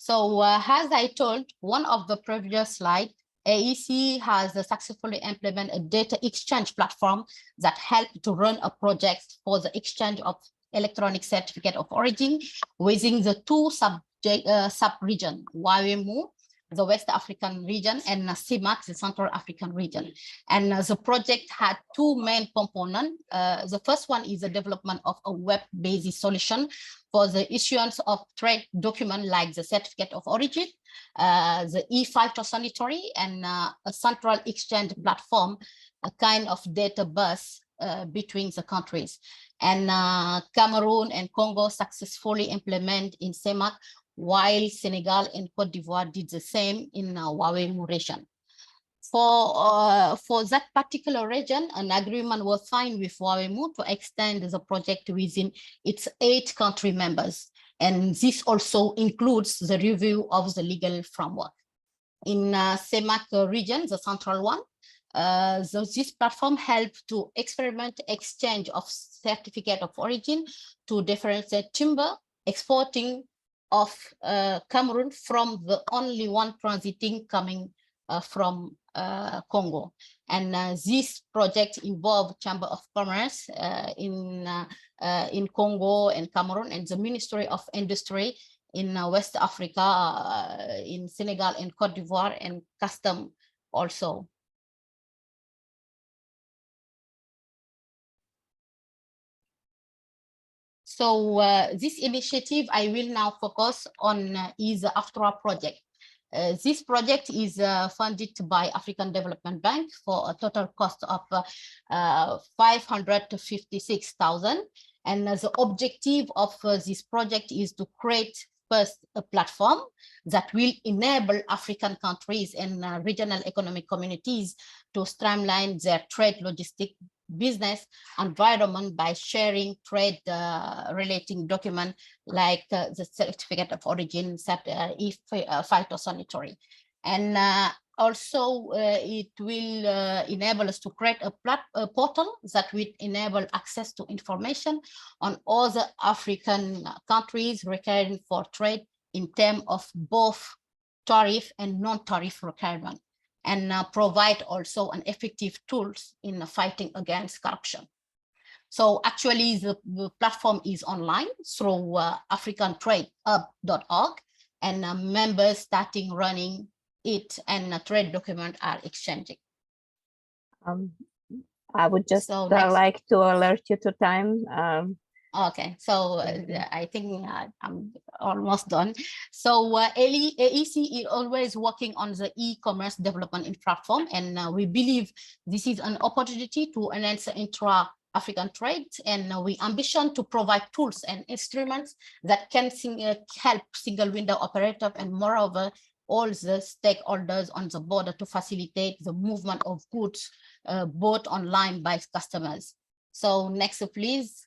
S13: So as I told one of the previous slide, AEC has successfully implemented a data exchange platform that helped to run a project for the exchange of electronic certificate of origin within the two sub-region, WAWEMU, the West African region, and CIMAC, the Central African region. And the project had two main components. The first one is the development of a web-based solution for the issuance of trade document like the certificate of origin, the e-phytosanitary, and a central exchange platform, a kind of data bus between the countries. And Cameroon and Congo successfully implement in CIMAC, while Senegal and Cote d'Ivoire did the same in WAWEMU region. For that particular region, an agreement was signed with WAWEMU to extend the project within its 8 country members. And this also includes the review of the legal framework. In CIMAC region, the central one, this platform helped to experiment exchange of certificate of origin to differentiate timber exporting of Cameroon from the only one transiting coming from Congo. And this project involved Chamber of Commerce in Congo and Cameroon, and the Ministry of Industry in West Africa, in Senegal and Cote d'Ivoire, and Custom also. So this initiative I will now focus on is the AFTRA project. This project is funded by African Development Bank for a total cost of 556,000. And the objective of this project is to create first a platform that will enable African countries and regional economic communities to streamline their trade logistic business environment by sharing trade relating document like the certificate of origin, phytosanitary. And also it will enable us to create a portal that will enable access to information on all the African countries requiring for trade in terms of both tariff and non-tariff requirement, and provide also an effective tools in fighting against corruption. So actually the platform is online through africantrade.org, and members starting running it, and trade documents are exchanging.
S5: I would just like to alert you to time.
S13: Okay, so I think I'm almost done. So AEC is always working on the e-commerce development in platform, and we believe this is an opportunity to enhance intra-African trade, and we ambition to provide tools and instruments that can help single window operator and moreover all the stakeholders on the border to facilitate the movement of goods both online by customers. So next, please.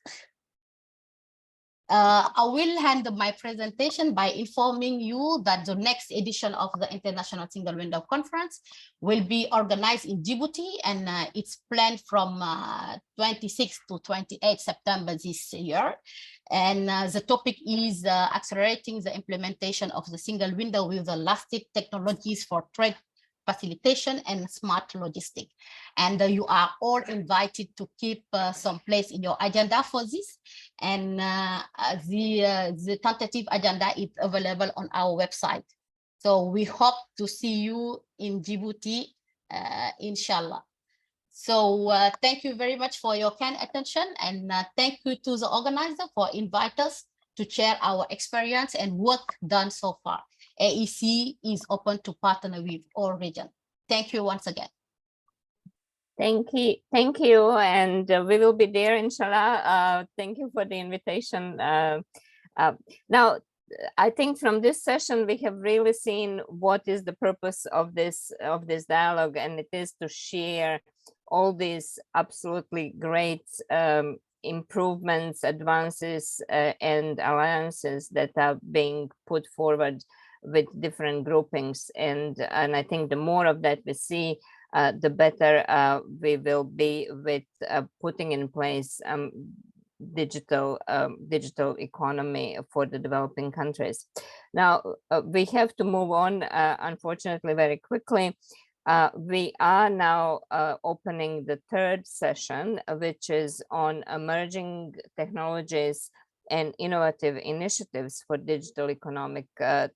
S13: I will hand my presentation by informing you that the next edition of the International Single Window Conference will be organized in Djibouti, and it's planned from 26 to 28 September this year. And the topic is accelerating the implementation of the single window with the elastic technologies for trade facilitation and smart logistics. And you are all invited to keep some place in your agenda for this. And the tentative agenda is available on our website. So we hope to see you in Djibouti, inshallah. So thank you very much for your kind attention, and thank you to the organizer for inviting us to share our experience and work done so far. AEC is open to partner with all regions. Thank you once again.
S5: Thank you, and we will be there, inshallah. Thank you for the invitation. Now, I think from this session we have really seen what is the purpose of this dialogue, and it is to share all these absolutely great improvements, advances, and alliances that are being put forward with different groupings. And I think the more of that we see, the better we will be with putting in place digital economy for the developing countries. Now, we have to move on, unfortunately, very quickly. We are now opening the third session, which is on emerging technologies and innovative initiatives for digital economic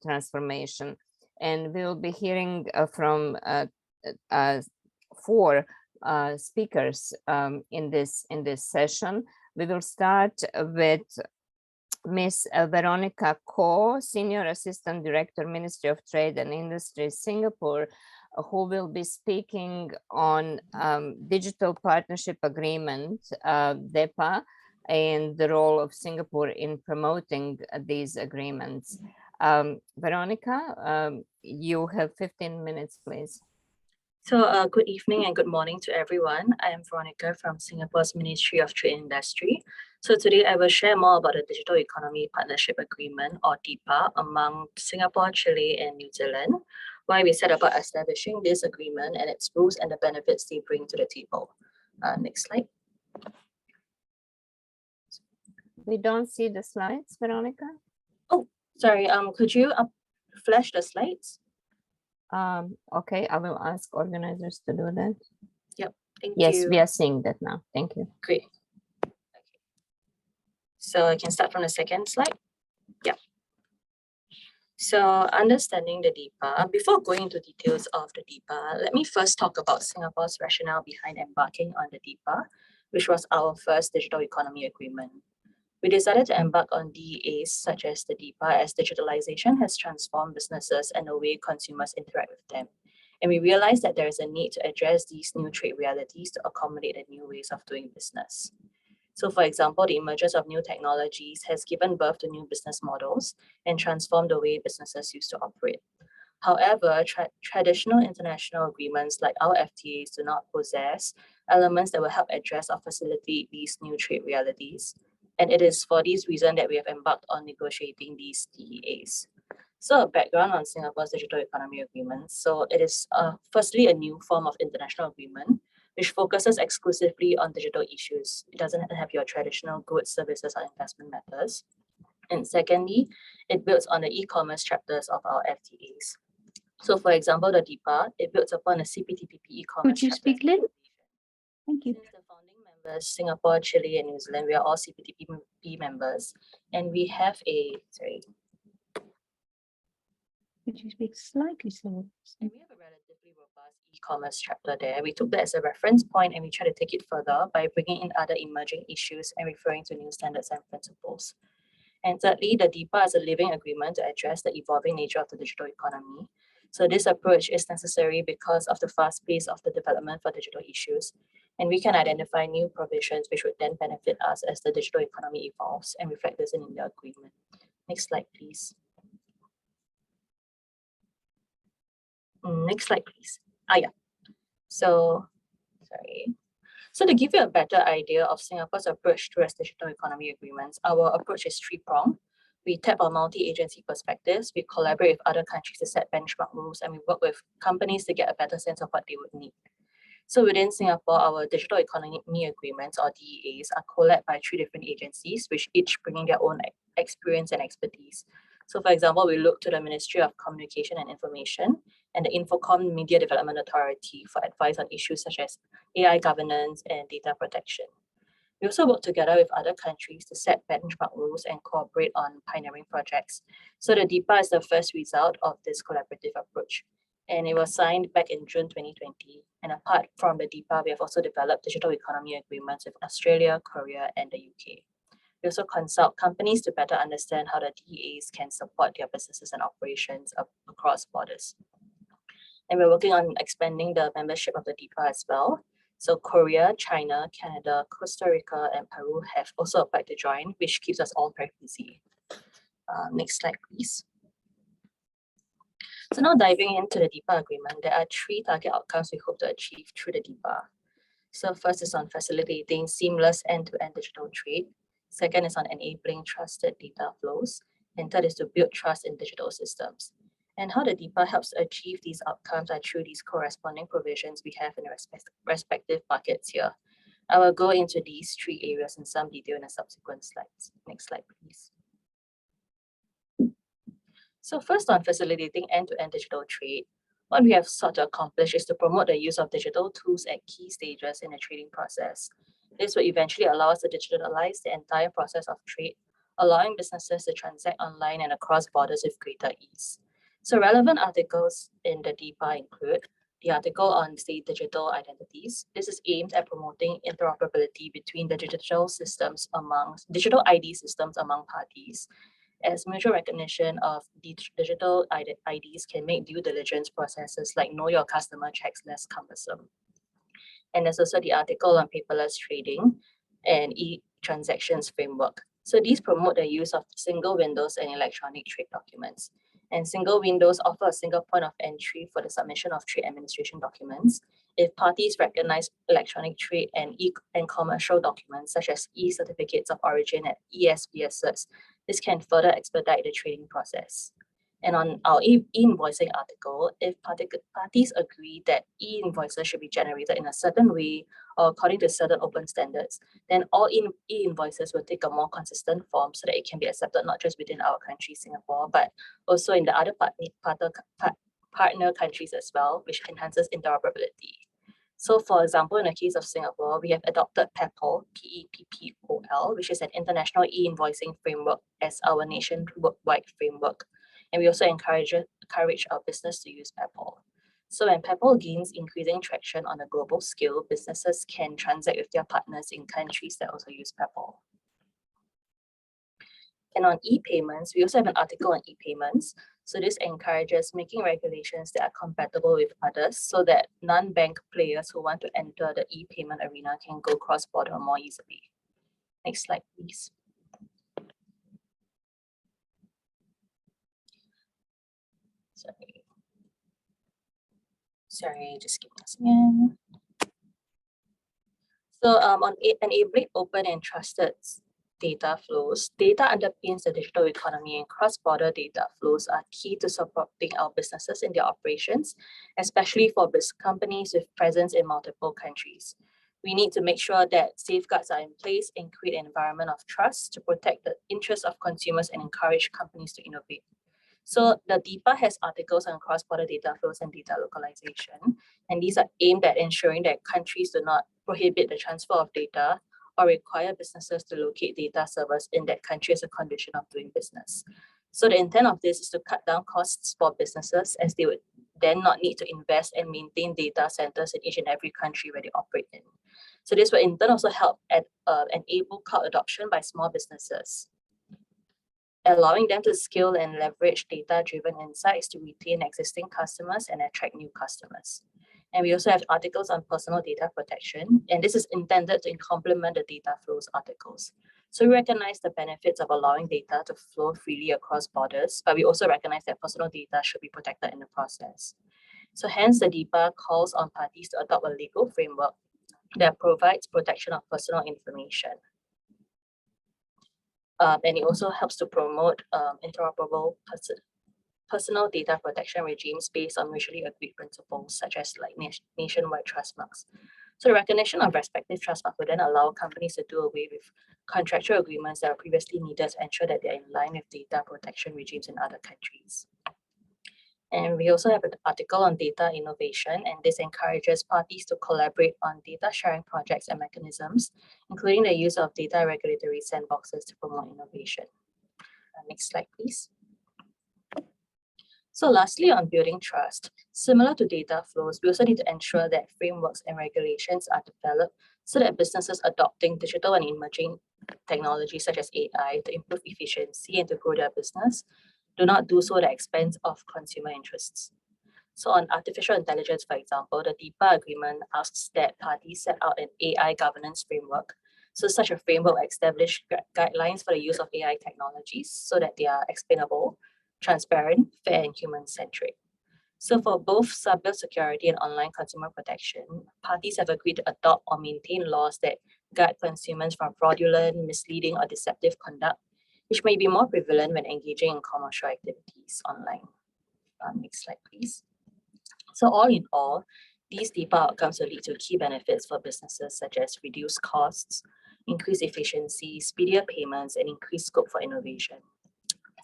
S5: transformation. And we will be hearing from 4 speakers in this session. We will start with Ms. Veronica Ko, Senior Assistant Director, Ministry of Trade and Industry, Singapore, who will be speaking on Digital Partnership Agreement, DEPA, and the role of Singapore in promoting these agreements. Veronica, you have 15 minutes, please.
S14: So good evening and good morning to everyone. I am Veronica from Singapore's Ministry of Trade and Industry. So today I will share more about the Digital Economy Partnership Agreement, or DEPA, among Singapore, Chile, and New Zealand, why we set about establishing this agreement and its rules and the benefits they bring to the table. Next slide.
S5: We don't see the slides, Veronica.
S14: Oh, sorry. Could you flash the slides?
S5: Okay, I will ask organizers to do that.
S14: Yep, thank
S5: Yes,
S14: you.
S5: we are seeing that now. Thank you.
S14: Great. Okay. So I can start from the second slide. Yeah. So understanding the DEPA, before going into details of the DEPA, let me first talk about Singapore's rationale behind embarking on the DEPA, which was our first digital economy agreement. We decided to embark on DEAs such as the DEPA as digitalization has transformed businesses and the way consumers interact with them. And we realized that there is a need to address these new trade realities to accommodate the new ways of doing business. So for example, the emergence of new technologies has given birth to new business models and transformed the way businesses used to operate. However, traditional international agreements like our FTAs do not possess elements that will help address or facilitate these new trade realities. And it is for this reason that we have embarked on negotiating these DEAs. So a background on Singapore's digital economy agreements. So it is firstly a new form of international agreement, which focuses exclusively on digital issues. It doesn't have your traditional goods, services, or investment matters. And secondly, it builds on the e-commerce chapters of our FTAs. So for example, the DEPA, it builds upon the CPTPP e-commerce.
S11: Could you speak little? Thank you.
S14: Since the founding members, Singapore, Chile, and New Zealand, we are all CPTPP members. And we have a, sorry.
S11: Could you speak slightly slower?
S14: And we have a relatively robust e-commerce chapter there. We took that as a reference point and we try to take it further by bringing in other emerging issues and referring to new standards and principles. And thirdly, the DEPA is a living agreement to address the evolving nature of the digital economy. So this approach is necessary because of the fast pace of the development for digital issues. And we can identify new provisions which would then benefit us as the digital economy evolves and reflect this in the agreement. Next slide, please. Next slide, please. Yeah. So, sorry. So to give you a better idea of Singapore's approach towards digital economy agreements, our approach is three-pronged. We tap on multi-agency perspectives, we collaborate with other countries to set benchmark rules, and we work with companies to get a better sense of what they would need. So within Singapore, our digital economy agreements, or DEAs, are co-led by 3 different agencies, which each bringing their own experience and expertise. So for example, we look to the Ministry of Communication and Information and the Infocom Media Development Authority for advice on issues such as AI governance and data protection. We also work together with other countries to set benchmark rules and cooperate on pioneering projects. So the DEPA is the first result of this collaborative approach. And it was signed back in June 2020. And apart from the DEPA, we have also developed digital economy agreements with Australia, Korea, and the UK. We also consult companies to better understand how the DEAs can support their businesses and operations across borders. And we're working on expanding the membership of the DEPA as well. So Korea, China, Canada, Costa Rica, and Peru have also applied to join, which keeps us all very busy. Next slide, please. So now diving into the DEPA agreement, there are 3 target outcomes we hope to achieve through the DEPA. So first is on facilitating seamless end-to-end digital trade. Second is on enabling trusted data flows. And third is to build trust in digital systems. And how the DEPA helps achieve these outcomes are through these corresponding provisions we have in the respective buckets here. I will go into these 3 areas in some detail in the subsequent slides. Next slide, please. So first, on facilitating end-to-end digital trade, what we have sought to accomplish is to promote the use of digital tools at key stages in the trading process. This will eventually allow us to digitalize the entire process of trade, allowing businesses to transact online and across borders with greater ease. So relevant articles in the DIPA include the article on state digital identities. This is aimed at promoting interoperability between the digital ID systems among parties, as mutual recognition of digital IDs can make due diligence processes like know your customer checks less cumbersome. And there's also the article on paperless trading and e-transactions framework. So these promote the use of single windows and electronic trade documents. And single windows offer a single point of entry for the submission of trade administration documents. If parties recognize electronic trade and commercial documents such as e-certificates of origin and ESPS certs, this can further expedite the trading process. And on our e-invoicing article, if parties agree that e-invoices should be generated in a certain way or according to certain open standards, then all e-invoices will take a more consistent form so that it can be accepted not just within our country, Singapore, but also in the other partner countries as well, which enhances interoperability. So for example, in the case of Singapore, we have adopted PEPPOL, P-E-P-P-O-L, which is an international e-invoicing framework as our nationwide framework. And we also encourage our business to use PEPPOL. So when PEPPOL gains increasing traction on a global scale, businesses can transact with their partners in countries that also use PEPPOL. And on e-payments, we also have an article on e-payments. So this encourages making regulations that are compatible with others so that non-bank players who want to enter the e-payment arena can go cross-border more easily. Next slide, please. Sorry, just give me a second. So on enabling open and trusted data flows, data underpins the digital economy, and cross-border data flows are key to supporting our businesses in their operations, especially for companies with presence in multiple countries. We need to make sure that safeguards are in place and create an environment of trust to protect the interests of consumers and encourage companies to innovate. So the DIPA has articles on cross-border data flows and data localization, and these are aimed at ensuring that countries do not prohibit the transfer of data or require businesses to locate data servers in that country as a condition of doing business. So the intent of this is to cut down costs for businesses, as they would then not need to invest and maintain data centers in each and every country where they operate in. So this will in turn also help enable cloud adoption by small businesses, allowing them to scale and leverage data-driven insights to retain existing customers and attract new customers. And we also have articles on personal data protection, and this is intended to complement the data flows articles. So we recognize the benefits of allowing data to flow freely across borders, but we also recognize that personal data should be protected in the process. So hence the DIPA calls on parties to adopt a legal framework that provides protection of personal information. And it also helps to promote interoperable personal data protection regimes based on mutually agreed principles, such as like nationwide trust marks. So the recognition of respective trust marks will then allow companies to do away with contractual agreements that are previously needed to ensure that they're in line with data protection regimes in other countries. And we also have an article on data innovation, and this encourages parties to collaborate on data sharing projects and mechanisms, including the use of data regulatory sandboxes to promote innovation. Next slide, please. So lastly, on building trust, similar to data flows, we also need to ensure that frameworks and regulations are developed so that businesses adopting digital and emerging technologies such as AI to improve efficiency and to grow their business do not do so at the expense of consumer interests. So on artificial intelligence, for example, the DIPA agreement asks that parties set out an AI governance framework. So such a framework will establish guidelines for the use of AI technologies so that they are explainable, transparent, fair, and human-centric. So for both cybersecurity and online consumer protection, parties have agreed to adopt or maintain laws that guard consumers from fraudulent, misleading, or deceptive conduct, which may be more prevalent when engaging in commercial activities online. Next slide, please. So all in all, these DIPA outcomes will lead to key benefits for businesses such as reduced costs, increased efficiency, speedier payments, and increased scope for innovation.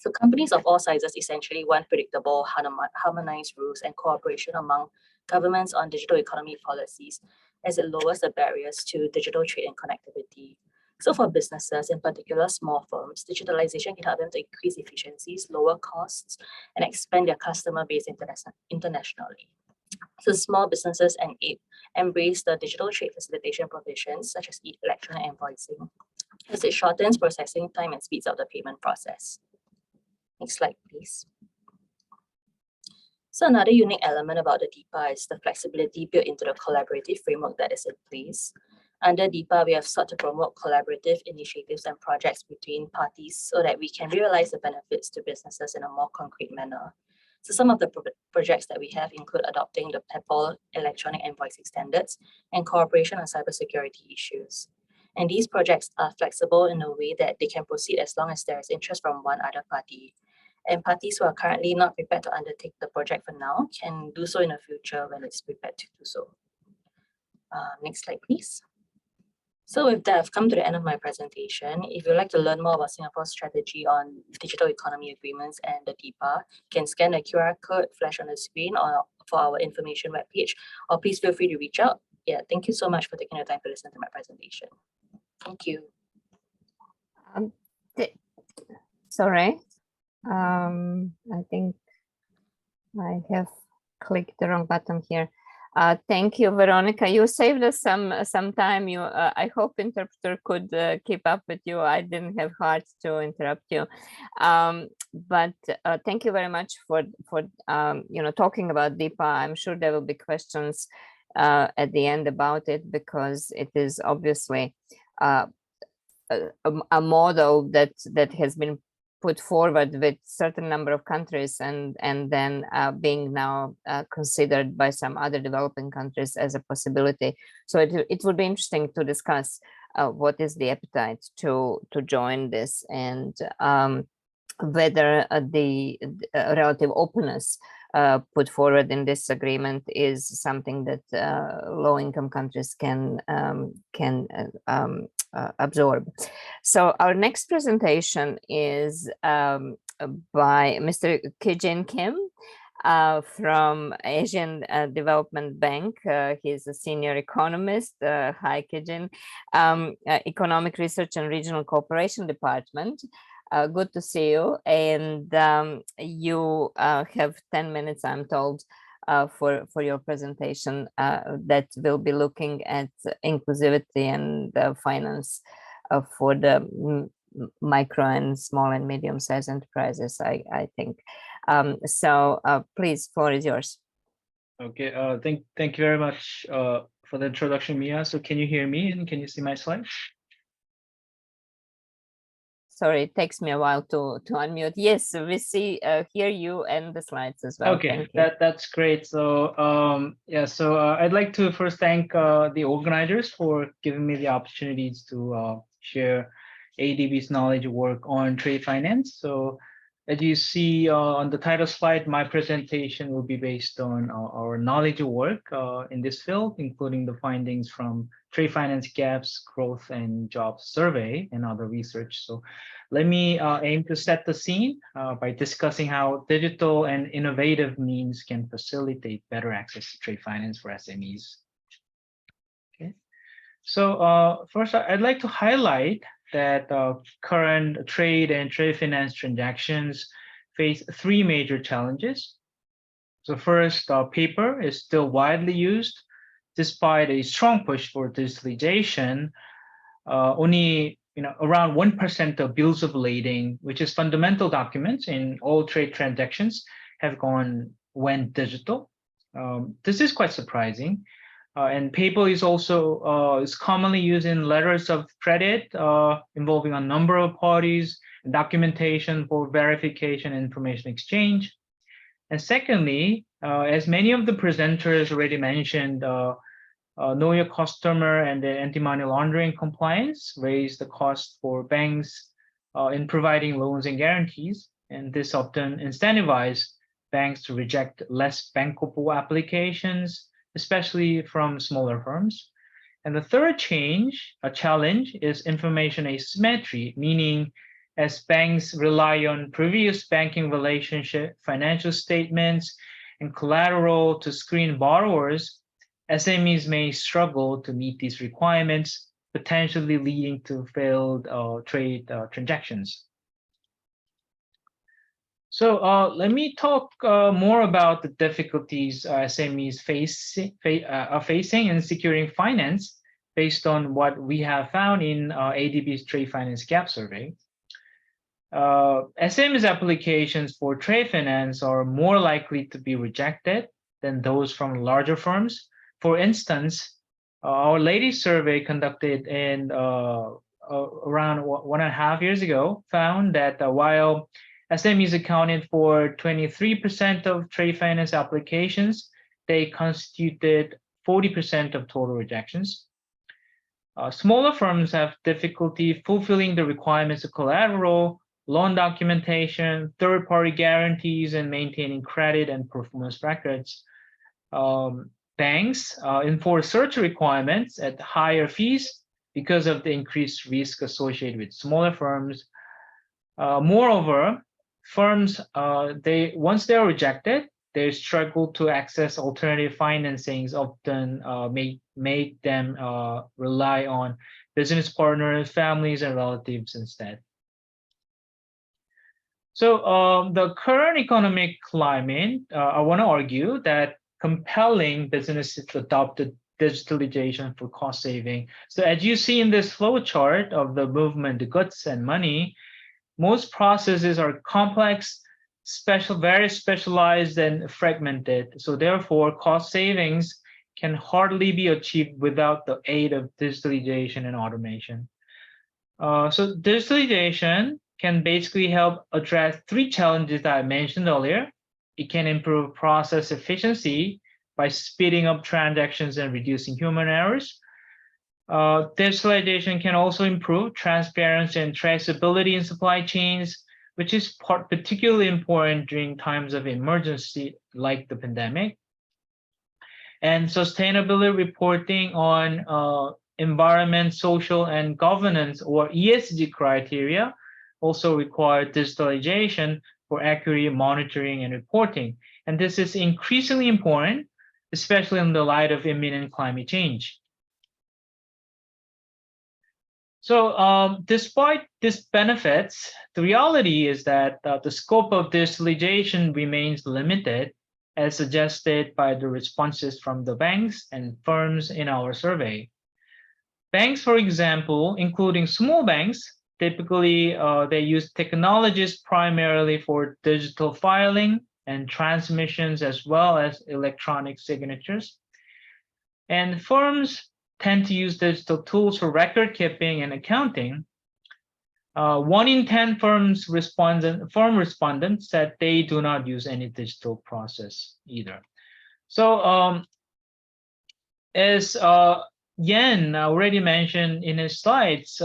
S14: So companies of all sizes essentially want predictable, harmonized rules and cooperation among governments on digital economy policies, as it lowers the barriers to digital trade and connectivity. So for businesses, in particular small firms, digitalization can help them to increase efficiencies, lower costs, and expand their customer base internationally. So small businesses embrace the digital trade facilitation provisions, such as electronic invoicing, as it shortens processing time and speeds up the payment process. Next slide, please. So another unique element about the DIPA is the flexibility built into the collaborative framework that is in place. Under DIPA, we have sought to promote collaborative initiatives and projects between parties so that we can realize the benefits to businesses in a more concrete manner. So some of the projects that we have include adopting the PEPL electronic invoicing standards and cooperation on cybersecurity issues. And these projects are flexible in a way that they can proceed as long as there is interest from one other party. And parties who are currently not prepared to undertake the project for now can do so in the future when it's prepared to do so. Next slide, please. So with that, I've come to the end of my presentation. If you'd like to learn more about Singapore's strategy on digital economy agreements and the DIPA, you can scan the QR code flash on the screen or for our information webpage, or please feel free to reach out. Yeah, thank you so much for taking the time to listen to my presentation. Thank you.
S5: Sorry, I think I have clicked the wrong button here. Thank you, Veronica. You saved us some time. I hope interpreter could keep up with you. I didn't have heart to interrupt you, but thank you very much for talking about DIPA. I'm sure there will be questions at the end about it, because it is obviously a model that has been put forward with certain number of countries and then being now considered by some other developing countries as a possibility. So it would be interesting to discuss what is the appetite to join this, and whether the relative openness put forward in this agreement is something that low-income countries can absorb. So our next presentation is by Mr. Kijin Kim from Asian Development Bank. He's a senior economist. Hi, Kijin. Economic Research and Regional Cooperation Department. Good to see you. And you have 10 minutes, I'm told, for your presentation that will be looking at inclusivity and finance for the micro and small and medium-sized enterprises, I think. So please, floor is yours.
S15: Okay, thank you very much for the introduction, Mia. So can you hear me and can you see my slides?
S5: Sorry, it takes me a while to unmute. Yes, we see, hear you and the slides as well.
S15: Okay, that's great. So I'd like to first thank the organizers for giving me the opportunities to share ADB's knowledge work on trade finance. So as you see on the title slide, my presentation will be based on our knowledge work in this field, including the findings from Trade Finance Gaps, Growth and Jobs Survey and other research. So let me aim to set the scene by discussing how digital and innovative means can facilitate better access to trade finance for SMEs. Okay, so first I'd like to highlight that current trade and trade finance transactions face three major challenges. So first, paper is still widely used. Despite a strong push for digitalization, only around 1% of bills of lading, which is fundamental documents in all trade transactions, have went digital. This is quite surprising. And paper is also is commonly used in letters of credit involving a number of parties, documentation for verification and information exchange. And secondly, as many of the presenters already mentioned, know your customer and the anti-money laundering compliance raise the cost for banks in providing loans and guarantees. And this often incentivizes banks to reject less bankable applications, especially from smaller firms. And the third challenge is information asymmetry, meaning as banks rely on previous banking relationship, financial statements, and collateral to screen borrowers, SMEs may struggle to meet these requirements, potentially leading to failed trade transactions. So let me talk more about the difficulties SMEs are facing in securing finance based on what we have found in ADB's Trade Finance Gap Survey. SMEs applications for trade finance are more likely to be rejected than those from larger firms. For instance, our latest survey conducted in around 1.5 years ago found that while SMEs accounted for 23% of trade finance applications, they constituted 40% of total rejections. Smaller firms have difficulty fulfilling the requirements of collateral, loan documentation, third-party guarantees, and maintaining credit and performance records. Banks enforce certain requirements at higher fees because of the increased risk associated with smaller firms. Moreover, firms, once they are rejected, they struggle to access alternative financings, often make them rely on business partners, families, and relatives instead. So the current economic climate, I want to argue that compelling businesses to adopt the digitalization for cost saving. So as you see in this flow chart of the movement, the goods and money, most processes are complex, very specialized and fragmented. So therefore, cost savings can hardly be achieved without the aid of digitalization and automation. So digitalization can basically help address 3 challenges that I mentioned earlier. It can improve process efficiency by speeding up transactions and reducing human errors. Digitalization can also improve transparency and traceability in supply chains, which is particularly important during times of emergency like the pandemic. And sustainability reporting on environment, social, and governance, or ESG criteria, also require digitalization for accurate monitoring and reporting. And this is increasingly important, especially in the light of imminent climate change. So despite these benefits, the reality is that the scope of digitalization remains limited, as suggested by the responses from the banks and firms in our survey. Banks, for example, including small banks, typically they use technologies primarily for digital filing and transmissions, as well as electronic signatures. And firms tend to use digital tools for record keeping and accounting. 1 in 10 firm respondents said they do not use any digital process either. So as Yen already mentioned in his slides,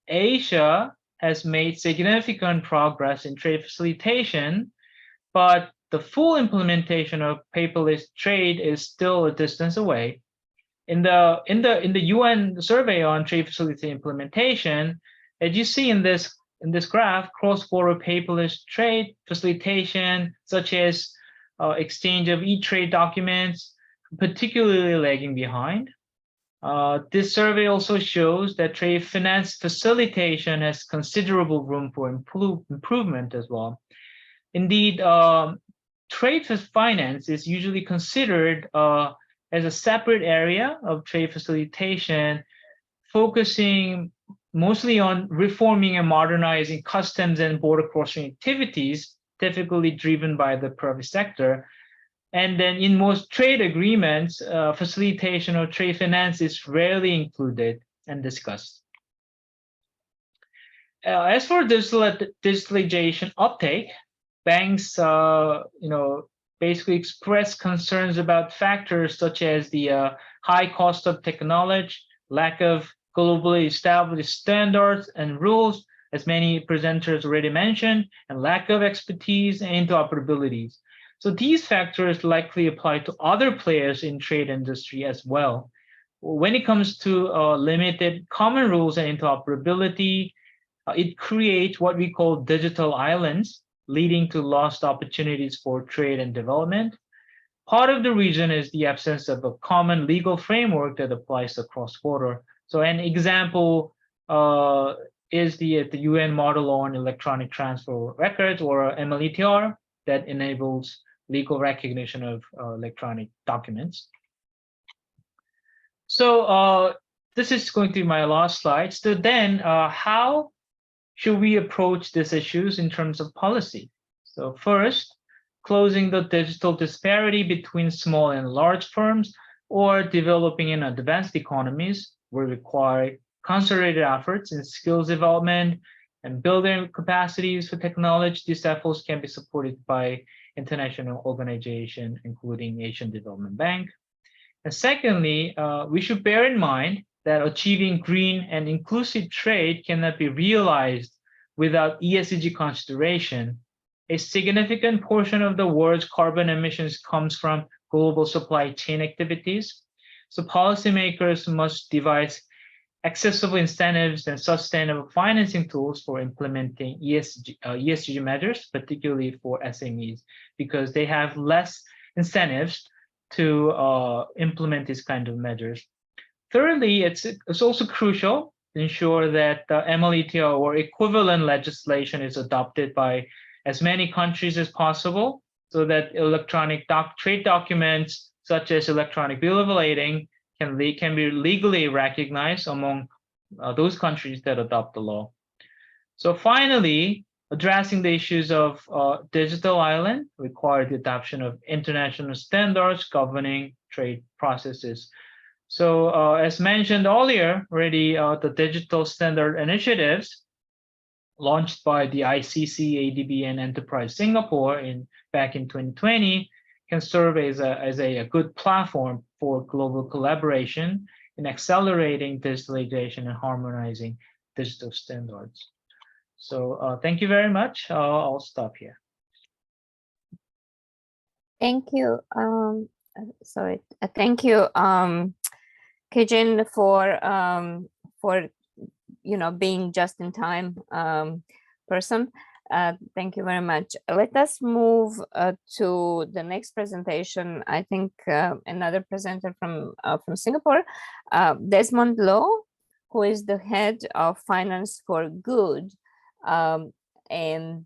S15: Asia has made significant progress in trade facilitation, but the full implementation of paperless trade is still a distance away. In the UN survey on trade facility implementation, as you see in this graph, cross-border paperless trade facilitation, such as exchange of e-trade documents, particularly lagging behind. This survey also shows that trade finance facilitation has considerable room for improvement as well. Indeed, trade finance is usually considered as a separate area of trade facilitation, focusing mostly on reforming and modernizing customs and border crossing activities, typically driven by the private sector. And then in most trade agreements, facilitation of trade finance is rarely included and discussed. As for digitalization uptake, banks, basically express concerns about factors such as the high cost of technology, lack of globally established standards and rules, as many presenters already mentioned, and lack of expertise and interoperabilities. So these factors likely apply to other players in trade industry as well. When it comes to limited common rules and interoperability, it creates what we call digital islands, leading to lost opportunities for trade and development. Part of the reason is the absence of a common legal framework that applies across border. So an example is the UN Model on Electronic Transfer Records, or MLETR, that enables legal recognition of electronic documents. So this is going to be my last slide. So then how should we approach these issues in terms of policy? So first, closing the digital disparity between small and large firms, or developing in advanced economies will require concentrated efforts in skills development and building capacities for technology. These efforts can be supported by international organizations, including Asian Development Bank. And secondly, we should bear in mind that achieving green and inclusive trade cannot be realized without ESG consideration. A significant portion of the world's carbon emissions comes from global supply chain activities. So policymakers must devise accessible incentives and sustainable financing tools for implementing ESG measures, particularly for SMEs, because they have less incentives to implement these kind of measures. Thirdly, it's also crucial to ensure that the MLETR or equivalent legislation is adopted by as many countries as possible, so that electronic trade documents such as electronic bill of lading can be legally recognized among those countries that adopt the law. So finally, addressing the issues of digital island require the adoption of international standards governing trade processes. So as mentioned earlier already, the digital standard initiatives launched by the ICC, ADB, and Enterprise Singapore back in 2020 can serve as a good platform for global collaboration in accelerating digitalization and harmonizing digital standards. So thank you very much. I'll stop here.
S5: Thank you. Thank you, Kejin, for being just in time person. Thank you very much. Let us move to the next presentation. I think another presenter from Singapore, Desmond Loh, who is the head of Finance for Good. And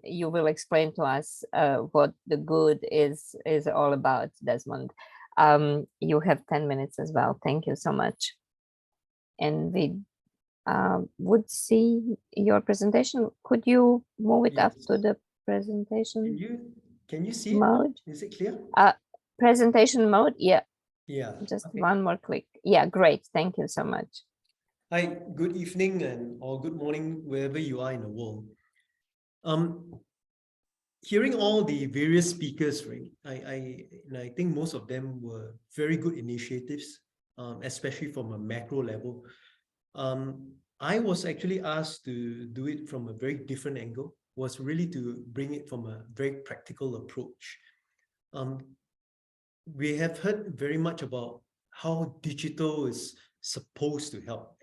S5: you will explain to us what the good is all about, Desmond. You have 10 minutes as well. Thank you so much. And we would see your presentation. Could you move it up to the presentation?
S16: Can you see
S5: mode?
S16: Is it clear?
S5: Presentation mode, yeah.
S16: Yeah.
S5: Just one more click. Yeah, great. Thank you so much.
S16: Hi, good evening or good morning, wherever you are in the world. Hearing all the various speakers, right? I think most of them were very good initiatives, especially from a macro level. I was actually asked to do it from a very different angle, was really to bring it from a very practical approach. We have heard very much about how digital is supposed to help.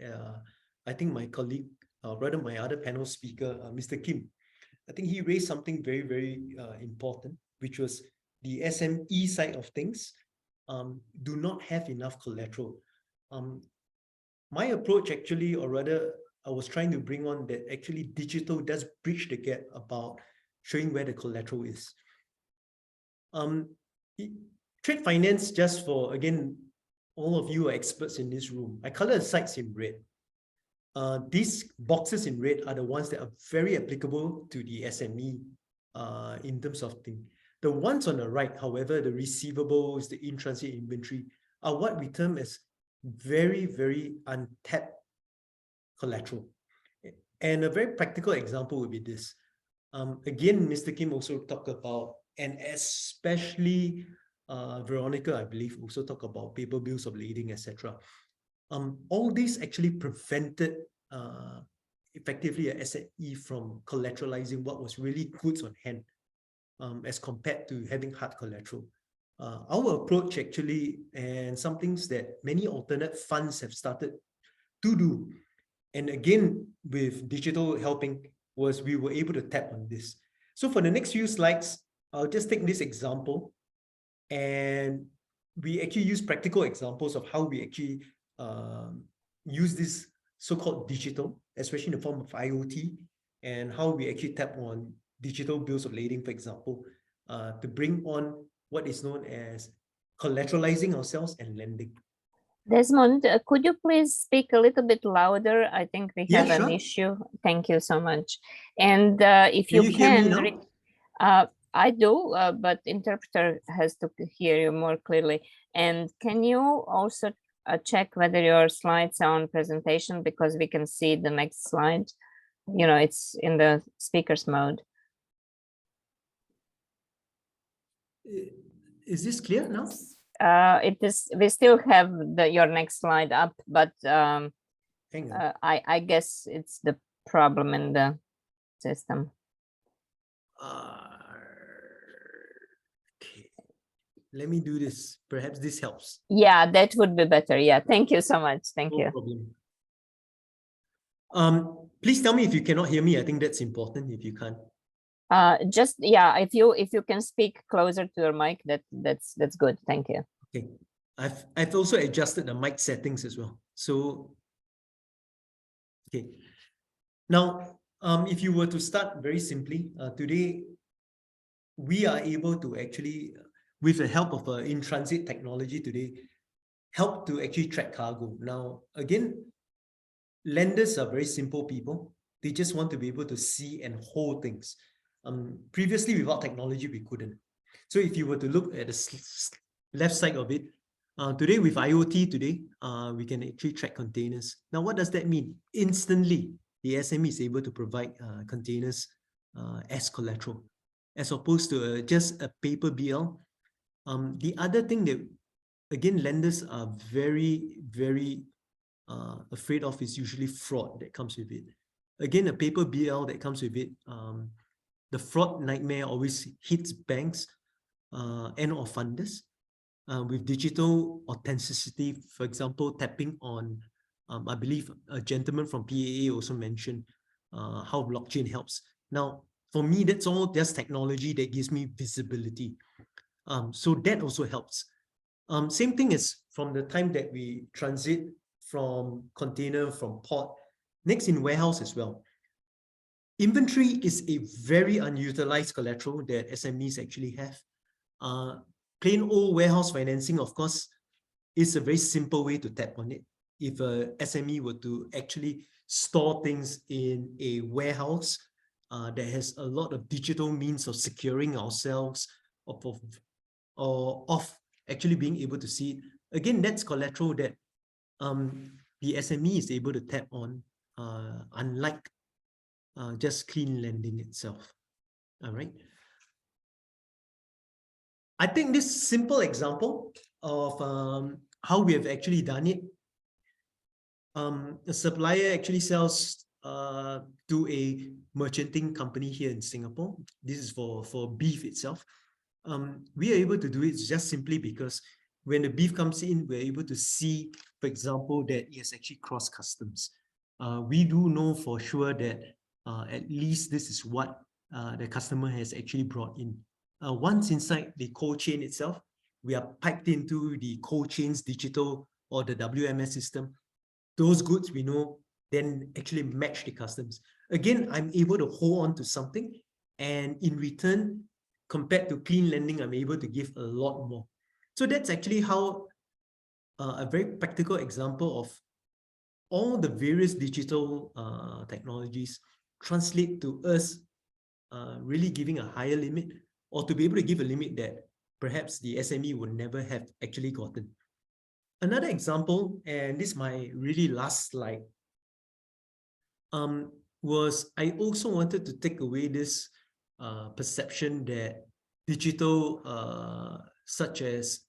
S16: I think my colleague, rather my other panel speaker, Mr. Kim, I think he raised something very, very important, which was the SME side of things do not have enough collateral. My approach actually, or rather, I was trying to bring on that actually digital does bridge the gap about showing where the collateral is. Trade finance, just for, again, all of you are experts in this room, I color the sites in red. These boxes in red are the ones that are very applicable to the SME in terms of thing. The ones on the right, however, the receivables, the in-transit inventory, are what we term as very, very untapped collateral. And a very practical example would be this. Again, Mr. Kim also talked about, and especially Veronica, I believe, also talked about paper bills of lading, etc. All these actually prevented effectively a SME from collateralizing what was really goods on hand as compared to having hard collateral. Our approach actually, and some things that many alternate funds have started to do, And again, with digital helping, was we were able to tap on this. So for the next few slides, I'll just take this example, and we actually use practical examples of how we actually use this so-called digital, especially in the form of IoT, and how we actually tap on digital bills of lading, for example, to bring on what is known as collateralizing ourselves and lending.
S5: Desmond, could you please speak a little bit louder? I think we
S16: Yeah,
S5: have an
S16: sure.
S5: issue. Thank you so much. And if
S16: Can
S5: you
S16: you hear me
S5: can,
S16: now?
S5: I do, but interpreter has to hear you more clearly. And can you also check whether your slides are on presentation, because we can see the next slide. You know, it's in the speaker's mode.
S16: Is this clear now?
S5: It is. We still have your next slide up, but
S16: Hang on.
S5: I guess it's the problem in the system.
S16: Okay. Let me do this. Perhaps this helps.
S5: Yeah, that would be better. Yeah, thank you so much. Thank
S16: No
S5: you.
S16: problem. Please tell me if you cannot hear me. I think that's important. If you can't.
S5: Just yeah, if you can speak closer to your mic, that's good. Thank you.
S16: Okay. I've also adjusted the mic settings as well. So okay. Now, if you were to start very simply, today we are able to actually, with the help of in-transit technology today, help to actually track cargo. Now, again, lenders are very simple people. They just want to be able to see and hold things. Previously, without technology, we couldn't. So if you were to look at the left side of it, today with IoT today, we can actually track containers. Now, what does that mean? Instantly, the SME is able to provide containers as collateral, as opposed to just a paper BL. The other thing that, again, lenders are very, very afraid of is usually fraud that comes with it. Again, a paper BL that comes with it, the fraud nightmare always hits banks and or funders. With digital authenticity, for example, tapping on, I believe a gentleman from PAA also mentioned how blockchain helps. Now, for me, that's all just technology that gives me visibility. So that also helps. Same thing as from the time that we transit from container, from port, next in warehouse as well. Inventory is a very unutilized collateral that SMEs actually have. Plain old warehouse financing, of course, is a very simple way to tap on it. If a SME were to actually store things in a warehouse that has a lot of digital means of securing ourselves, of actually being able to see it, again, that's collateral that the SME is able to tap on, unlike just clean lending itself. All right. I think this simple example of how we have actually done it. A supplier actually sells to a merchanting company here in Singapore. This is for beef itself. We are able to do it just simply because when the beef comes in, we're able to see, for example, that it has actually crossed customs. We do know for sure that at least this is what the customer has actually brought in. Once inside the cold chain itself, we are piped into the cold chain's digital or the WMS system. Those goods we know then actually match the customs. Again, I'm able to hold on to something, and in return, compared to clean lending, I'm able to give a lot more. So that's actually how a very practical example of all the various digital technologies translate to us really giving a higher limit, or to be able to give a limit that perhaps the SME would never have actually gotten. Another example, and this is my really last slide, was I also wanted to take away this perception that digital, such as,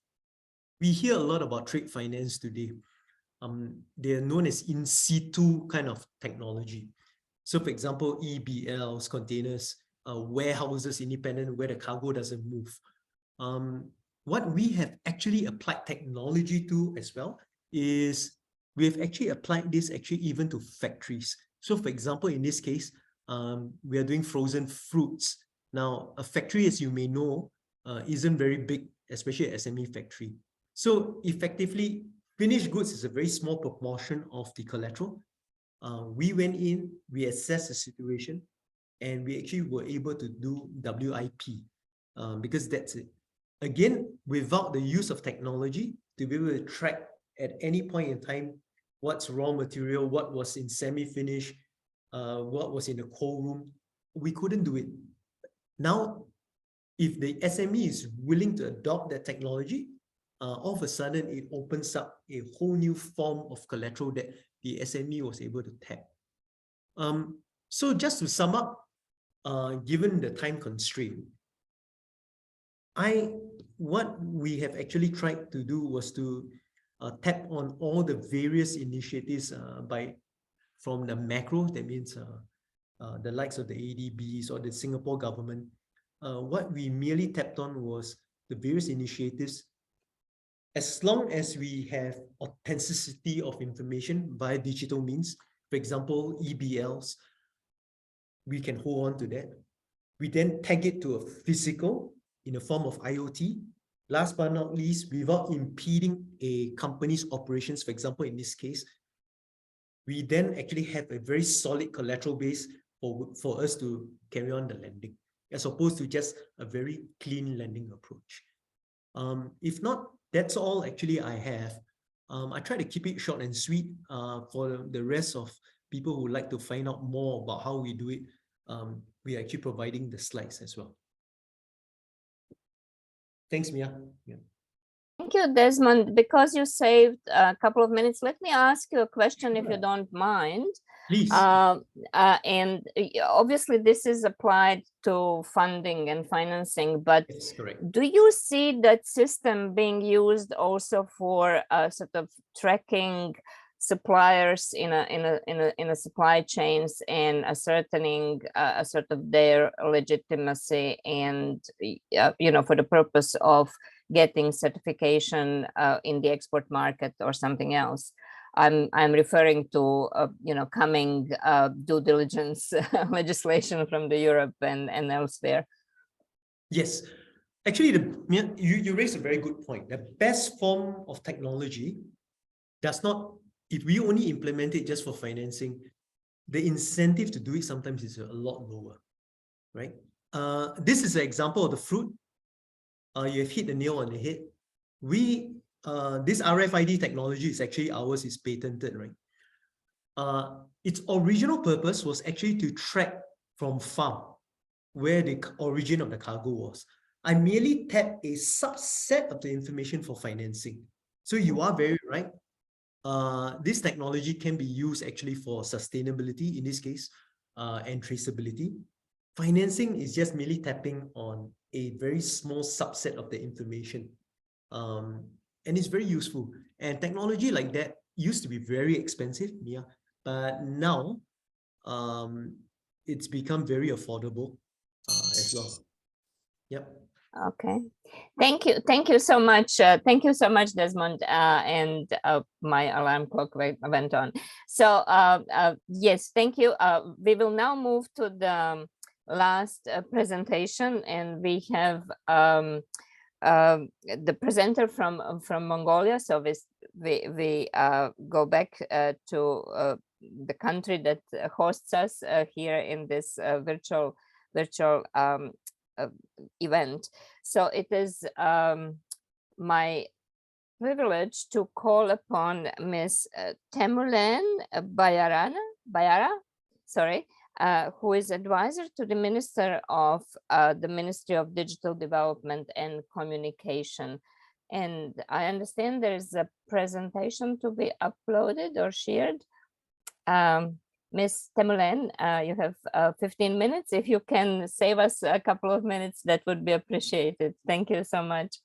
S16: we hear a lot about trade finance today. They are known as in situ kind of technology. So for example, EBLs, containers, warehouses independent where the cargo doesn't move. What we have actually applied technology to as well is we have actually applied this even to factories. So for example, in this case, we are doing frozen fruits. Now, a factory, as you may know, isn't very big, especially an SME factory. So effectively, finished goods is a very small proportion of the collateral. We went in, we assessed the situation, and we actually were able to do WIP because that's it. Again, without the use of technology, to be able to track at any point in time what's raw material, what was in semi-finish, what was in the cold room, we couldn't do it. Now, if the SME is willing to adopt that technology, all of a sudden it opens up a whole new form of collateral that the SME was able to tap. So just to sum up, given the time constraint, what we have actually tried to do was to tap on all the various initiatives from the macro, that means the likes of the ADBs or the Singapore government. What we merely tapped on was the various initiatives. As long as we have authenticity of information via digital means, for example, EBLs, we can hold on to that. We then tag it to a physical in the form of IoT. Last but not least, without impeding a company's operations, for example, in this case, we then actually have a very solid collateral base for us to carry on the lending, as opposed to just a very clean lending approach. If not, that's all actually I have. I try to keep it short and sweet for the rest of people who would like to find out more about how we do it. We are actually providing the slides as well. Thanks, Mia. Yeah.
S5: Thank you, Desmond. Because you saved a couple of minutes, let me ask you a question, if you don't mind.
S16: Please.
S5: And obviously this is applied to funding and financing, but
S16: That's correct.
S5: do you see that system being used also for sort of tracking suppliers in a supply chains and ascertaining a sort of their legitimacy and for the purpose of getting certification in the export market or something else? I'm referring to coming due diligence legislation from the Europe and elsewhere.
S16: Yes, actually, you raised a very good point. The best form of technology does not, if we only implement it just for financing, the incentive to do it sometimes is a lot lower, right? This is an example of the fruit. You have hit the nail on the head. This RFID technology is actually ours, is patented, right? Its original purpose was actually to track from farm where the origin of the cargo was. I merely tapped a subset of the information for financing. So you are very right. This technology can be used actually for sustainability in this case, and traceability. Financing is just merely tapping on a very small subset of the information. And it's very useful. And technology like that used to be very expensive, yeah, but now it's become very affordable as well. Yep.
S5: Okay, thank you so much. Thank you so much, Desmond. And my alarm clock went on. So yes, thank you. We will now move to the last presentation, and we have the presenter from Mongolia. So we go back to the country that hosts us here in this virtual event. So it is my privilege to call upon Ms. Temulen Bayara, sorry, who is advisor to the Minister of the Ministry of Digital Development and Communication. And I understand there is a presentation to be uploaded or shared. Ms. Temulen, you have 15 minutes. If you can save us a couple of minutes, that would be appreciated. Thank you so much.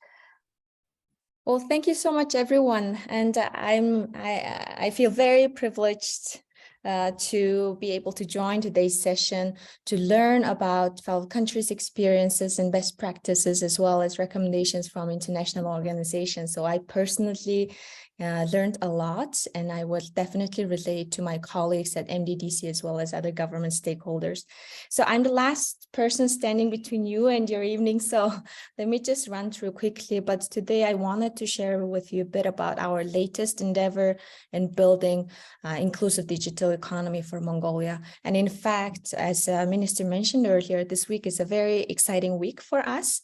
S17: Well, thank you so much, everyone. And I feel very privileged to be able to join today's session to learn about fellow countries' experiences and best practices, as well as recommendations from international organizations. So I personally learned a lot, and I would definitely relate to my colleagues at MDDC as well as other government stakeholders. So I'm the last person standing between you and your evening, so let me just run through quickly. But today I wanted to share with you a bit about our latest endeavor in building inclusive digital economy for Mongolia. And in fact, as Minister mentioned earlier, this week is a very exciting week for us.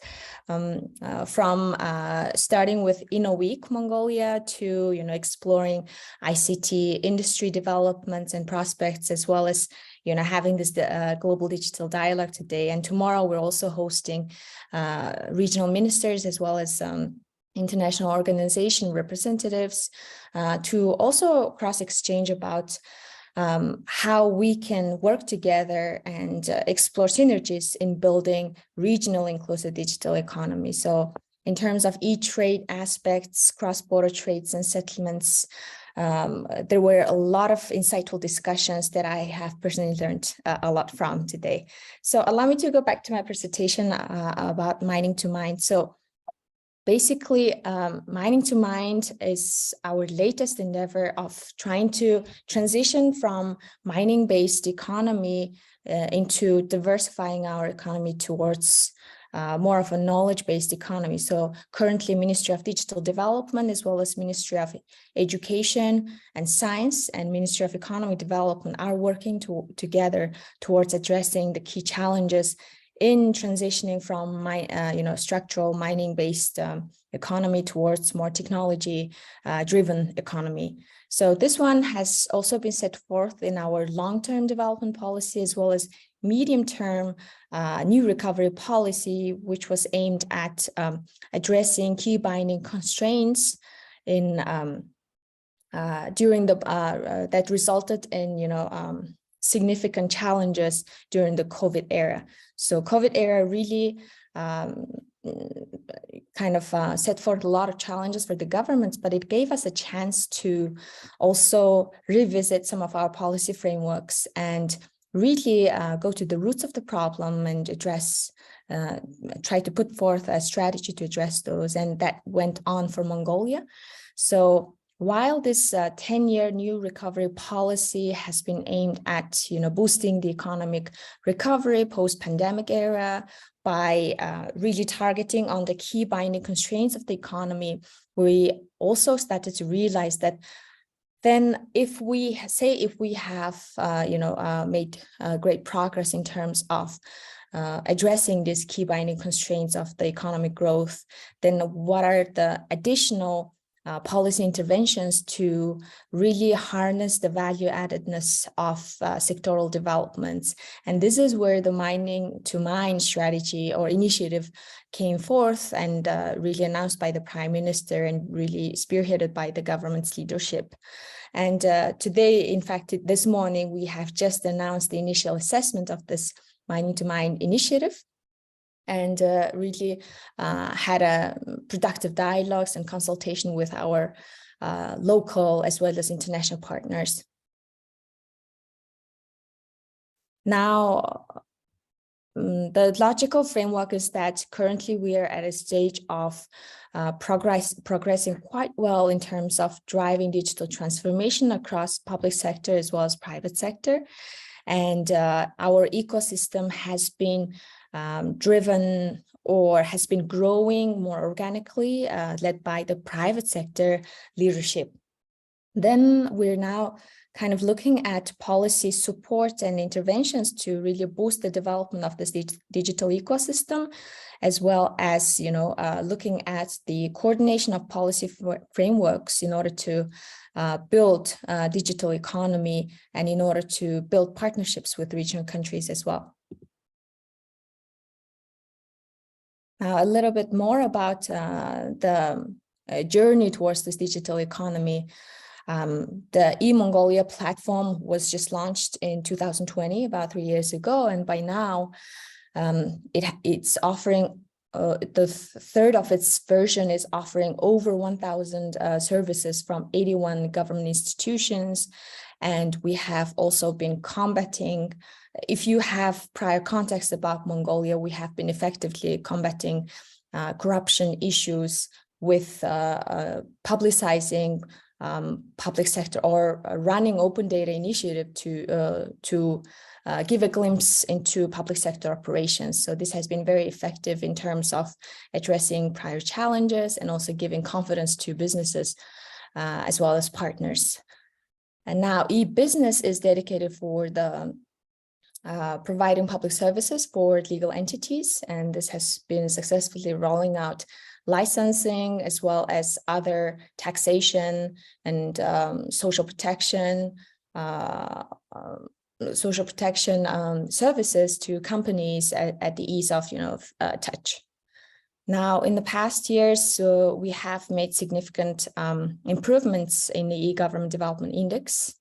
S17: From starting with InnoWeek Mongolia to exploring ICT industry developments and prospects, as well as having this global digital dialogue today. And tomorrow we're also hosting regional ministers as well as international organization representatives to also cross-exchange about how we can work together and explore synergies in building regional inclusive digital economy. So in terms of e-trade aspects, cross-border trades and settlements, there were a lot of insightful discussions that I have personally learned a lot from today. So allow me to go back to my presentation about Mining to Mind. So basically, Mining to Mind is our latest endeavor of trying to transition from mining-based economy into diversifying our economy towards more of a knowledge-based economy. So currently Ministry of Digital Development, as well as Ministry of Education and Science and Ministry of Economic Development are working together towards addressing the key challenges in transitioning from structural mining-based economy towards more technology-driven economy. So this one has also been set forth in our long-term development policy, as well as medium-term new recovery policy, which was aimed at addressing key binding constraints in during the that resulted in significant challenges during the COVID era. So COVID era really kind of set forth a lot of challenges for the governments, but it gave us a chance to also revisit some of our policy frameworks and really go to the roots of the problem and address, try to put forth a strategy to address those. And that went on for Mongolia. So while this 10-year new recovery policy has been aimed at boosting the economic recovery post-pandemic era by really targeting on the key binding constraints of the economy, we also started to realize that then if we have made great progress in terms of addressing these key binding constraints of the economic growth, then what are the additional policy interventions to really harness the value addedness of sectoral developments? And this is where the Mining to Mind strategy or initiative came forth and really announced by the Prime Minister and really spearheaded by the government's leadership. And today, in fact, this morning, we have just announced the initial assessment of this Mining to Mind initiative, and really had a productive dialogues and consultation with our local as well as international partners. Now, the logical framework is that currently we are at a stage of progressing quite well in terms of driving digital transformation across public sector as well as private sector. And our ecosystem has been driven or has been growing more organically, led by the private sector leadership. Then we're now kind of looking at policy support and interventions to really boost the development of this digital ecosystem, as well as looking at the coordination of policy frameworks in order to build a digital economy and in order to build partnerships with regional countries as well. Now, a little bit more about the journey towards this digital economy. The eMongolia platform was just launched in 2020, about 3 years ago, and by now it's offering the third of its version is offering over 1,000 services from 81 government institutions. And we have also been combating, if you have prior context about Mongolia, we have been effectively combating corruption issues with publicizing public sector or running open data initiative to give a glimpse into public sector operations. So this has been very effective in terms of addressing prior challenges and also giving confidence to businesses as well as partners. And now e-business is dedicated for the providing public services for legal entities. And this has been successfully rolling out licensing as well as other taxation and social protection services to companies at the ease of touch. Now, in the past years, we have made significant improvements in the e-government development index.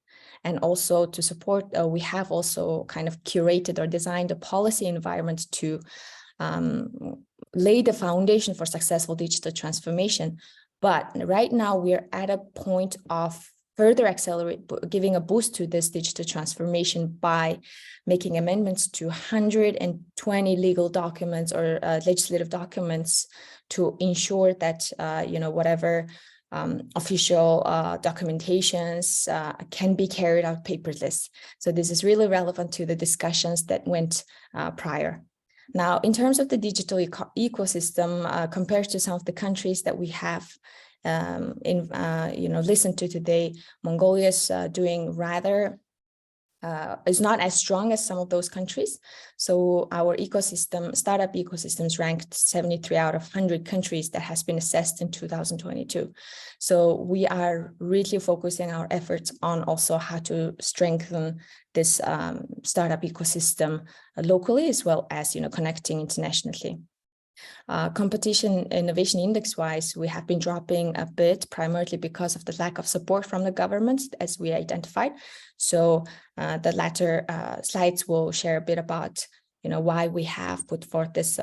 S17: And also to support, we have also kind of curated or designed a policy environment to lay the foundation for successful digital transformation. But right now we're at a point of further giving a boost to this digital transformation by making amendments to 120 legal documents or legislative documents to ensure that, whatever official documentations can be carried out paperless. So this is really relevant to the discussions that went prior. Now, in terms of the digital ecosystem, compared to some of the countries that we have listened to today, Mongolia is doing rather is not as strong as some of those countries. So our startup ecosystem is ranked 73 out of 100 countries that has been assessed in 2022. So we are really focusing our efforts on also how to strengthen this startup ecosystem locally as well as connecting internationally. Competition innovation index wise, we have been dropping a bit primarily because of the lack of support from the government as we identified. So the latter slides will share a bit about why we have put forth this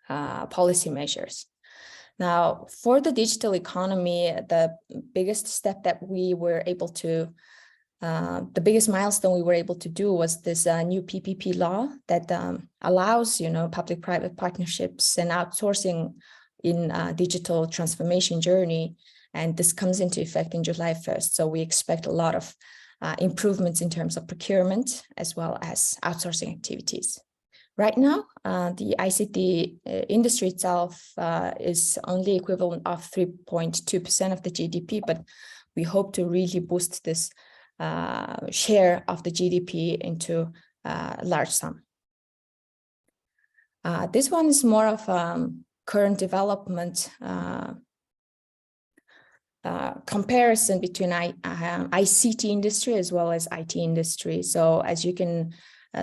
S17: policy measures. Now, for the digital economy, the biggest step that we were able to the biggest milestone we were able to do was this new PPP law that allows, public-private partnerships and outsourcing in digital transformation journey. And this comes into effect in July 1st. So we expect a lot of improvements in terms of procurement as well as outsourcing activities. Right now, the ICT industry itself is only equivalent of 3.2% of the GDP, but we hope to really boost this share of the GDP into a large sum. This one is more of current development comparison between ICT industry as well as IT industry. So as you can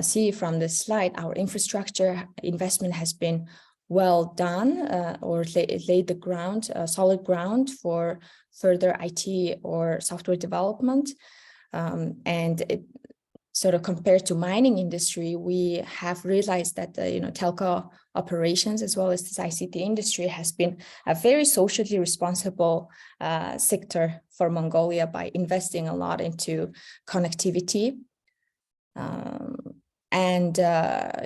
S17: see from this slide, our infrastructure investment has been well done or laid the ground, solid ground for further IT or software development. And it sort of compared to mining industry, we have realized that the telco operations as well as this ICT industry has been a very socially responsible sector for Mongolia by investing a lot into connectivity. And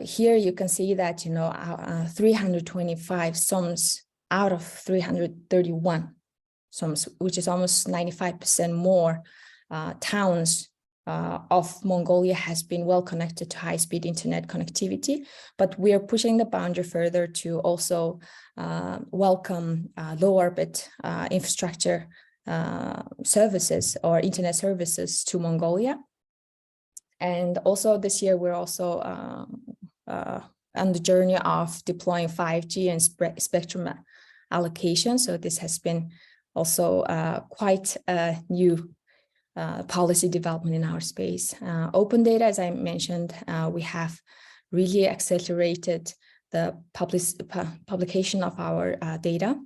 S17: here you can see that 325 SOMs out of 331 SOMs, which is almost 95% more. Towns of Mongolia has been well connected to high-speed internet connectivity, but we are pushing the boundary further to also welcome low-orbit infrastructure services or internet services to Mongolia. And also this year, we're also on the journey of deploying 5G and spectrum allocation. So this has been also quite a new policy development in our space. Open data, as I mentioned, we have really accelerated the publication of our data.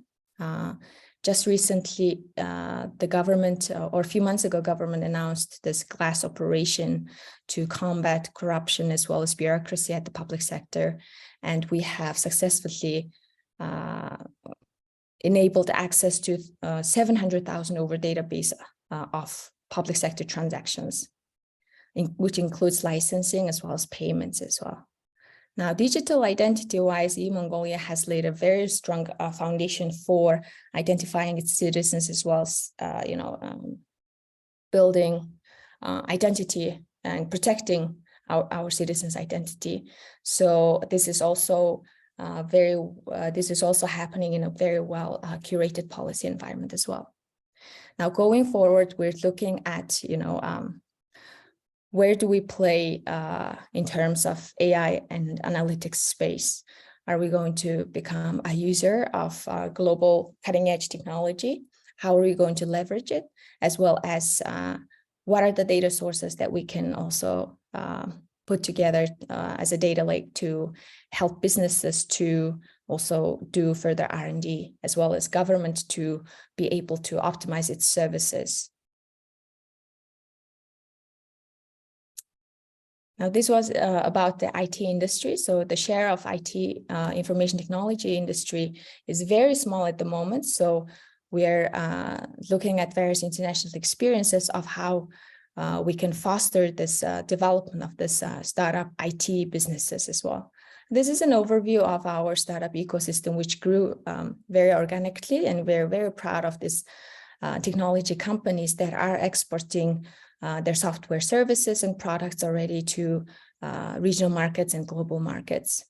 S17: Just recently, the government, or a few months ago, government announced this glass operation to combat corruption as well as bureaucracy at the public sector. And we have successfully enabled access to 700,000 over database of public sector transactions, which includes licensing as well as payments as well. Now, digital identity-wise, eMongolia has laid a very strong foundation for identifying its citizens, as well as, building identity and protecting our citizens' identity. So this is also happening in a very well curated policy environment as well. Now, going forward, we're looking at, where do we play in terms of AI and analytics space? Are we going to become a user of global cutting edge technology? How are we going to leverage it? As well as what are the data sources that we can also put together as a data lake to help businesses to also do further R&D, as well as government to be able to optimize its services. Now, this was about the IT industry. So the share of IT information technology industry is very small at the moment. So we are looking at various international experiences of how we can foster this development of this startup IT businesses as well. This is an overview of our startup ecosystem, which grew very organically, and we're very proud of this technology companies that are exporting their software services and products already to regional markets and global markets.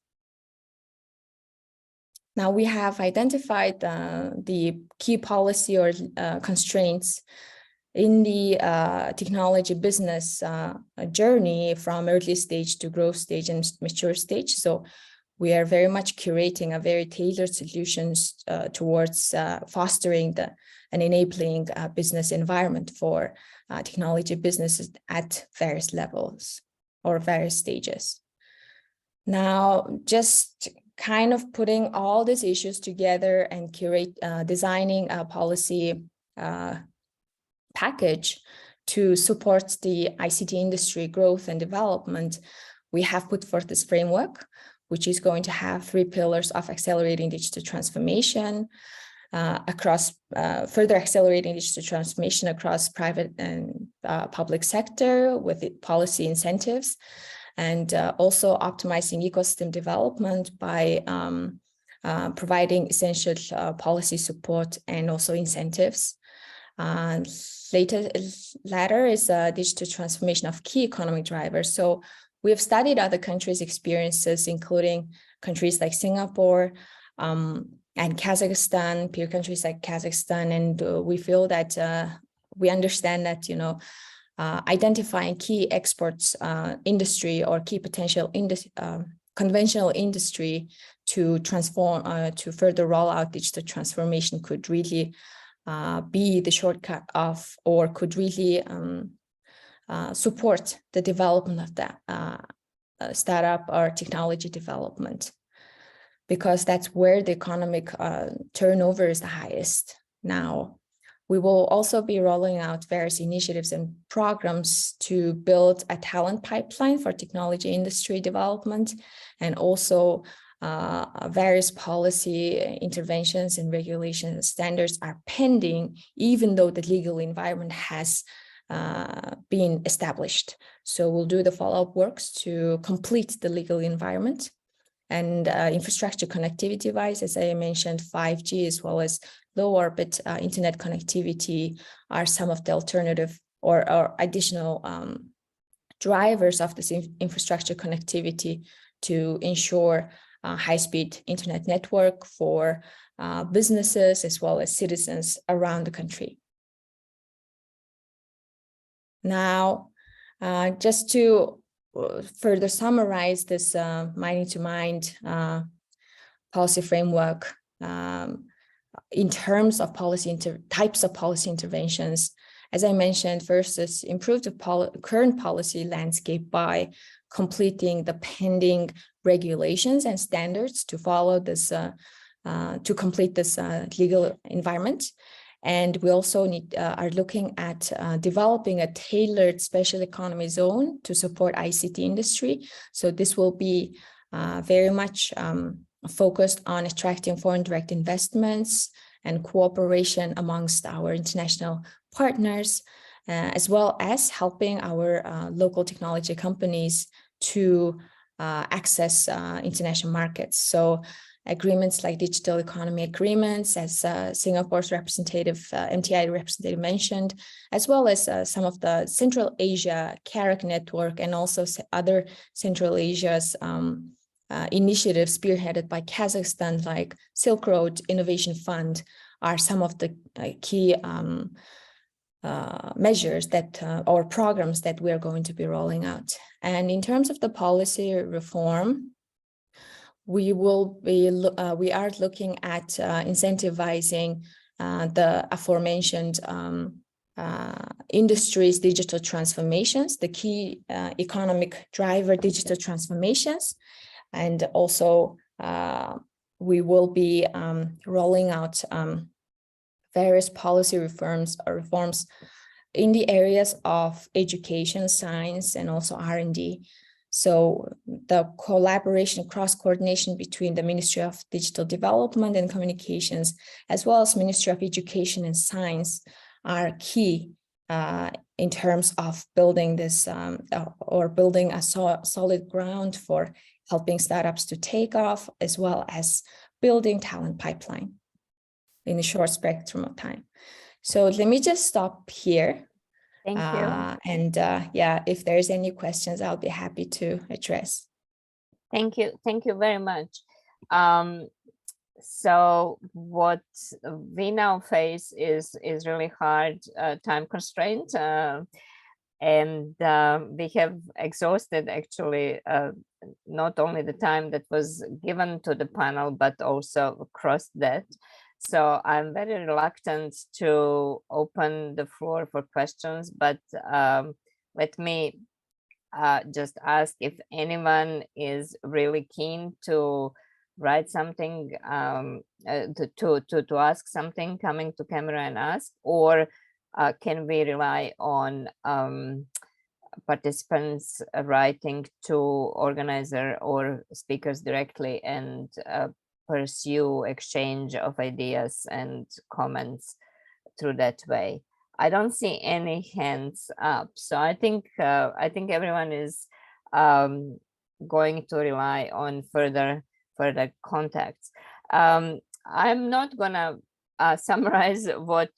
S17: Now we have identified the key policy or constraints in the technology business journey from early stage to growth stage and mature stage. So we are very much curating a very tailored solutions towards fostering and enabling business environment for technology businesses at various levels or various stages. Now, just kind of putting all these issues together and designing a policy package to support the ICT industry growth and development, we have put forth this framework, which is going to have 3 pillars of accelerating digital transformation, further accelerating digital transformation across private and public sector with policy incentives, and also optimizing ecosystem development by providing essential policy support and also incentives. Latter is digital transformation of key economic drivers. So we have studied other countries' experiences, including countries like Singapore and Kazakhstan, peer countries like Kazakhstan, and we feel that we understand that identifying key exports industry or key potential conventional industry to transform to further roll out digital transformation could really be the shortcut of, or could really support the development of that startup or technology development, because that's where the economic turnover is the highest. Now, we will also be rolling out various initiatives and programs to build a talent pipeline for technology industry development, and also various policy interventions and regulation standards are pending, even though the legal environment has been established. So we'll do the follow-up works to complete the legal environment. And infrastructure connectivity-wise, as I mentioned, 5G as well as low orbit internet connectivity are some of the alternative or additional drivers of this infrastructure connectivity to ensure high-speed internet network for businesses as well as citizens around the country. Now, just to further summarize this Mining to Mind policy framework in terms of types of policy interventions, as I mentioned, first is improve the current policy landscape by completing the pending regulations and standards to follow this, to complete this legal environment. And we also are looking at developing a tailored special economy zone to support ICT industry. So this will be very much focused on attracting foreign direct investments and cooperation amongst our international partners, as well as helping our local technology companies to access international markets. So agreements like digital economy agreements, as Singapore's representative, MTI representative mentioned, as well as some of the Central Asia CAREC network and also other Central Asia's initiatives spearheaded by Kazakhstan, like Silk Road Innovation Fund, are some of the key measures that or programs that we are going to be rolling out. And in terms of the policy reform, we are looking at incentivizing the aforementioned industries' digital transformations, the key economic driver digital transformations, and also we will be rolling out various policy reforms in the areas of education, science, and also R&D. So the collaboration, cross-coordination between the Ministry of Digital Development and Communications, as well as Ministry of Education and Science, are key in terms of building this or building a solid ground for helping startups to take off, as well as building talent pipeline in a short spectrum of time. So let me just stop here.
S5: Thank you.
S17: And yeah, if there's any questions, I'll be happy to address.
S5: Thank you. Thank you very much. So what we now face is really hard time constraint. And we have exhausted actually not only the time that was given to the panel, but also crossed that. So I'm very reluctant to open the floor for questions, but let me just ask if anyone is really keen to write something, to ask something, coming to camera and ask, or can we rely on participants writing to organizer or speakers directly and pursue exchange of ideas and comments through that way? I don't see any hands up, so I think everyone is going to rely on further contacts. I'm not gonna summarize what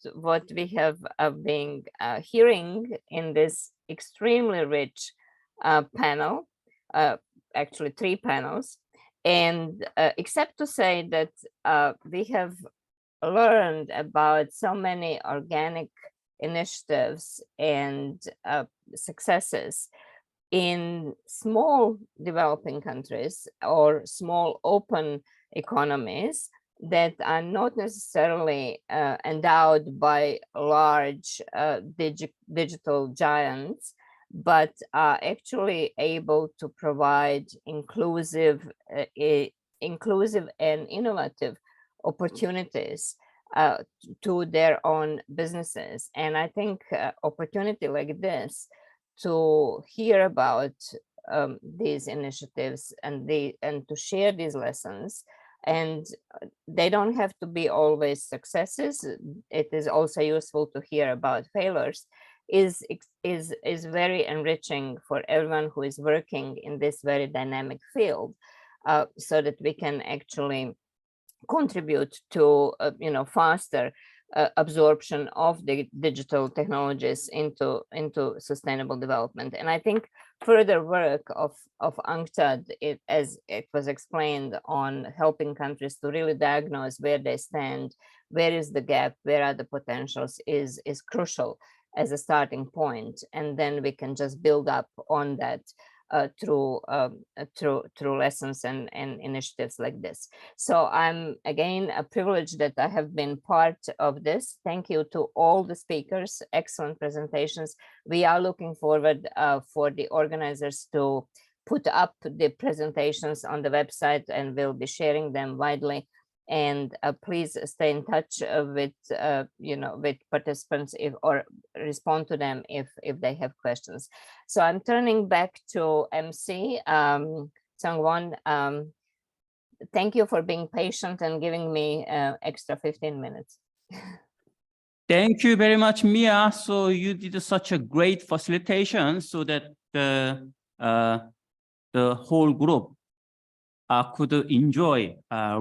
S5: we have been hearing in this extremely rich panel, actually 3 panels. And except to say that we have learned about so many organic initiatives and successes in small developing countries or small open economies that are not necessarily endowed by large digital giants, but are actually able to provide inclusive and innovative opportunities to their own businesses. And I think opportunity like this to hear about these initiatives and to share these lessons, and they don't have to be always successes. It is also useful to hear about failures, is very enriching for everyone who is working in this very dynamic field, so that we can actually contribute to faster absorption of the digital technologies into sustainable development. And I think further work of UNCTAD, as it was explained, on helping countries to really diagnose where they stand, where is the gap, where are the potentials, is crucial as a starting point. And then we can just build up on that through lessons and initiatives like this. So I'm again privileged that I have been part of this. Thank you to all the speakers, excellent presentations. We are looking forward for the organizers to put up the presentations on the website, and we'll be sharing them widely. And please stay in touch with with participants or respond to them if they have questions. So I'm turning back to MC Sang-won. Thank you for being patient and giving me extra 15 minutes.
S1: Thank you very much, Mia. So you did such a great facilitation so that the the whole group could enjoy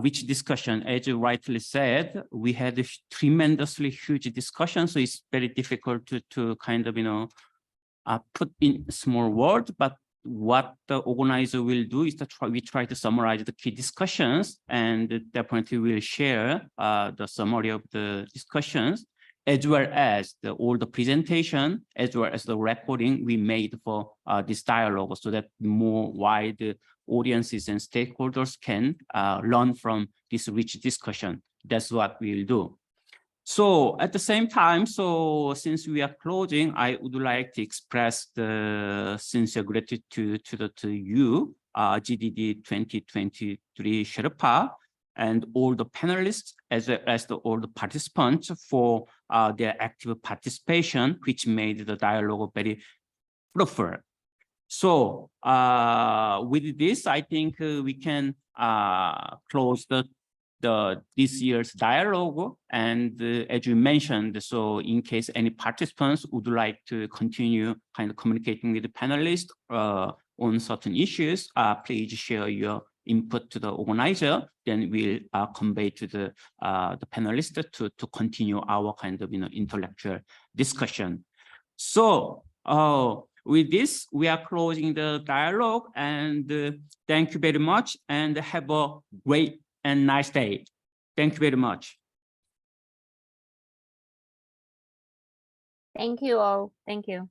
S1: rich discussion. As you rightly said, we had a tremendously huge discussion, so it's very difficult to kind of, put in small words, but what the organizer will do is we try to summarize the key discussions, and definitely will share the summary of the discussions, as well as all the presentation, as well as the recording we made for this dialogue, so that more wide audiences and stakeholders can learn from this rich discussion. That's what we'll do. So at the same time, so since we are closing, I would like to express the sincere gratitude to you, GDD 2023 Sherpa, and all the panelists, as well as all the participants for their active participation, which made the dialogue very fruitful. So with this, I think we can close this year's dialogue. And as you mentioned, so in case any participants would like to continue kind of communicating with the panelists on certain issues, please share your input to the organizer. Then we'll convey to the panelists to continue our kind of intellectual discussion. So with this, we are closing the dialogue, and thank you very much, and have a great and nice day. Thank you very much.
S5: Thank you all. Thank you.